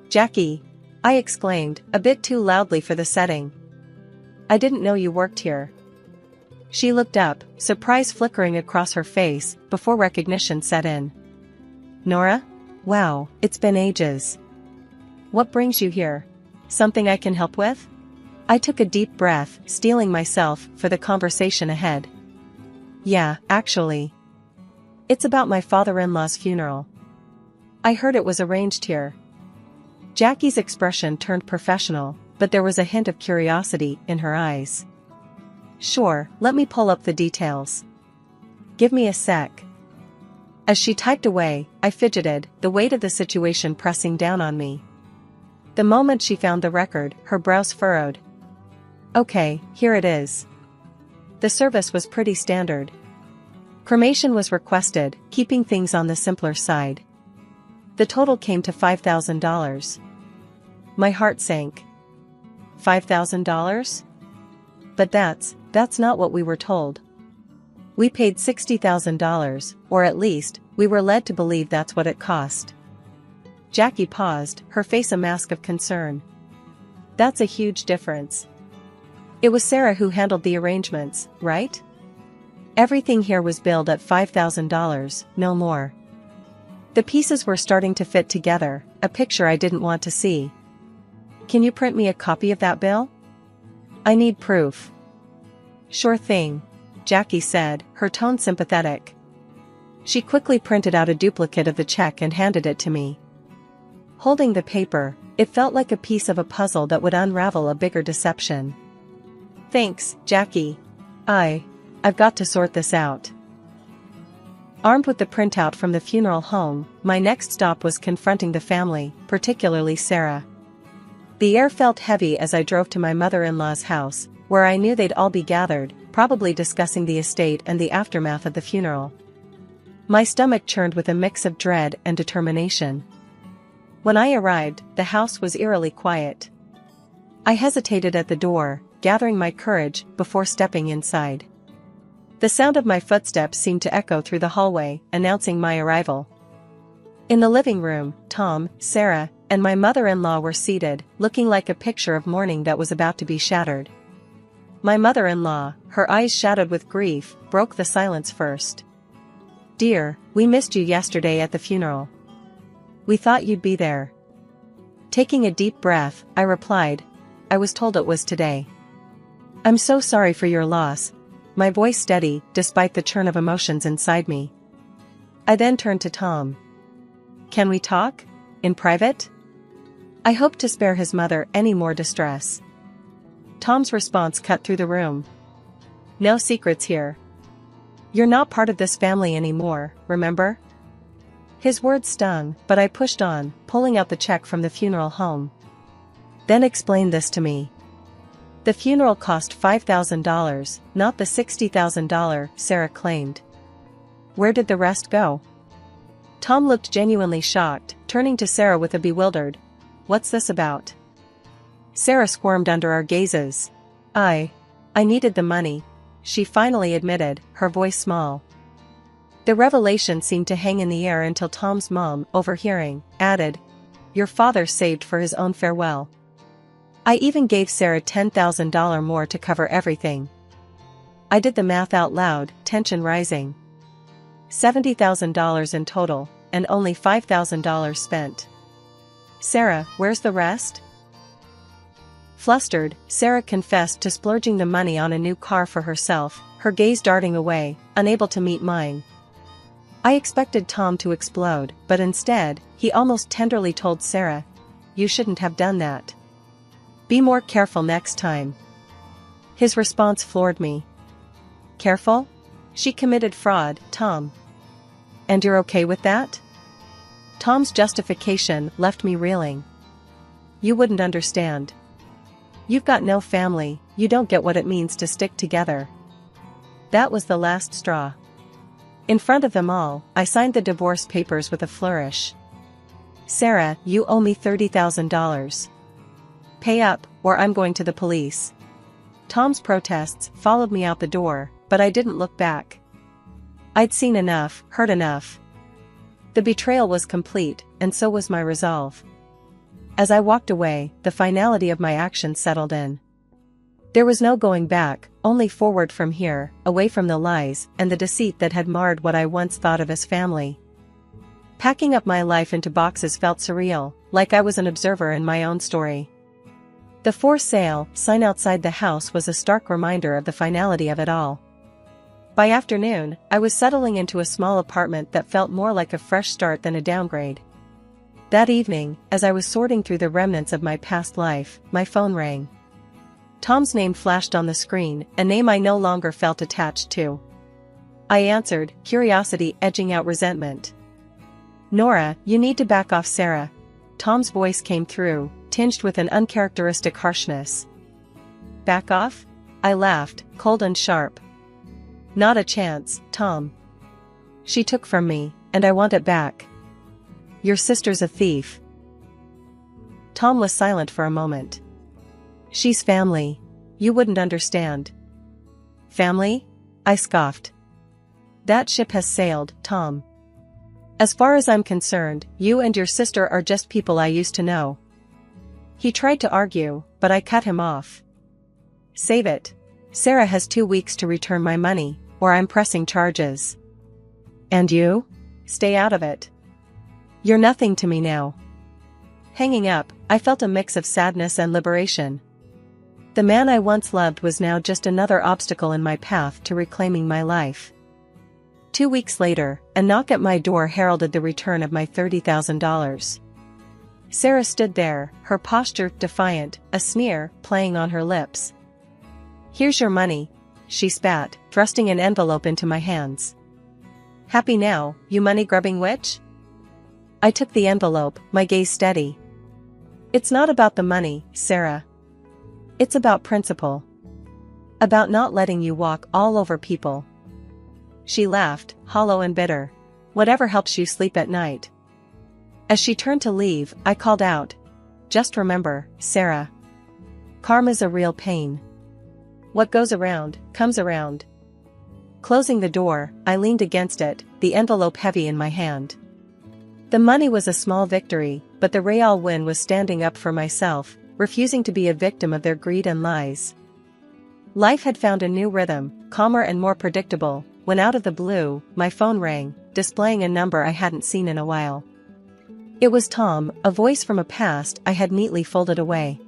S2: "Jackie!" I exclaimed, a bit too loudly for the setting. "I didn't know you worked here." She looked up, surprise flickering across her face, before recognition set in. "Nora? Wow, it's been ages. What brings you here? Something I can help with?" I took a deep breath, steeling myself for the conversation ahead. "Yeah, actually. It's about my father-in-law's funeral. I heard it was arranged here." Jackie's expression turned professional, but there was a hint of curiosity in her eyes. "Sure, let me pull up the details. Give me a sec." As she typed away, I fidgeted, the weight of the situation pressing down on me. The moment she found the record, her brows furrowed. "Okay, here it is." The service was pretty standard. Cremation was requested, keeping things on the simpler side. The total came to $5,000. My heart sank. $5,000? But that's not what we were told. We paid $60,000, or at least, we were led to believe that's what it cost. Jackie paused, her face a mask of concern. That's a huge difference. It was Sarah who handled the arrangements, right? Everything here was billed at $5,000, no more. The pieces were starting to fit together, a picture I didn't want to see. Can you print me a copy of that bill? I need proof. Sure thing, Jackie said, her tone sympathetic. She quickly printed out a duplicate of the check and handed it to me. Holding the paper, it felt like a piece of a puzzle that would unravel a bigger deception. Thanks, Jackie. I've got to sort this out. Armed with the printout from the funeral home, my next stop was confronting the family, particularly Sarah. The air felt heavy as I drove to my mother-in-law's house, where I knew they'd all be gathered, probably discussing the estate and the aftermath of the funeral. My stomach churned with a mix of dread and determination. When I arrived, the house was eerily quiet. I hesitated at the door, gathering my courage before stepping inside. The sound of my footsteps seemed to echo through the hallway, announcing my arrival. In the living room, Tom, Sarah, and my mother-in-law were seated, looking like a picture of mourning that was about to be shattered. My mother-in-law, her eyes shadowed with grief, broke the silence first. "Dear, we missed you yesterday at the funeral. We thought you'd be there." Taking a deep breath, I replied, "I was told it was today." "I'm so sorry for your loss," my voice steady, despite the churn of emotions inside me. I then turned to Tom. "Can we talk? In private?" I hoped to spare his mother any more distress. Tom's response cut through the room. "No secrets here. You're not part of this family anymore, remember?" His words stung, but I pushed on, pulling out the check from the funeral home. "Then explain this to me. The funeral cost $5,000, not the $60,000 Sarah claimed. Where did the rest go?" Tom looked genuinely shocked, turning to Sarah with a bewildered, "What's this about?" Sarah squirmed under our gazes. I needed the money," she finally admitted, her voice small. The revelation seemed to hang in the air until Tom's mom, overhearing, added, "Your father saved for his own farewell. I even gave Sarah $10,000 more to cover everything." I did the math out loud, tension rising. $70,000 in total, and only $5,000 spent. "Sarah, where's the rest?" Flustered, Sarah confessed to splurging the money on a new car for herself, her gaze darting away, unable to meet mine. I expected Tom to explode, but instead, he almost tenderly told Sarah, "You shouldn't have done that. Be more careful next time." His response floored me. "Careful? She committed fraud, Tom. And you're okay with that?" Tom's justification left me reeling. "You wouldn't understand. You've got no family, you don't get what it means to stick together." That was the last straw. In front of them all, I signed the divorce papers with a flourish. "Sarah, you owe me $30,000. Pay up, or I'm going to the police." Tom's protests followed me out the door, but I didn't look back. I'd seen enough, heard enough. The betrayal was complete, and so was my resolve. As I walked away, the finality of my actions settled in. There was no going back, only forward from here, away from the lies and the deceit that had marred what I once thought of as family. Packing up my life into boxes felt surreal, like I was an observer in my own story. The "for sale" sign outside the house was a stark reminder of the finality of it all. By afternoon, I was settling into a small apartment that felt more like a fresh start than a downgrade. That evening, as I was sorting through the remnants of my past life, my phone rang. Tom's name flashed on the screen, a name I no longer felt attached to. I answered, curiosity edging out resentment. "Nora, you need to back off Sarah." Tom's voice came through, tinged with an uncharacteristic harshness. "Back off?" I laughed, cold and sharp. "Not a chance, Tom. She took from me, and I want it back. Your sister's a thief." Tom was silent for a moment. She's family. You wouldn't understand. Family? I scoffed. That ship has sailed, Tom. As far as I'm concerned, you and your sister are just people I used to know. He tried to argue, but I cut him off. Save it. Sarah has 2 weeks to return my money, or I'm pressing charges. And you? Stay out of it. You're nothing to me now. Hanging up, I felt a mix of sadness and liberation. The man I once loved was now just another obstacle in my path to reclaiming my life. 2 weeks later, a knock at my door heralded the return of my $30,000. Sarah stood there, her posture defiant, a sneer playing on her lips. Here's your money, she spat, thrusting an envelope into my hands. Happy now, you money-grubbing witch? I took the envelope, my gaze steady. It's not about the money, Sarah. It's about principle. About not letting you walk all over people. She laughed, hollow and bitter. Whatever helps you sleep at night. As she turned to leave, I called out. Just remember, Sarah. Karma's a real pain. What goes around, comes around. Closing the door, I leaned against it, the envelope heavy in my hand. The money was a small victory, but the real win was standing up for myself, refusing to be a victim of their greed and lies. Life had found a new rhythm, calmer and more predictable, when out of the blue, my phone rang, displaying a number I hadn't seen in a while. It was Tom, a voice from a past I had neatly folded away.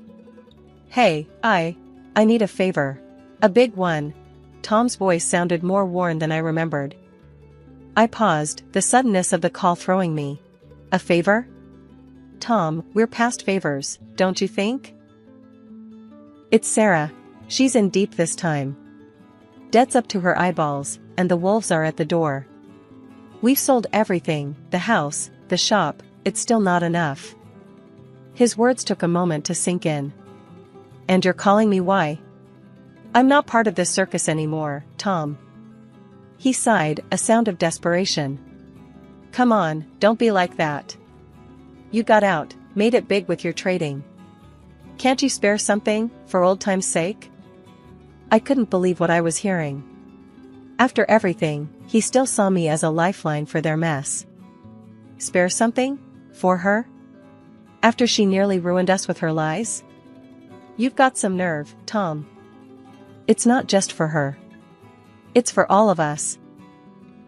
S2: Hey, I need a favor. A big one. Tom's voice sounded more worn than I remembered. I paused, the suddenness of the call throwing me. A favor? Tom, we're past favors, don't you think? It's Sarah. She's in deep this time. Debt's up to her eyeballs, and the wolves are at the door. We've sold everything, the house, the shop, it's still not enough. His words took a moment to sink in. And you're calling me why? I'm not part of this circus anymore, Tom. He sighed, a sound of desperation. Come on, don't be like that. You got out, made it big with your trading. Can't you spare something, for old time's sake? I couldn't believe what I was hearing. After everything, he still saw me as a lifeline for their mess. Spare something? For her? After she nearly ruined us with her lies? You've got some nerve, Tom. It's not just for her. It's for all of us.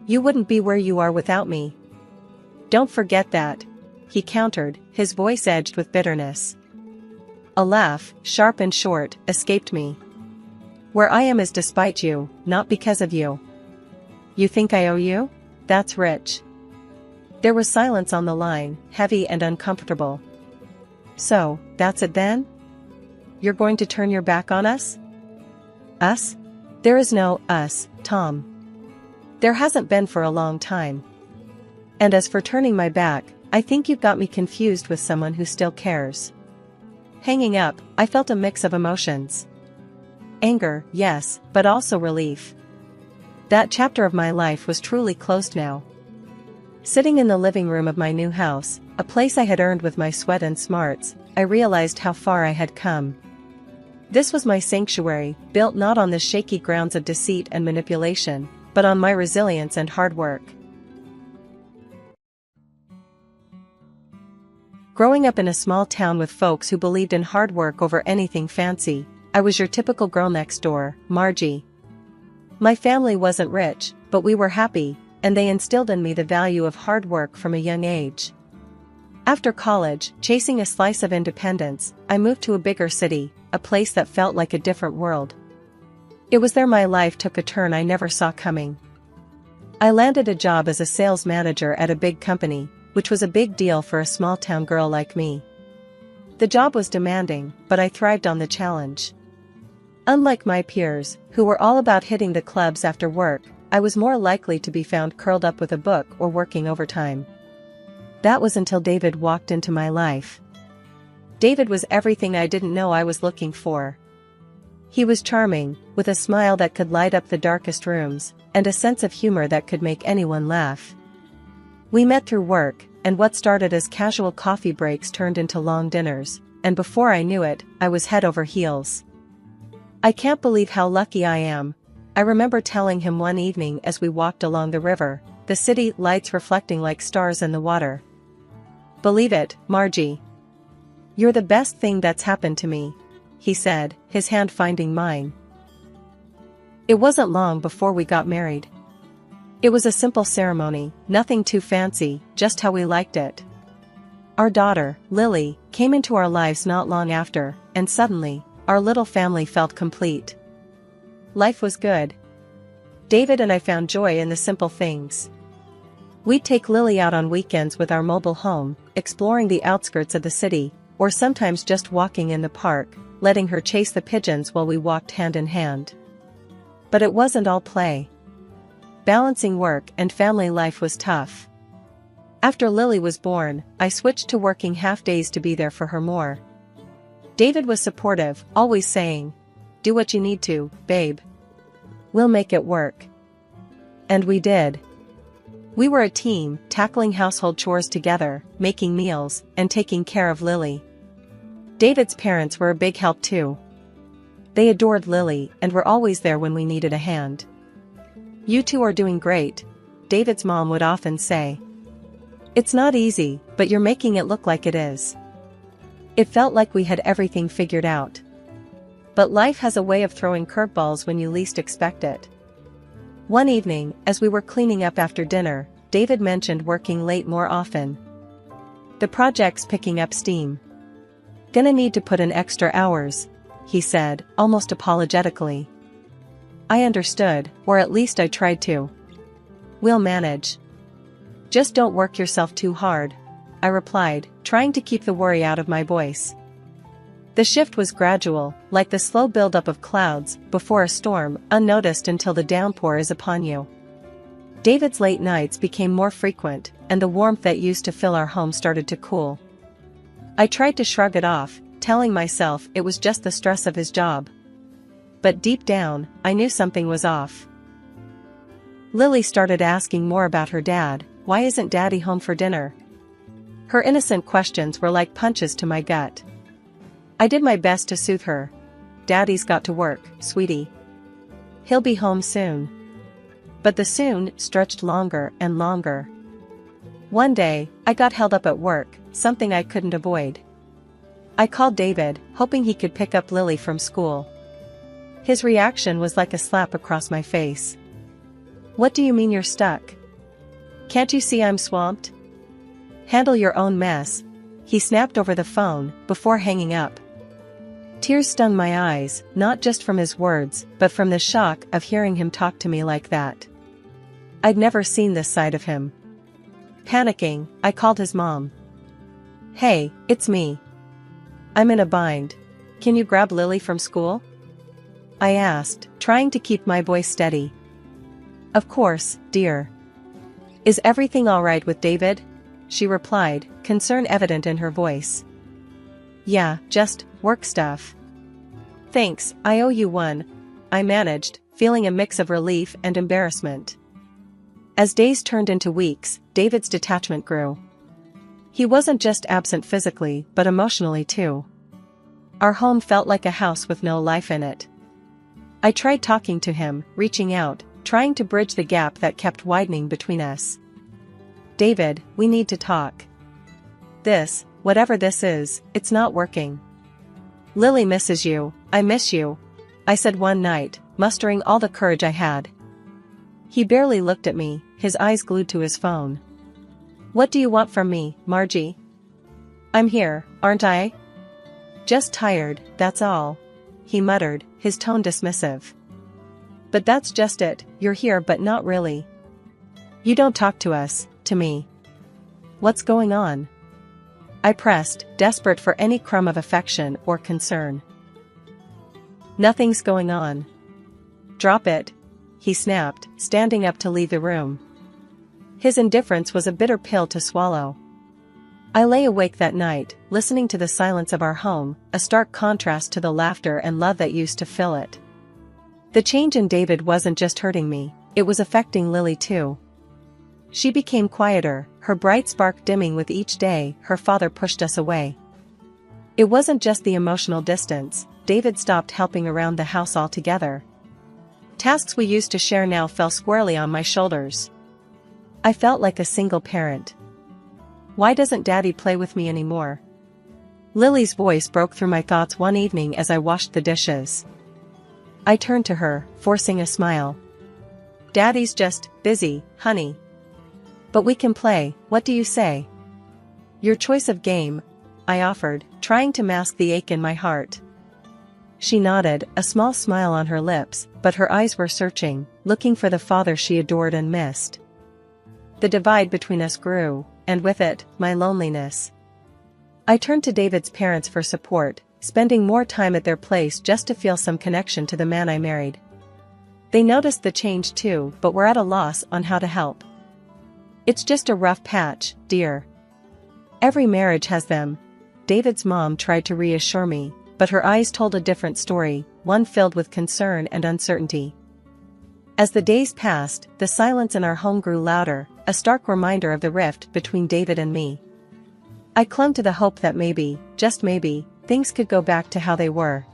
S2: You wouldn't be where you are without me. Don't forget that, he countered, his voice edged with bitterness. A laugh, sharp and short, escaped me. Where I am is despite you, not because of you. You think I owe you? That's rich. There was silence on the line, heavy and uncomfortable. So, that's it then? You're going to turn your back on us? Us? There is no us, Tom. There hasn't been for a long time. And as for turning my back, I think you've got me confused with someone who still cares. Hanging up, I felt a mix of emotions. Anger, yes, but also relief. That chapter of my life was truly closed now. Sitting in the living room of my new house, a place I had earned with my sweat and smarts, I realized how far I had come. This was my sanctuary, built not on the shaky grounds of deceit and manipulation, but on my resilience and hard work. Growing up in a small town with folks who believed in hard work over anything fancy, I was your typical girl next door, Margie. My family wasn't rich, but we were happy, and they instilled in me the value of hard work from a young age. After college, chasing a slice of independence, I moved to a bigger city, a place that felt like a different world. It was there my life took a turn I never saw coming. I landed a job as a sales manager at a big company, which was a big deal for a small-town girl like me. The job was demanding, but I thrived on the challenge. Unlike my peers, who were all about hitting the clubs after work, I was more likely to be found curled up with a book or working overtime. That was until David walked into my life. David was everything I didn't know I was looking for. He was charming, with a smile that could light up the darkest rooms, and a sense of humor that could make anyone laugh. We met through work, and what started as casual coffee breaks turned into long dinners, and before I knew it, I was head over heels. I can't believe how lucky I am, I remember telling him one evening as we walked along the river, the city lights reflecting like stars in the water. Believe it, Margie. You're the best thing that's happened to me, he said, his hand finding mine. It wasn't long before we got married. It was a simple ceremony, nothing too fancy, just how we liked it. Our daughter, Lily, came into our lives not long after, and suddenly, our little family felt complete. Life was good. David and I found joy in the simple things. We'd take Lily out on weekends with our mobile home, exploring the outskirts of the city, or sometimes just walking in the park, letting her chase the pigeons while we walked hand in hand. But it wasn't all play. Balancing work and family life was tough. After Lily was born, I switched to working half days to be there for her more. David was supportive, always saying, "Do what you need to, babe. We'll make it work." And we did. We were a team, tackling household chores together, making meals, and taking care of Lily. David's parents were a big help too. They adored Lily and were always there when we needed a hand. "You two are doing great," David's mom would often say. "It's not easy, but you're making it look like it is." It felt like we had everything figured out. But life has a way of throwing curveballs when you least expect it. One evening, as we were cleaning up after dinner, David mentioned working late more often. "The project's picking up steam. Gonna need to put in extra hours," he said, almost apologetically. I understood, or at least I tried to. "We'll manage. Just don't work yourself too hard," I replied, trying to keep the worry out of my voice. The shift was gradual, like the slow buildup of clouds before a storm, unnoticed until the downpour is upon you. David's late nights became more frequent, and the warmth that used to fill our home started to cool. I tried to shrug it off, telling myself it was just the stress of his job. But deep down, I knew something was off. Lily started asking more about her dad. "Why isn't Daddy home for dinner?" Her innocent questions were like punches to my gut. I did my best to soothe her. "Daddy's got to work, sweetie. He'll be home soon." But the soon stretched longer and longer. One day, I got held up at work, something I couldn't avoid. I called David, hoping he could pick up Lily from school. His reaction was like a slap across my face. "What do you mean you're stuck? Can't you see I'm swamped? Handle your own mess," he snapped over the phone, before hanging up. Tears stung my eyes, not just from his words, but from the shock of hearing him talk to me like that. I'd never seen this side of him. Panicking, I called his mom. "Hey, it's me. I'm in a bind. Can you grab Lily from school?" I asked, trying to keep my voice steady. "Of course, dear. Is everything all right with David?" she replied, concern evident in her voice. "Yeah, just work stuff." "Thanks, I owe you one," I managed, feeling a mix of relief and embarrassment. As days turned into weeks, David's detachment grew. He wasn't just absent physically, but emotionally too. Our home felt like a house with no life in it. I tried talking to him, reaching out, trying to bridge the gap that kept widening between us. "David, we need to talk. Whatever this is, it's not working. Lily misses you, I miss you," I said one night, mustering all the courage I had. He barely looked at me, his eyes glued to his phone. "What do you want from me, Margie?" "I'm here, aren't I? Just tired, that's all," he muttered, his tone dismissive. "But that's just it, you're here but not really. You don't talk to me. What's going on?" I pressed, desperate for any crumb of affection or concern. "Nothing's going on. Drop it," he snapped, standing up to leave the room. His indifference was a bitter pill to swallow. I lay awake that night, listening to the silence of our home, a stark contrast to the laughter and love that used to fill it. The change in David wasn't just hurting me, it was affecting Lily too. She became quieter, her bright spark dimming with each day her father pushed us away. It wasn't just the emotional distance, David stopped helping around the house altogether. Tasks we used to share now fell squarely on my shoulders. I felt like a single parent. Why doesn't Daddy play with me anymore? Lily's voice broke through my thoughts one evening as I washed the dishes. I turned to her, forcing a smile. Daddy's just busy, honey. But we can play, what do you say? Your choice of game, I offered, trying to mask the ache in my heart. She nodded, a small smile on her lips, but her eyes were searching, looking for the father she adored and missed. The divide between us grew, and with it, my loneliness. I turned to David's parents for support, spending more time at their place just to feel some connection to the man I married. They noticed the change too, but were at a loss on how to help. It's just a rough patch, dear. Every marriage has them. David's mom tried to reassure me, but her eyes told a different story, one filled with concern and uncertainty. As the days passed, the silence in our home grew louder, a stark reminder of the rift between David and me. I clung to the hope that maybe, just maybe, things could go back to how they were.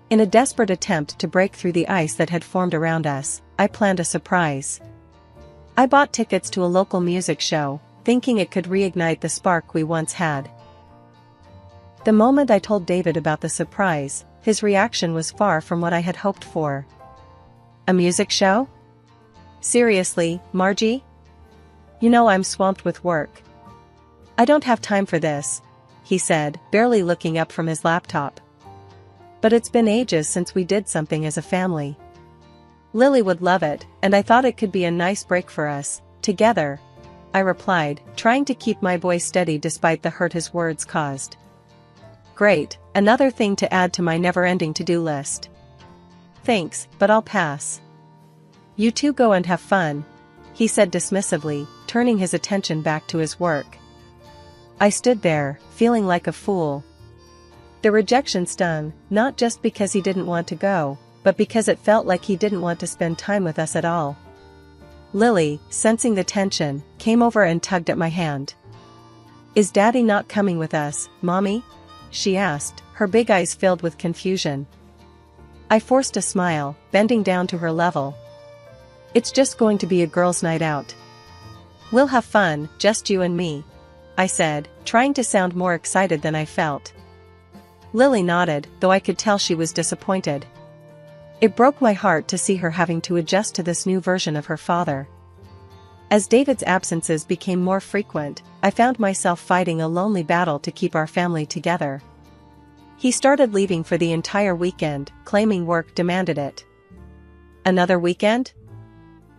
S2: In a desperate attempt to break through the ice that had formed around us, I planned a surprise. I bought tickets to a local music show, thinking it could reignite the spark we once had. The moment I told David about the surprise, his reaction was far from what I had hoped for. A music show? Seriously, Margie? You know I'm swamped with work. I don't have time for this, he said, barely looking up from his laptop. But it's been ages since we did something as a family. Lily would love it, and I thought it could be a nice break for us, together, I replied, trying to keep my voice steady despite the hurt his words caused. Great, another thing to add to my never-ending to-do list. Thanks, but I'll pass. You two go and have fun, he said dismissively, turning his attention back to his work. I stood there, feeling like a fool. The rejection stung, not just because he didn't want to go, but because it felt like he didn't want to spend time with us at all. Lily, sensing the tension, came over and tugged at my hand. Is Daddy not coming with us, Mommy? She asked, her big eyes filled with confusion. I forced a smile, bending down to her level. It's just going to be a girls' night out. We'll have fun, just you and me, I said, trying to sound more excited than I felt. Lily nodded, though I could tell she was disappointed. It broke my heart to see her having to adjust to this new version of her father. As David's absences became more frequent, I found myself fighting a lonely battle to keep our family together. He started leaving for the entire weekend, claiming work demanded it. Another weekend?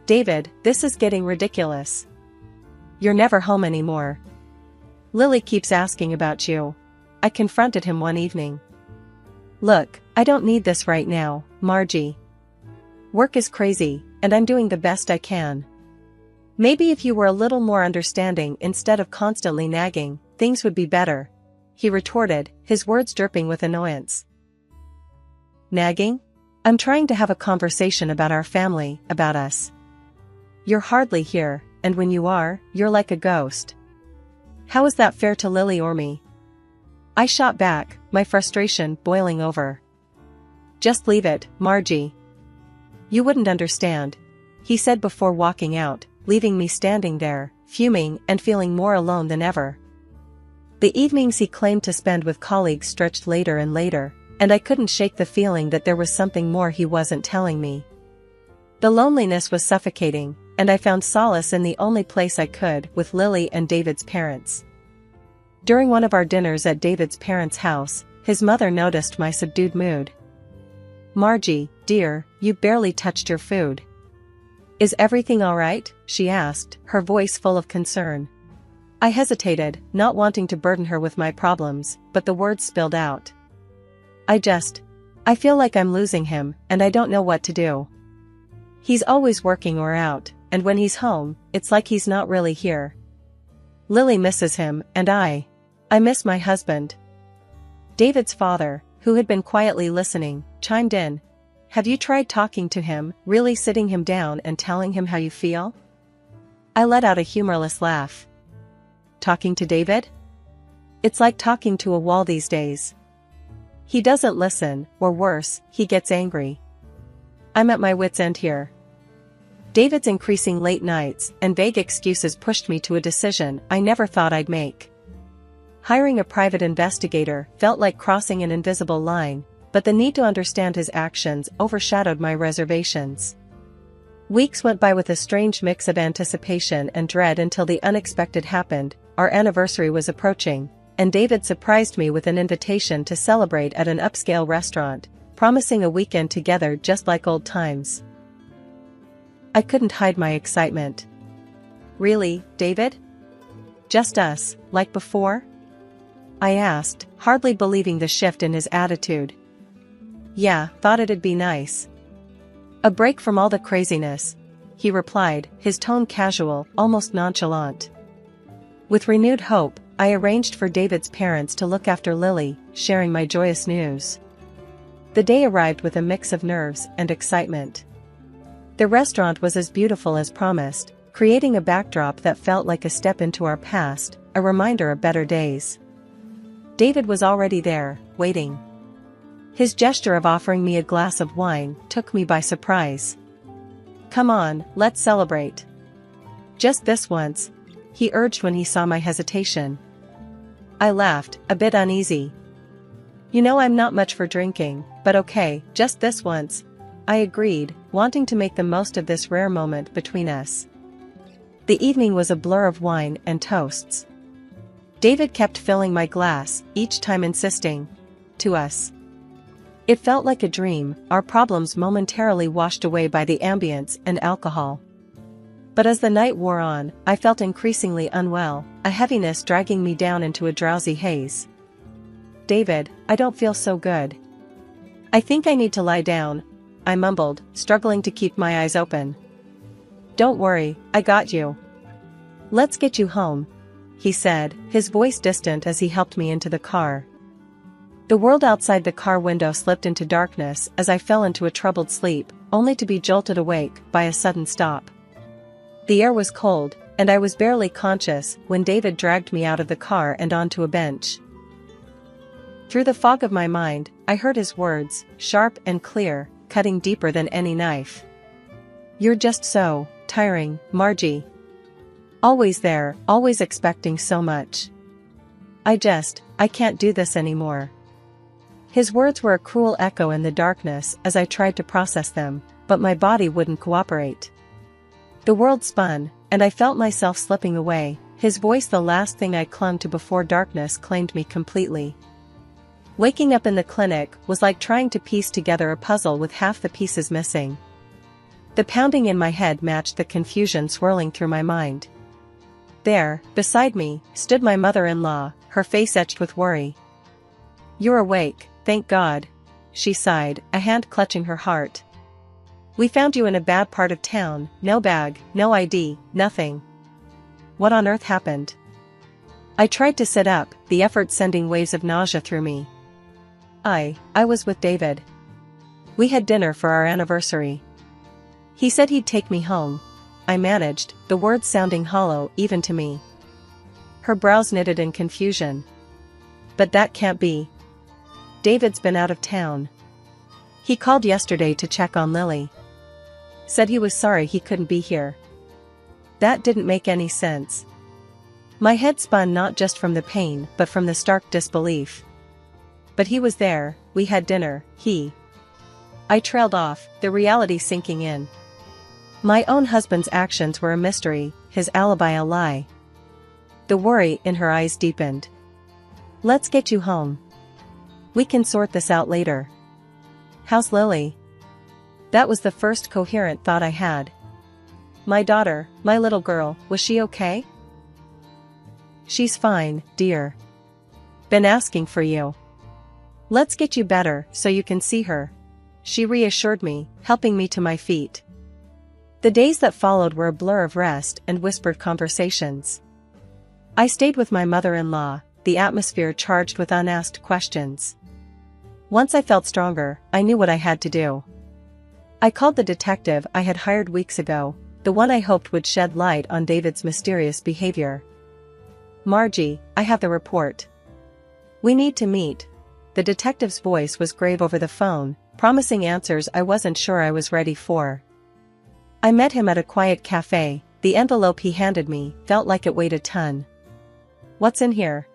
S2: David, this is getting ridiculous. You're never home anymore. Lily keeps asking about you. I confronted him one evening. Look, I don't need this right now, Margie. Work is crazy, and I'm doing the best I can. Maybe if you were a little more understanding instead of constantly nagging, things would be better, he retorted, his words dripping with annoyance. Nagging? I'm trying to have a conversation about our family, about us. You're hardly here, and when you are, you're like a ghost. How is that fair to Lily or me? I shot back, my frustration boiling over. Just leave it, Margie. You wouldn't understand, he said before walking out, leaving me standing there, fuming and feeling more alone than ever. The evenings he claimed to spend with colleagues stretched later and later, and I couldn't shake the feeling that there was something more he wasn't telling me. The loneliness was suffocating, and I found solace in the only place I could, with Lily and David's parents. During one of our dinners at David's parents' house, his mother noticed my subdued mood. Margie, dear, you barely touched your food. Is everything all right? She asked, her voice full of concern. I hesitated, not wanting to burden her with my problems, but the words spilled out. I feel like I'm losing him, and I don't know what to do. He's always working or out, and when he's home, it's like he's not really here. Lily misses him, and I miss my husband. David's father, who had been quietly listening, chimed in. Have you tried talking to him, really sitting him down and telling him how you feel? I let out a humorless laugh. Talking to David? It's like talking to a wall these days. He doesn't listen, or worse, he gets angry. I'm at my wit's end here. David's increasing late nights and vague excuses pushed me to a decision I never thought I'd make. Hiring a private investigator felt like crossing an invisible line, but the need to understand his actions overshadowed my reservations. Weeks went by with a strange mix of anticipation and dread until the unexpected happened. Our anniversary was approaching, and David surprised me with an invitation to celebrate at an upscale restaurant, promising a weekend together just like old times. I couldn't hide my excitement. Really, David? Just us, like before? I asked, hardly believing the shift in his attitude. Yeah, thought it'd be nice. A break from all the craziness, he replied, his tone casual, almost nonchalant. With renewed hope, I arranged for David's parents to look after Lily, sharing my joyous news. The day arrived with a mix of nerves and excitement. The restaurant was as beautiful as promised, creating a backdrop that felt like a step into our past, a reminder of better days. David was already there, waiting. His gesture of offering me a glass of wine took me by surprise. Come on, let's celebrate. Just this once, he urged when he saw my hesitation. I laughed, a bit uneasy. You know I'm not much for drinking, but okay, just this once, I agreed, wanting to make the most of this rare moment between us. The evening was a blur of wine and toasts. David kept filling my glass, each time insisting, to us. It felt like a dream, our problems momentarily washed away by the ambience and alcohol. But as the night wore on, I felt increasingly unwell, a heaviness dragging me down into a drowsy haze. David, I don't feel so good. I think I need to lie down, I mumbled, struggling to keep my eyes open. Don't worry, I got you. Let's get you home, he said, his voice distant as he helped me into the car. The world outside the car window slipped into darkness as I fell into a troubled sleep, only to be jolted awake by a sudden stop. The air was cold, and I was barely conscious when David dragged me out of the car and onto a bench. Through the fog of my mind, I heard his words, sharp and clear, cutting deeper than any knife. You're just so tiring, Margie. Always there, always expecting so much. I can't do this anymore. His words were a cruel echo in the darkness as I tried to process them, but my body wouldn't cooperate. The world spun, and I felt myself slipping away, his voice the last thing I clung to before darkness claimed me completely. Waking up in the clinic was like trying to piece together a puzzle with half the pieces missing. The pounding in my head matched the confusion swirling through my mind. There, beside me, stood my mother-in-law, her face etched with worry. You're awake, thank God, she sighed, a hand clutching her heart. We found you in a bad part of town, no bag, no ID, nothing. What on earth happened? I tried to sit up, the effort sending waves of nausea through me. I was with David. We had dinner for our anniversary. He said he'd take me home. I managed, the words sounding hollow even to me. Her brows knitted in confusion. But that can't be. David's been out of town. He called yesterday to check on Lily. Said he was sorry he couldn't be here. That didn't make any sense. My head spun not just from the pain but from the stark disbelief. But he was there, we had dinner, I trailed off, the reality sinking in. My own husband's actions were a mystery, his alibi a lie. The worry in her eyes deepened. Let's get you home. We can sort this out later. How's Lily? That was the first coherent thought I had. My daughter, my little girl, was she okay? She's fine, dear. Been asking for you. Let's get you better so you can see her, she reassured me, helping me to my feet. The days that followed were a blur of rest and whispered conversations. I stayed with my mother-in-law, the atmosphere charged with unasked questions. Once I felt stronger, I knew what I had to do. I called the detective I had hired weeks ago, the one I hoped would shed light on David's mysterious behavior. Margie, I have the report. We need to meet. The detective's voice was grave over the phone, promising answers I wasn't sure I was ready for. I met him at a quiet cafe. The envelope he handed me felt like it weighed a ton. "What's in here?"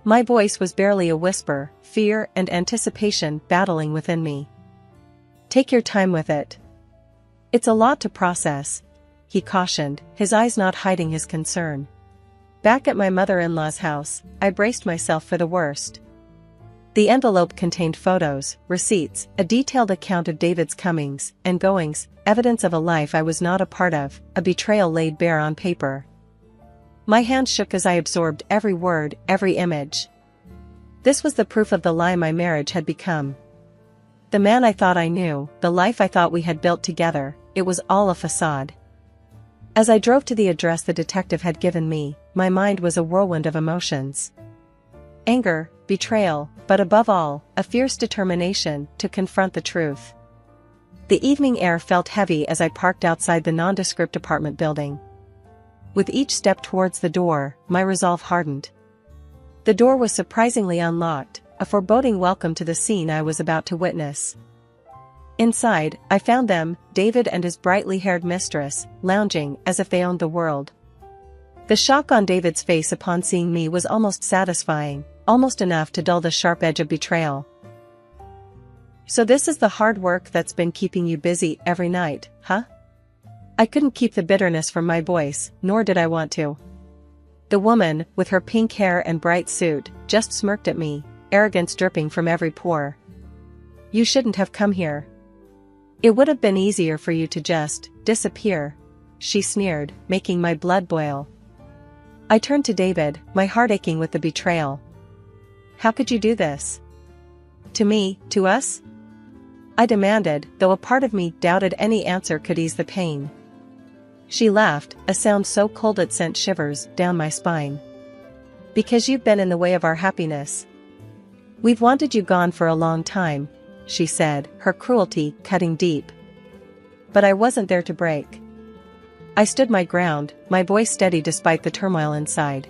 S2: My voice was barely a whisper, fear and anticipation battling within me. "Take your time with it. It's a lot to process," he cautioned, his eyes not hiding his concern. Back at my mother-in-law's house, I braced myself for the worst. The envelope contained photos, receipts, a detailed account of David's comings and goings, evidence of a life I was not a part of, a betrayal laid bare on paper. My hand shook as I absorbed every word, every image. This was the proof of the lie my marriage had become. The man I thought I knew, the life I thought we had built together, it was all a facade. As I drove to the address the detective had given me, my mind was a whirlwind of emotions. Anger, betrayal, but above all, a fierce determination to confront the truth. The evening air felt heavy as I parked outside the nondescript apartment building. With each step towards the door, my resolve hardened. The door was surprisingly unlocked, a foreboding welcome to the scene I was about to witness. Inside, I found them, David and his brightly haired mistress, lounging as if they owned the world. The shock on David's face upon seeing me was almost satisfying, almost enough to dull the sharp edge of betrayal. "So this is the hard work that's been keeping you busy every night, huh?" I couldn't keep the bitterness from my voice, nor did I want to. The woman, with her pink hair and bright suit, just smirked at me, arrogance dripping from every pore. "You shouldn't have come here. It would have been easier for you to just disappear," she sneered, making my blood boil. I turned to David, my heart aching with the betrayal. "How could you do this? To me, to us?" I demanded, though a part of me doubted any answer could ease the pain. She laughed, a sound so cold it sent shivers down my spine. "Because you've been in the way of our happiness. We've wanted you gone for a long time," she said, her cruelty cutting deep. But I wasn't there to break. I stood my ground, my voice steady despite the turmoil inside.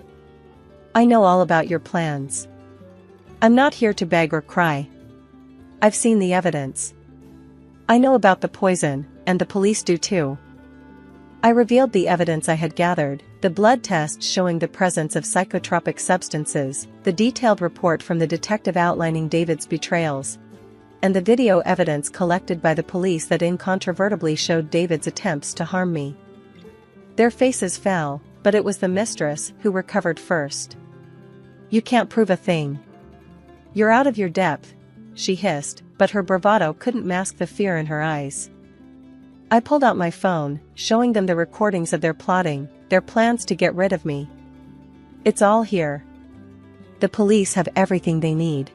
S2: "I know all about your plans. I'm not here to beg or cry. I've seen the evidence. I know about the poison, and the police do too." I revealed the evidence I had gathered, the blood test showing the presence of psychotropic substances, the detailed report from the detective outlining David's betrayals, and the video evidence collected by the police that incontrovertibly showed David's attempts to harm me. Their faces fell, but it was the mistress who recovered first. "You can't prove a thing. You're out of your depth," she hissed, but her bravado couldn't mask the fear in her eyes. I pulled out my phone, showing them the recordings of their plotting, their plans to get rid of me. "It's all here. The police have everything they need.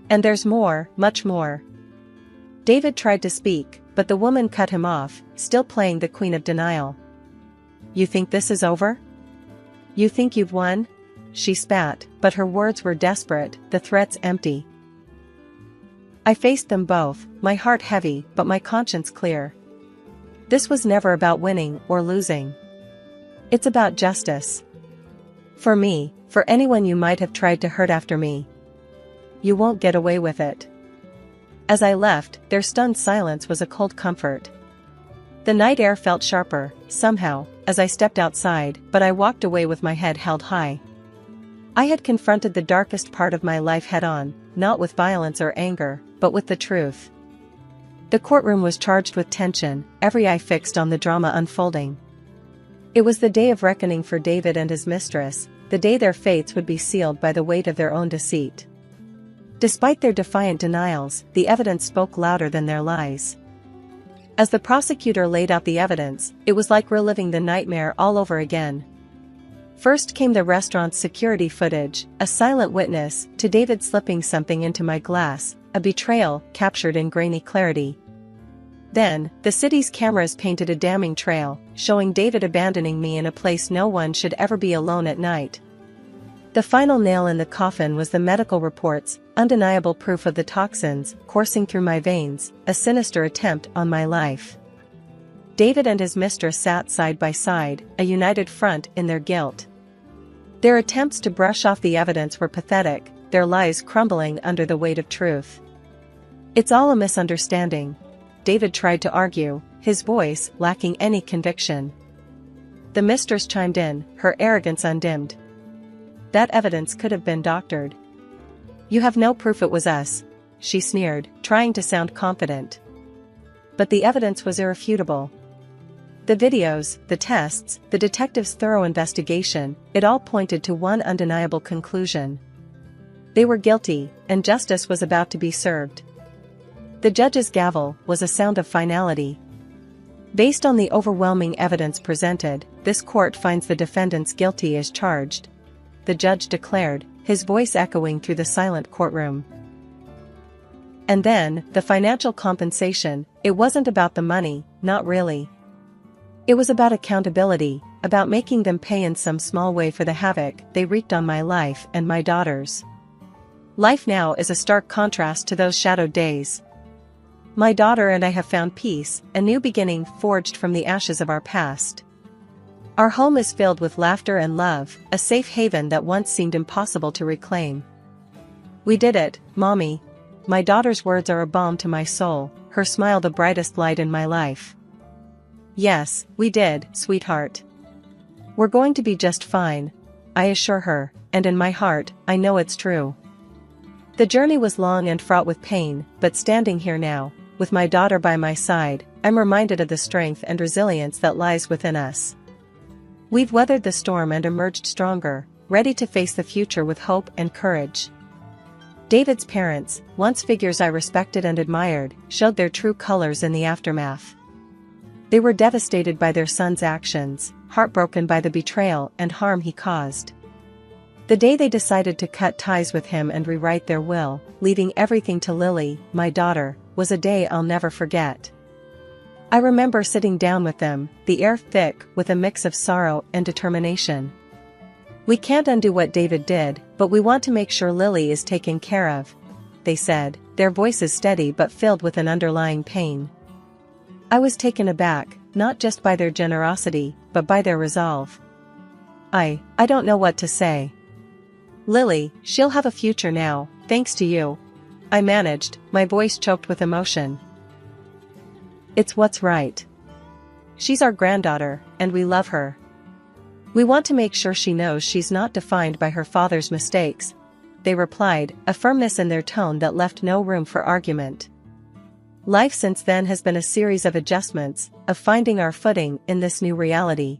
S2: And there's more, much more." David tried to speak, but the woman cut him off, still playing the queen of denial. "You think this is over? You think you've won?" She spat, but her words were desperate, the threats empty. I faced them both, my heart heavy but my conscience clear. This was never about winning or losing. It's about justice. For me, for anyone you might have tried to hurt after me. You won't get away with it. As I left, their stunned silence was a cold comfort. The night air felt sharper, somehow, as I stepped outside, but I walked away with my head held high. I had confronted the darkest part of my life head-on, not with violence or anger, but with the truth. The courtroom was charged with tension, every eye fixed on the drama unfolding. It was the day of reckoning for David and his mistress, the day their fates would be sealed by the weight of their own deceit. Despite their defiant denials, the evidence spoke louder than their lies. As the prosecutor laid out the evidence, it was like reliving the nightmare all over again. First came the restaurant's security footage, a silent witness to David slipping something into my glass, a betrayal captured in grainy clarity. Then, the city's cameras painted a damning trail, showing David abandoning me in a place no one should ever be alone at night. The final nail in the coffin was the medical reports, undeniable proof of the toxins coursing through my veins, a sinister attempt on my life. David and his mistress sat side by side, a united front in their guilt. Their attempts to brush off the evidence were pathetic, their lies crumbling under the weight of truth. "It's all a misunderstanding," David tried to argue, his voice lacking any conviction. The mistress chimed in, her arrogance undimmed. "That evidence could have been doctored. You have no proof it was us," she sneered, trying to sound confident. But the evidence was irrefutable. The videos, the tests, the detective's thorough investigation, it all pointed to one undeniable conclusion. They were guilty, and justice was about to be served. The judge's gavel was a sound of finality. Based on the overwhelming evidence presented, this court finds the defendants guilty as charged, the judge declared, his voice echoing through the silent courtroom. And then, the financial compensation, it wasn't about the money, not really. It was about accountability, about making them pay in some small way for the havoc they wreaked on my life and my daughter's. Life now is a stark contrast to those shadowed days. My daughter and I have found peace, a new beginning forged from the ashes of our past. Our home is filled with laughter and love, a safe haven that once seemed impossible to reclaim. "We did it, Mommy." My daughter's words are a balm to my soul, her smile the brightest light in my life. "Yes, we did, sweetheart. We're going to be just fine," I assure her, and in my heart, I know it's true. The journey was long and fraught with pain, but standing here now, with my daughter by my side, I'm reminded of the strength and resilience that lies within us. We've weathered the storm and emerged stronger, ready to face the future with hope and courage. David's parents, once figures I respected and admired, showed their true colors in the aftermath. They were devastated by their son's actions, heartbroken by the betrayal and harm he caused. The day they decided to cut ties with him and rewrite their will, leaving everything to Lily, my daughter, was a day I'll never forget. I remember sitting down with them, the air thick with a mix of sorrow and determination. "We can't undo what David did, but we want to make sure Lily is taken care of," they said, their voices steady but filled with an underlying pain. I was taken aback, not just by their generosity, but by their resolve. I don't know what to say. "Lily, she'll have a future now, thanks to you," I managed, my voice choked with emotion. "It's what's right. She's our granddaughter, and we love her. We want to make sure she knows she's not defined by her father's mistakes," they replied, a firmness in their tone that left no room for argument. Life since then has been a series of adjustments, of finding our footing in this new reality.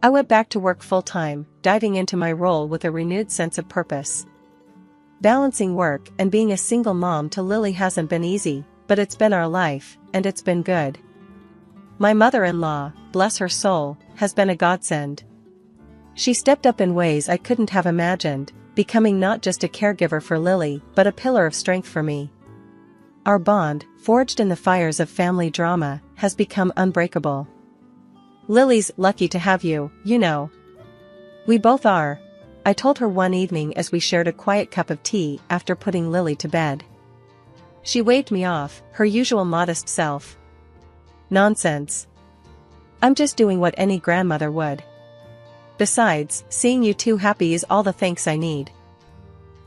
S2: I went back to work full-time, diving into my role with a renewed sense of purpose. Balancing work and being a single mom to Lily hasn't been easy, but it's been our life, and it's been good. My mother-in-law, bless her soul, has been a godsend. She stepped up in ways I couldn't have imagined, becoming not just a caregiver for Lily, but a pillar of strength for me. Our bond, forged in the fires of family drama, has become unbreakable. "Lily's lucky to have you, you know." "We both are," I told her one evening as we shared a quiet cup of tea after putting Lily to bed. She waved me off, her usual modest self. "Nonsense. I'm just doing what any grandmother would. Besides, seeing you two happy is all the thanks I need."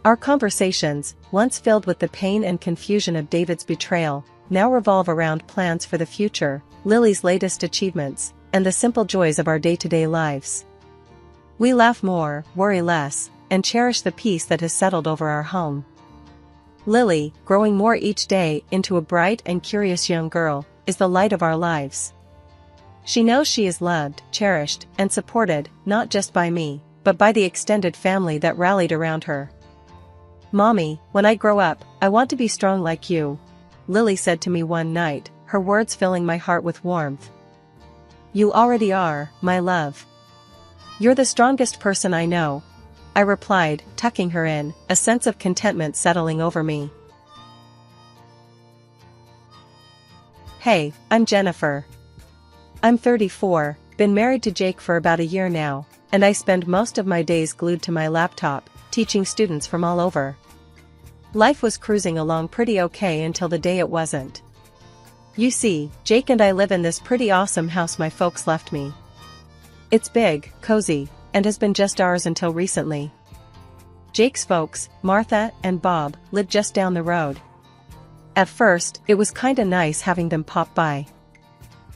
S2: Our conversations, once filled with the pain and confusion of David's betrayal, now revolve around plans for the future, Lily's latest achievements, and the simple joys of our day-to-day lives. We laugh more, worry less, and cherish the peace that has settled over our home. Lily, growing more each day into a bright and curious young girl, is the light of our lives. She knows she is loved, cherished, and supported, not just by me, but by the extended family that rallied around her. "Mommy, when I grow up, I want to be strong like you," Lily said to me one night, her words filling my heart with warmth. "You already are, my love. You're the strongest person I know," I replied, tucking her in, a sense of contentment settling over me. Hey, I'm Jennifer. I'm 34, been married to Jake for about a year now, and I spend most of my days glued to my laptop, teaching students from all over. Life was cruising along pretty okay until the day it wasn't. You see, Jake and I live in this pretty awesome house my folks left me. It's big, cozy, and has been just ours until recently. Jake's folks, Martha and Bob, lived just down the road. At first, it was kinda nice having them pop by.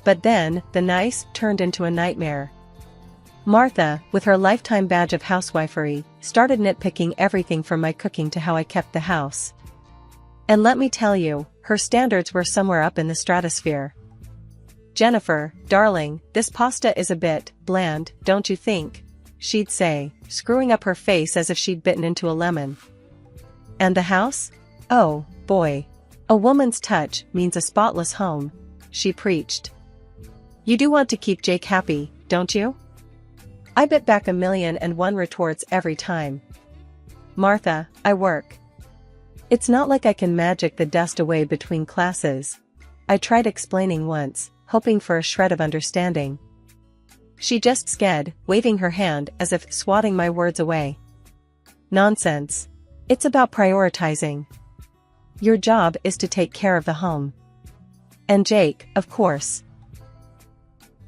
S2: But then, the nice turned into a nightmare. Martha, with her lifetime badge of housewifery, started nitpicking everything from my cooking to how I kept the house. And let me tell you, her standards were somewhere up in the stratosphere. "Jennifer, darling, this pasta is a bit bland, don't you think?" she'd say, screwing up her face as if she'd bitten into a lemon. "And the house? Oh, boy. A woman's touch means a spotless home," she preached. "You do want to keep Jake happy, don't you?" I bit back 1,000,001 retorts every time. "Martha, I work. It's not like I can magic the dust away between classes," I tried explaining once, hoping for a shred of understanding. She just sked, waving her hand as if swatting my words away. "Nonsense. It's about prioritizing. Your job is to take care of the home. And Jake, of course."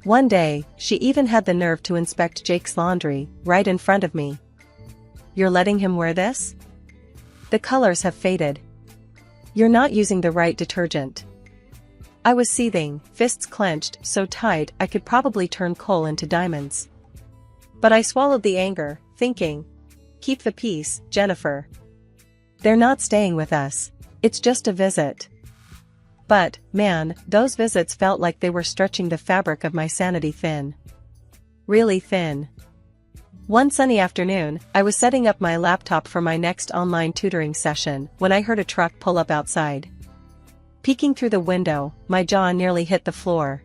S2: One day, she even had the nerve to inspect Jake's laundry, right in front of me. "You're letting him wear this? The colors have faded. You're not using the right detergent." I was seething, fists clenched so tight I could probably turn coal into diamonds. But I swallowed the anger, thinking, "Keep the peace, Jennifer. They're not staying with us. It's just a visit." But, man, those visits felt like they were stretching the fabric of my sanity thin. Really thin. One sunny afternoon, I was setting up my laptop for my next online tutoring session when I heard a truck pull up outside. Peeking through the window, my jaw nearly hit the floor.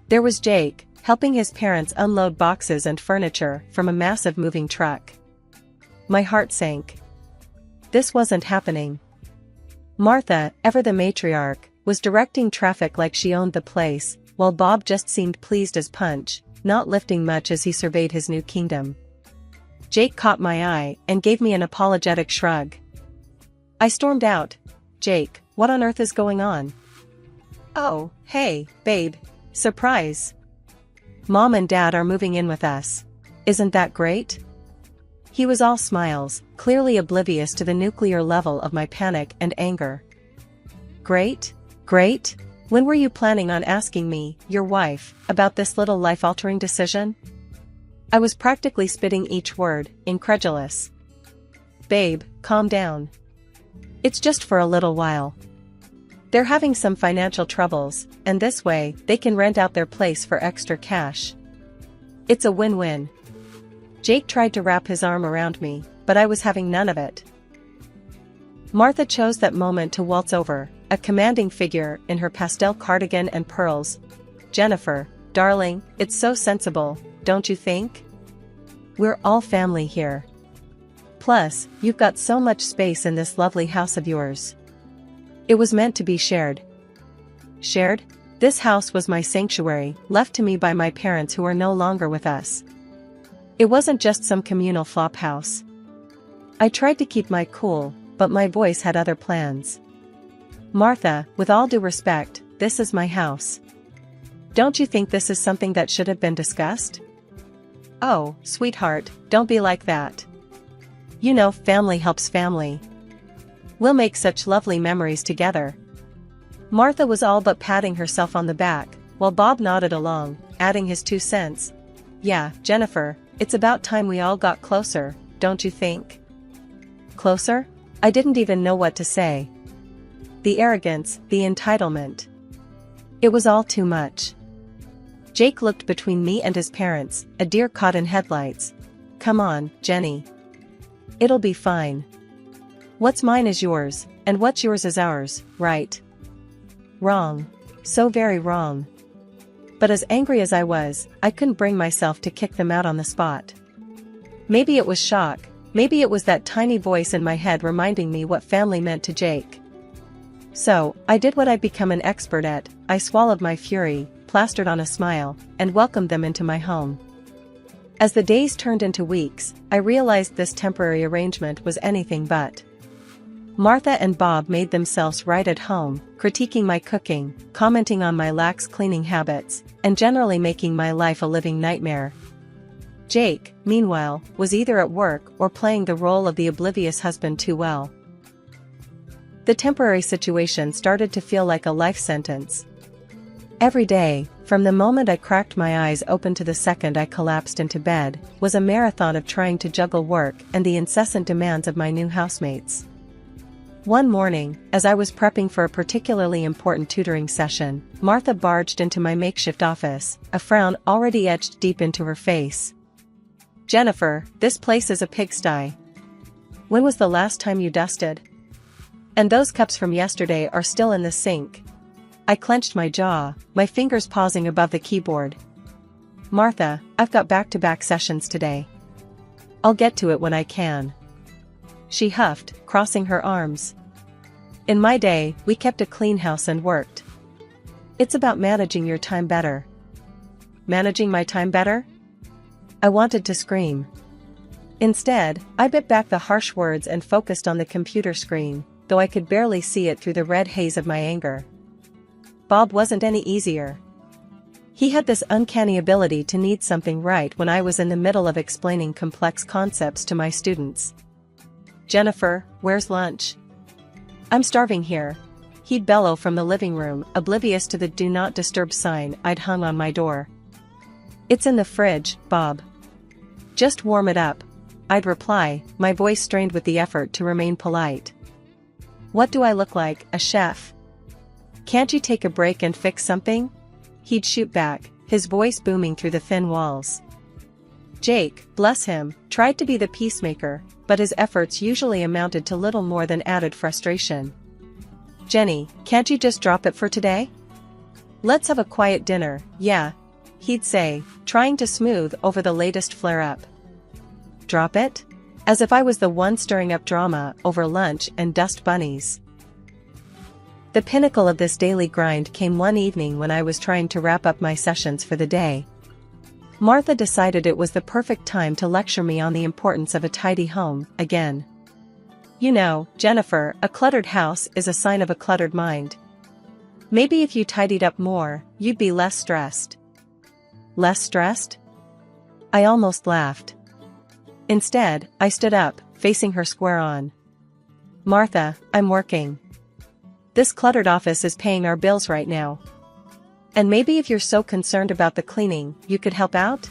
S2: There was Jake, helping his parents unload boxes and furniture from a massive moving truck. My heart sank. This wasn't happening. Martha, ever the matriarch, was directing traffic like she owned the place, while Bob just seemed pleased as punch, not lifting much as he surveyed his new kingdom. Jake caught my eye and gave me an apologetic shrug. I stormed out. "Jake, what on earth is going on?" "Oh, hey, babe. Surprise. Mom and Dad are moving in with us. Isn't that great?" He was all smiles, clearly oblivious to the nuclear level of my panic and anger. "Great? Great? When were you planning on asking me, your wife, about this little life-altering decision?" I was practically spitting each word, incredulous. "Babe, calm down. It's just for a little while. They're having some financial troubles, and this way, they can rent out their place for extra cash. It's a win-win." Jake tried to wrap his arm around me, but I was having none of it. Martha chose that moment to waltz over, a commanding figure in her pastel cardigan and pearls. "Jennifer, darling, it's so sensible, don't you think? We're all family here. Plus, you've got so much space in this lovely house of yours. It was meant to be shared." Shared? This house was my sanctuary, left to me by my parents who are no longer with us. It wasn't just some communal flop house. I tried to keep my cool, but my voice had other plans. "Martha, with all due respect, this is my house. Don't you think this is something that should have been discussed?" "Oh, sweetheart, don't be like that. You know, family helps family. We'll make such lovely memories together." Martha was all but patting herself on the back, while Bob nodded along, adding his 2 cents. "Yeah, Jennifer, it's about time we all got closer, don't you think?" Closer? I didn't even know what to say. The arrogance, the entitlement. It was all too much. Jake looked between me and his parents, a deer caught in headlights. "Come on, Jenny. It'll be fine. What's mine is yours, and what's yours is ours, right?" Wrong. So very wrong. But as angry as I was, I couldn't bring myself to kick them out on the spot. Maybe it was shock, maybe it was that tiny voice in my head reminding me what family meant to Jake. So, I did what I'd become an expert at. I swallowed my fury, plastered on a smile, and welcomed them into my home. As the days turned into weeks, I realized this temporary arrangement was anything but. Martha and Bob made themselves right at home, critiquing my cooking, commenting on my lax cleaning habits, and generally making my life a living nightmare. Jake, meanwhile, was either at work or playing the role of the oblivious husband too well. The temporary situation started to feel like a life sentence. Every day, from the moment I cracked my eyes open to the second I collapsed into bed, was a marathon of trying to juggle work and the incessant demands of my new housemates. One morning, as I was prepping for a particularly important tutoring session, Martha barged into my makeshift office, a frown already etched deep into her face. "Jennifer, this place is a pigsty. When was the last time you dusted? And those cups from yesterday are still in the sink." I clenched my jaw, my fingers pausing above the keyboard. "Martha, I've got back-to-back sessions today. I'll get to it when I can," she huffed, crossing her arms. "In my day, we kept a clean house and worked. It's about managing your time better." Managing my time better? I wanted to scream. Instead, I bit back the harsh words and focused on the computer screen, though I could barely see it through the red haze of my anger. Bob wasn't any easier. He had this uncanny ability to need something right when I was in the middle of explaining complex concepts to my students. "Jennifer, where's lunch? I'm starving here," he'd bellow from the living room, oblivious to the "Do Not Disturb" sign I'd hung on my door. "It's in the fridge, Bob. Just warm it up," I'd reply, my voice strained with the effort to remain polite. "What do I look like, a chef? Can't you take a break and fix something?" he'd shoot back, his voice booming through the thin walls. Jake, bless him, tried to be the peacemaker, but his efforts usually amounted to little more than added frustration. "Jenny, can't you just drop it for today? Let's have a quiet dinner, yeah," he'd say, trying to smooth over the latest flare-up. Drop it? As if I was the one stirring up drama over lunch and dust bunnies. The pinnacle of this daily grind came one evening when I was trying to wrap up my sessions for the day. Martha decided it was the perfect time to lecture me on the importance of a tidy home, again. "You know, Jennifer, a cluttered house is a sign of a cluttered mind. Maybe if you tidied up more, you'd be less stressed." Less stressed? I almost laughed. Instead, I stood up, facing her square on. "Martha, I'm working. This cluttered office is paying our bills right now. And maybe if you're so concerned about the cleaning, you could help out?"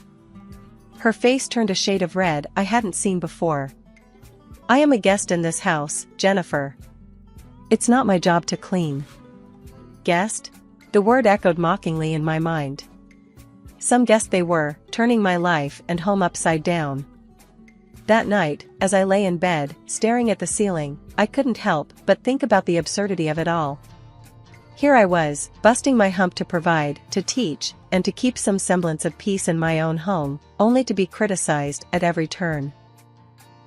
S2: Her face turned a shade of red I hadn't seen before. "I am a guest in this house, Jennifer. It's not my job to clean." Guest? The word echoed mockingly in my mind. Some guest they were, turning my life and home upside down. That night, as I lay in bed, staring at the ceiling, I couldn't help but think about the absurdity of it all. Here I was, busting my hump to provide, to teach, and to keep some semblance of peace in my own home, only to be criticized at every turn.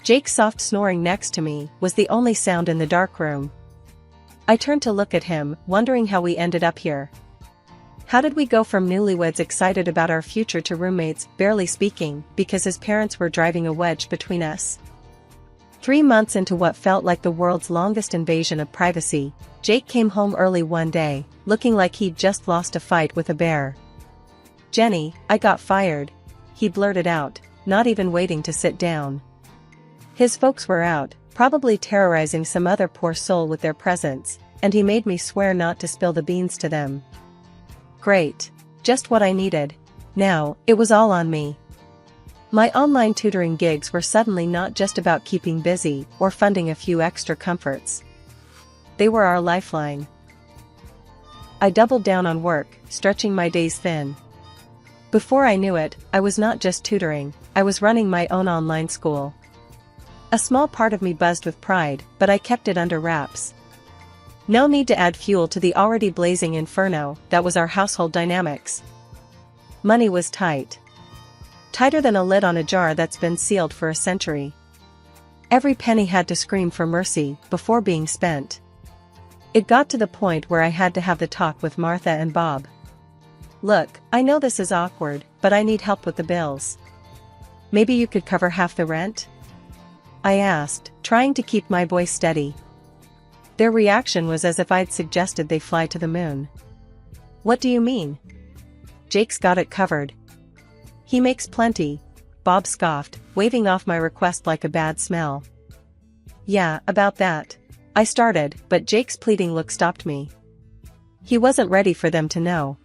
S2: Jake's soft snoring next to me was the only sound in the dark room. I turned to look at him, wondering how we ended up here. How did we go from newlyweds excited about our future to roommates barely speaking because his parents were driving a wedge between us? 3 months into what felt like the world's longest invasion of privacy, Jake came home early one day, looking like he'd just lost a fight with a bear. "Jenny, I got fired," he blurted out, not even waiting to sit down. His folks were out, probably terrorizing some other poor soul with their presence, and he made me swear not to spill the beans to them. Great. Just what I needed. Now, it was all on me. My online tutoring gigs were suddenly not just about keeping busy or funding a few extra comforts. They were our lifeline. I doubled down on work, stretching my days thin. Before I knew it, I was not just tutoring, I was running my own online school. A small part of me buzzed with pride, but I kept it under wraps. No need to add fuel to the already blazing inferno that was our household dynamics. Money was tight. Tighter than a lid on a jar that's been sealed for a century. Every penny had to scream for mercy before being spent. It got to the point where I had to have the talk with Martha and Bob. "Look, I know this is awkward, but I need help with the bills. Maybe you could cover half the rent?" I asked, trying to keep my voice steady. Their reaction was as if I'd suggested they fly to the moon. "What do you mean?" "Jake's got it covered. He makes plenty. Bob scoffed, waving off my request like a bad smell. Yeah, about that. I started, but Jake's pleading look stopped me. He wasn't ready for them to know.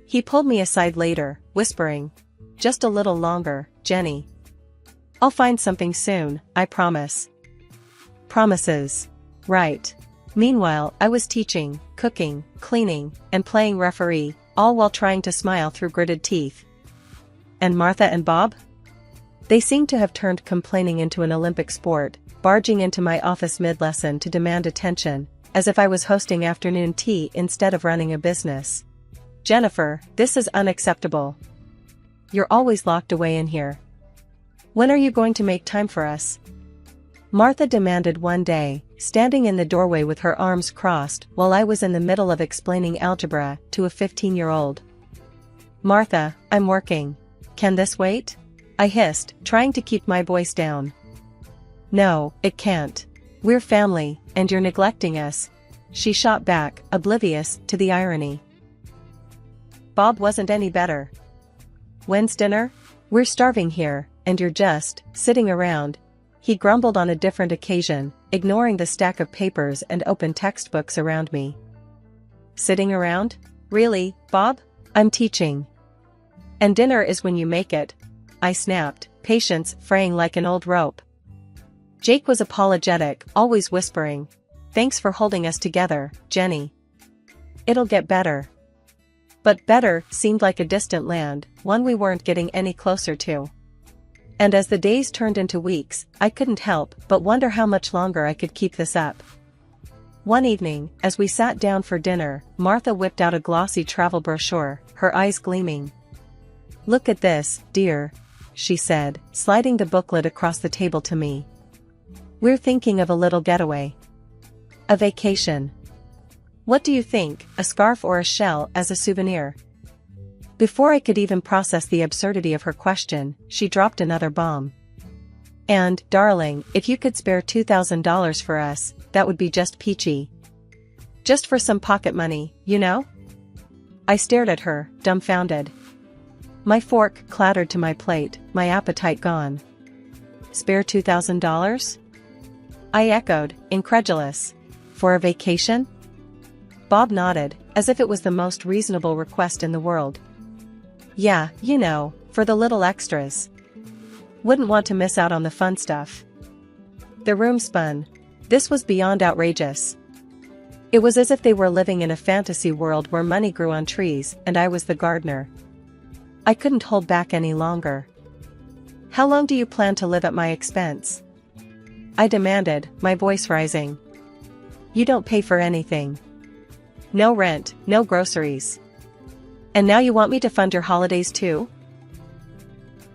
S2: He pulled me aside later, whispering, "Just a little longer, Jenny. I'll find something soon, I promise." Promises. Right. Meanwhile, I was teaching, cooking, cleaning, and playing referee, all while trying to smile through gritted teeth. And Martha and Bob? They seemed to have turned complaining into an Olympic sport, barging into my office mid-lesson to demand attention, as if I was hosting afternoon tea instead of running a business. "Jennifer, this is unacceptable. You're always locked away in here. When are you going to make time for us?" Martha demanded one day, standing in the doorway with her arms crossed while I was in the middle of explaining algebra to a 15-year-old. "Martha, I'm working. Can this wait?" I hissed, trying to keep my voice down. "No, it can't. We're family, and you're neglecting us," she shot back, oblivious to the irony. Bob wasn't any better. "When's dinner? We're starving here, and you're just sitting around," he grumbled on a different occasion, ignoring the stack of papers and open textbooks around me. "Sitting around? Really, Bob? I'm teaching. And dinner is when you make it," I snapped, patience fraying like an old rope. Jake was apologetic, always whispering, "Thanks for holding us together, Jenny. It'll get better." But better seemed like a distant land, one we weren't getting any closer to. And as the days turned into weeks, I couldn't help but wonder how much longer I could keep this up. One evening, as we sat down for dinner, Martha whipped out a glossy travel brochure, her eyes gleaming. "Look at this, dear," she said, sliding the booklet across the table to me. "We're thinking of a little getaway. A vacation. What do you think, a scarf or a shell as a souvenir?" Before I could even process the absurdity of her question, she dropped another bomb. "And, darling, if you could spare $2,000 for us, that would be just peachy. Just for some pocket money, you know?" I stared at her, dumbfounded. My fork clattered to my plate, my appetite gone. "Spare $2,000? I echoed, incredulous. "For a vacation?" Bob nodded, as if it was the most reasonable request in the world. "Yeah, you know, for the little extras. Wouldn't want to miss out on the fun stuff." The room spun. This was beyond outrageous. It was as if they were living in a fantasy world where money grew on trees and I was the gardener. I couldn't hold back any longer. "How long do you plan to live at my expense?" I demanded, my voice rising. "You don't pay for anything. No rent, no groceries. And now you want me to fund your holidays too?"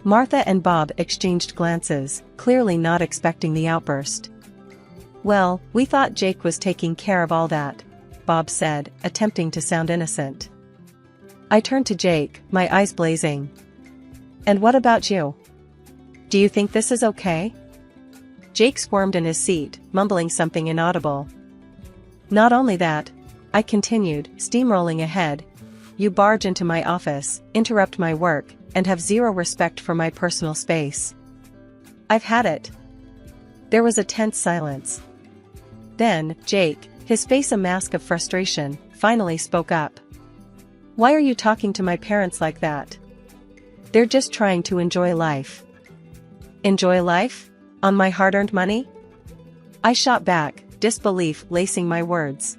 S2: Martha and Bob exchanged glances, clearly not expecting the outburst. "Well, we thought Jake was taking care of all that," Bob said, attempting to sound innocent. I turned to Jake, my eyes blazing. "And what about you? Do you think this is okay?" Jake squirmed in his seat, mumbling something inaudible. "Not only that," I continued, steamrolling ahead, "you barge into my office, interrupt my work, and have zero respect for my personal space. I've had it." There was a tense silence. Then, Jake, his face a mask of frustration, finally spoke up. "Why are you talking to my parents like that? They're just trying to enjoy life." "Enjoy life? On my hard-earned money?" I shot back, disbelief lacing my words.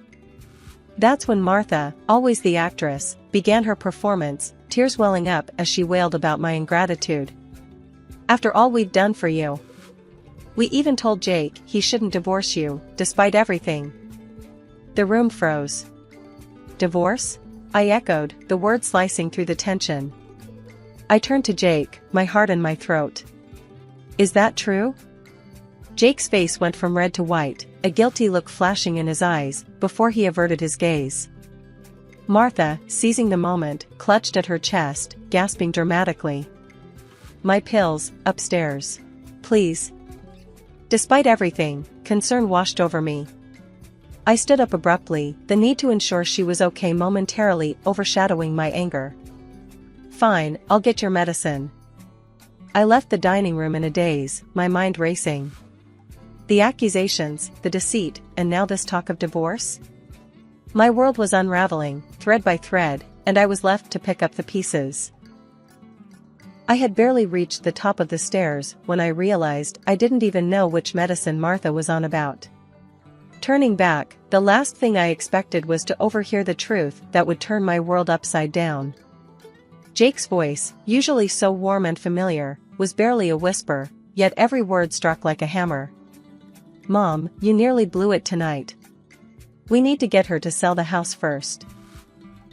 S2: That's when Martha, always the actress, began her performance, tears welling up as she wailed about my ingratitude. "After all we've done for you. We even told Jake he shouldn't divorce you, despite everything." The room froze. "Divorce?" I echoed, the words slicing through the tension. I turned to Jake, my heart in my throat. "Is that true?" Jake's face went from red to white, a guilty look flashing in his eyes, before he averted his gaze. Martha, seizing the moment, clutched at her chest, gasping dramatically. "My pills, upstairs. Please." Despite everything, concern washed over me. I stood up abruptly, the need to ensure she was okay momentarily overshadowing my anger. "Fine, I'll get your medicine." I left the dining room in a daze, my mind racing. The accusations, the deceit, and now this talk of divorce? My world was unraveling, thread by thread, and I was left to pick up the pieces. I had barely reached the top of the stairs when I realized I didn't even know which medicine Martha was on about. Turning back, the last thing I expected was to overhear the truth that would turn my world upside down. Jake's voice, usually so warm and familiar, was barely a whisper, yet every word struck like a hammer. "Mom, you nearly blew it tonight. We need to get her to sell the house first.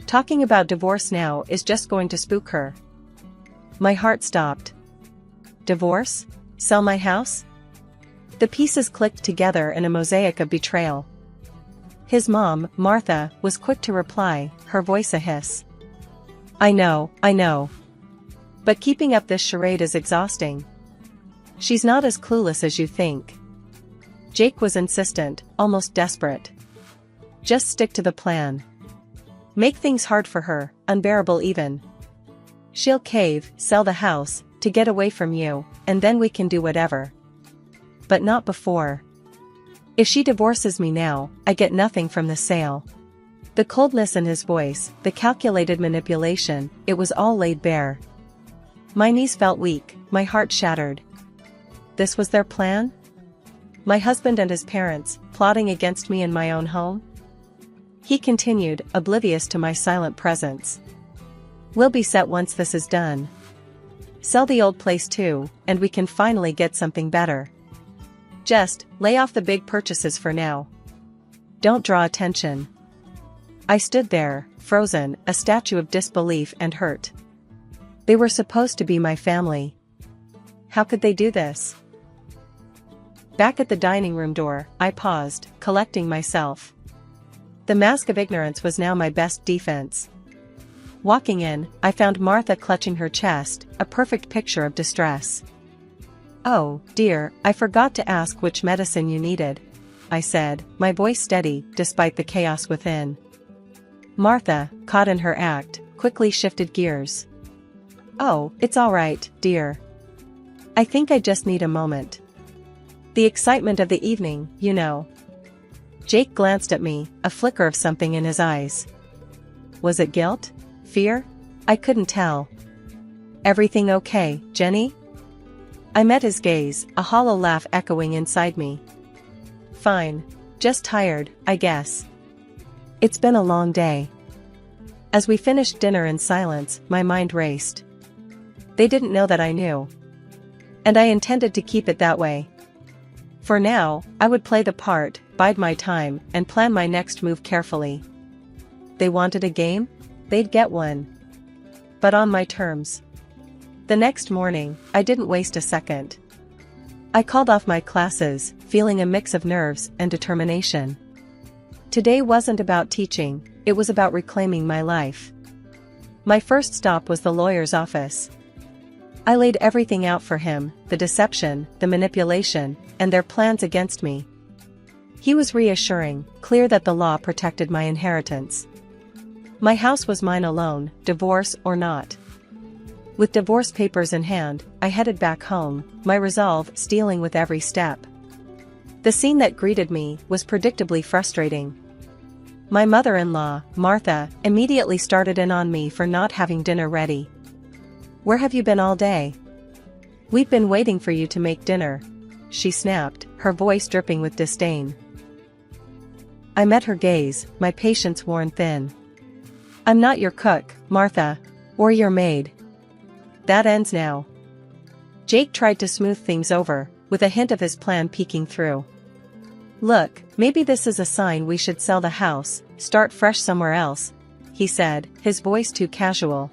S2: Talking about divorce now is just going to spook her." My heart stopped. Divorce? Sell my house? The pieces clicked together in a mosaic of betrayal. His mom, Martha, was quick to reply, her voice a hiss. I know. But keeping up this charade is exhausting. She's not as clueless as you think. Jake was insistent, almost desperate. Just stick to the plan. Make things hard for her, unbearable even. She'll cave, sell the house, to get away from you, and then we can do whatever. But not before. If she divorces me now, I get nothing from the sale. The coldness in his voice, the calculated manipulation, it was all laid bare. My knees felt weak, my heart shattered. This was their plan? My husband and his parents, plotting against me in my own home? He continued, oblivious to my silent presence. We'll be set once this is done. Sell the old place too, and we can finally get something better. Just, lay off the big purchases for now. Don't draw attention. I stood there, frozen, a statue of disbelief and hurt. They were supposed to be my family. How could they do this? Back at the dining room door, I paused, collecting myself. The mask of ignorance was now my best defense. Walking in, I found Martha clutching her chest, a perfect picture of distress. "Oh, dear, I forgot to ask which medicine you needed," I said, my voice steady, despite the chaos within. Martha, caught in her act, quickly shifted gears. "Oh, it's all right, dear. I think I just need a moment. The excitement of the evening, you know." Jake glanced at me, a flicker of something in his eyes. Was it guilt? Fear? I couldn't tell. "Everything okay, Jenny?" I met his gaze, a hollow laugh echoing inside me. "Fine. Just tired, I guess. It's been a long day." As we finished dinner in silence, my mind raced. They didn't know that I knew. And I intended to keep it that way. For now, I would play the part, bide my time, and plan my next move carefully. They wanted a game? They'd get one. But on my terms. The next morning, I didn't waste a second. I called off my classes, feeling a mix of nerves and determination. Today wasn't about teaching, it was about reclaiming my life. My first stop was the lawyer's office. I laid everything out for him, the deception, the manipulation, and their plans against me. He was reassuring, clear that the law protected my inheritance. My house was mine alone, divorce or not. With divorce papers in hand, I headed back home, my resolve stealing with every step. The scene that greeted me was predictably frustrating. My mother-in-law, Martha, immediately started in on me for not having dinner ready. "Where have you been all day? We've been waiting for you to make dinner," she snapped, her voice dripping with disdain. I met her gaze, my patience worn thin. "I'm not your cook, Martha. Or your maid. That ends now." Jake tried to smooth things over, with a hint of his plan peeking through. "Look, maybe this is a sign we should sell the house, start fresh somewhere else," he said, his voice too casual.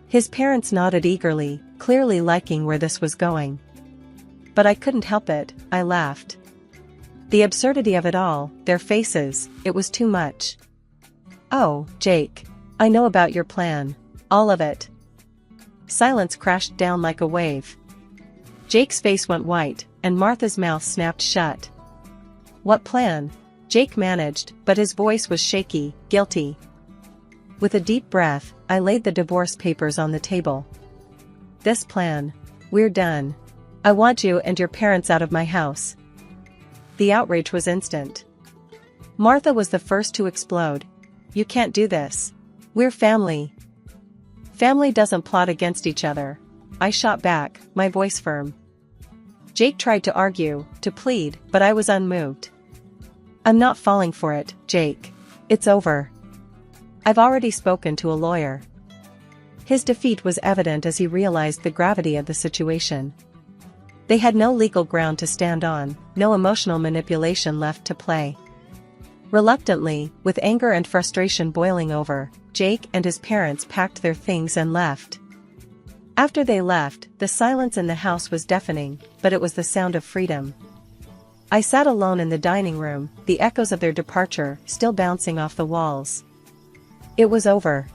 S2: His parents nodded eagerly, clearly liking where this was going. But I couldn't help it, I laughed. The absurdity of it all, their faces, it was too much. "Oh, Jake. I know about your plan. All of it." Silence crashed down like a wave. Jake's face went white, and Martha's mouth snapped shut. "What plan?" Jake managed, but his voice was shaky, guilty. With a deep breath, I laid the divorce papers on the table. "This plan. We're done. I want you and your parents out of my house." The outrage was instant. Martha was the first to explode. "You can't do this. We're family." "Family doesn't plot against each other," I shot back, my voice firm. Jake tried to argue, to plead, but I was unmoved. "I'm not falling for it, Jake. It's over. I've already spoken to a lawyer." His defeat was evident as he realized the gravity of the situation. They had no legal ground to stand on, no emotional manipulation left to play. Reluctantly, with anger and frustration boiling over, Jake and his parents packed their things and left. After they left, the silence in the house was deafening, but it was the sound of freedom. I sat alone in the dining room, the echoes of their departure still bouncing off the walls. It was over.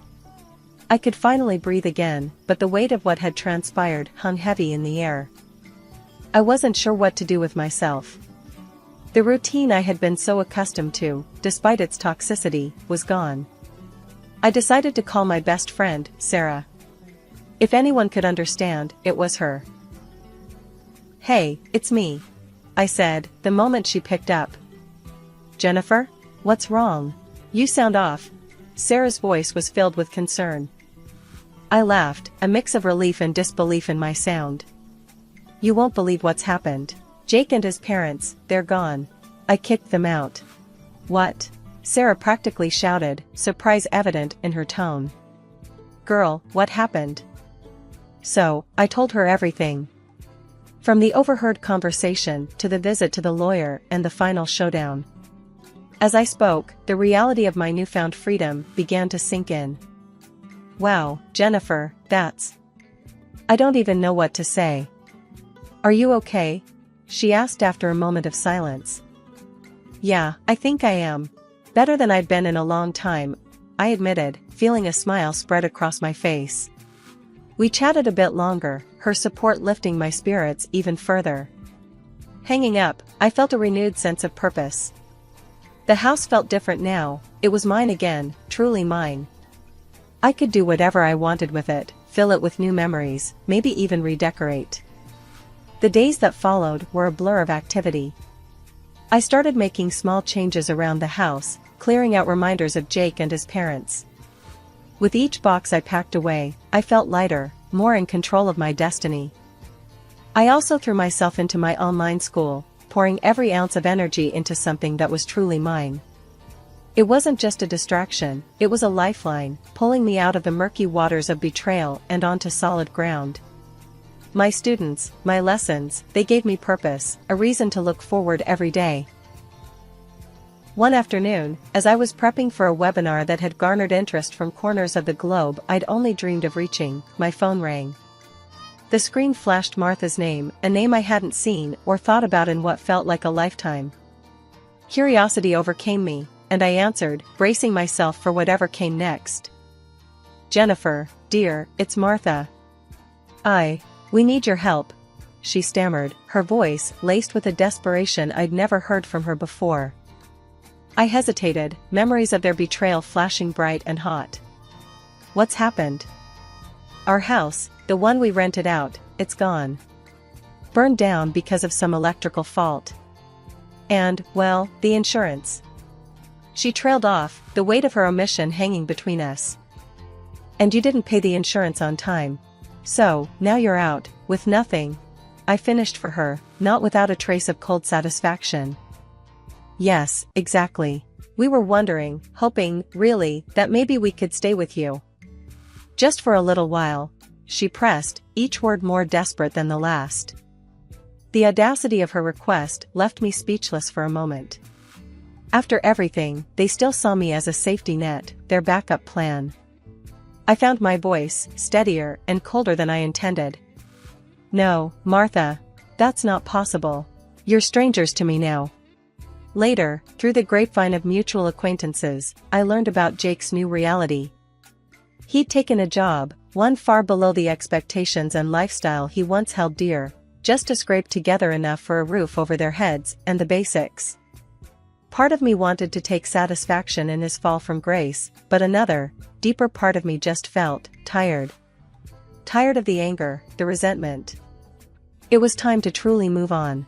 S2: I could finally breathe again, but the weight of what had transpired hung heavy in the air. I wasn't sure what to do with myself. The routine I had been so accustomed to, despite its toxicity, was gone. I decided to call my best friend, Sarah. If anyone could understand, it was her. "Hey, it's me," I said, the moment she picked up. "Jennifer? What's wrong? You sound off." Sarah's voice was filled with concern. I laughed, a mix of relief and disbelief in my sound. "You won't believe what's happened. Jake and his parents, they're gone. I kicked them out." "What?" Sarah practically shouted, surprise evident in her tone. "Girl, what happened?" So, I told her everything. From the overheard conversation to the visit to the lawyer and the final showdown. As I spoke, the reality of my newfound freedom began to sink in. "Wow, Jennifer, that's... I don't even know what to say." "Are you okay?" she asked after a moment of silence. "Yeah, I think I am. Better than I'd been in a long time," I admitted, feeling a smile spread across my face. We chatted a bit longer, her support lifting my spirits even further. Hanging up, I felt a renewed sense of purpose. The house felt different now, it was mine again, truly mine. I could do whatever I wanted with it, fill it with new memories, maybe even redecorate. The days that followed were a blur of activity. I started making small changes around the house, clearing out reminders of Jake and his parents. With each box I packed away, I felt lighter, more in control of my destiny. I also threw myself into my online school, pouring every ounce of energy into something that was truly mine. It wasn't just a distraction, it was a lifeline, pulling me out of the murky waters of betrayal and onto solid ground. My students, my lessons, they gave me purpose, a reason to look forward every day. One afternoon, as I was prepping for a webinar that had garnered interest from corners of the globe I'd only dreamed of reaching, my phone rang. The screen flashed Martha's name, a name I hadn't seen or thought about in what felt like a lifetime. Curiosity overcame me, and I answered, bracing myself for whatever came next. "Jennifer, dear, it's Martha. We need your help," she stammered, her voice laced with a desperation I'd never heard from her before. I hesitated, memories of their betrayal flashing bright and hot. "What's happened?" "Our house, the one we rented out, it's gone. Burned down because of some electrical fault. And, well, the insurance." She trailed off, the weight of her omission hanging between us. "And you didn't pay the insurance on time. So, now you're out, with nothing." I finished for her, not without a trace of cold satisfaction. "Yes, exactly. We were wondering, hoping, really, that maybe we could stay with you. Just for a little while," she pressed, each word more desperate than the last. The audacity of her request left me speechless for a moment. After everything, they still saw me as a safety net, their backup plan. I found my voice, steadier and colder than I intended. "No, Martha. That's not possible. You're strangers to me now." Later, through the grapevine of mutual acquaintances, I learned about Jake's new reality. He'd taken a job, one far below the expectations and lifestyle he once held dear, just to scrape together enough for a roof over their heads and the basics. Part of me wanted to take satisfaction in his fall from grace, but another, deeper part of me just felt tired. Tired of the anger, the resentment. It was time to truly move on.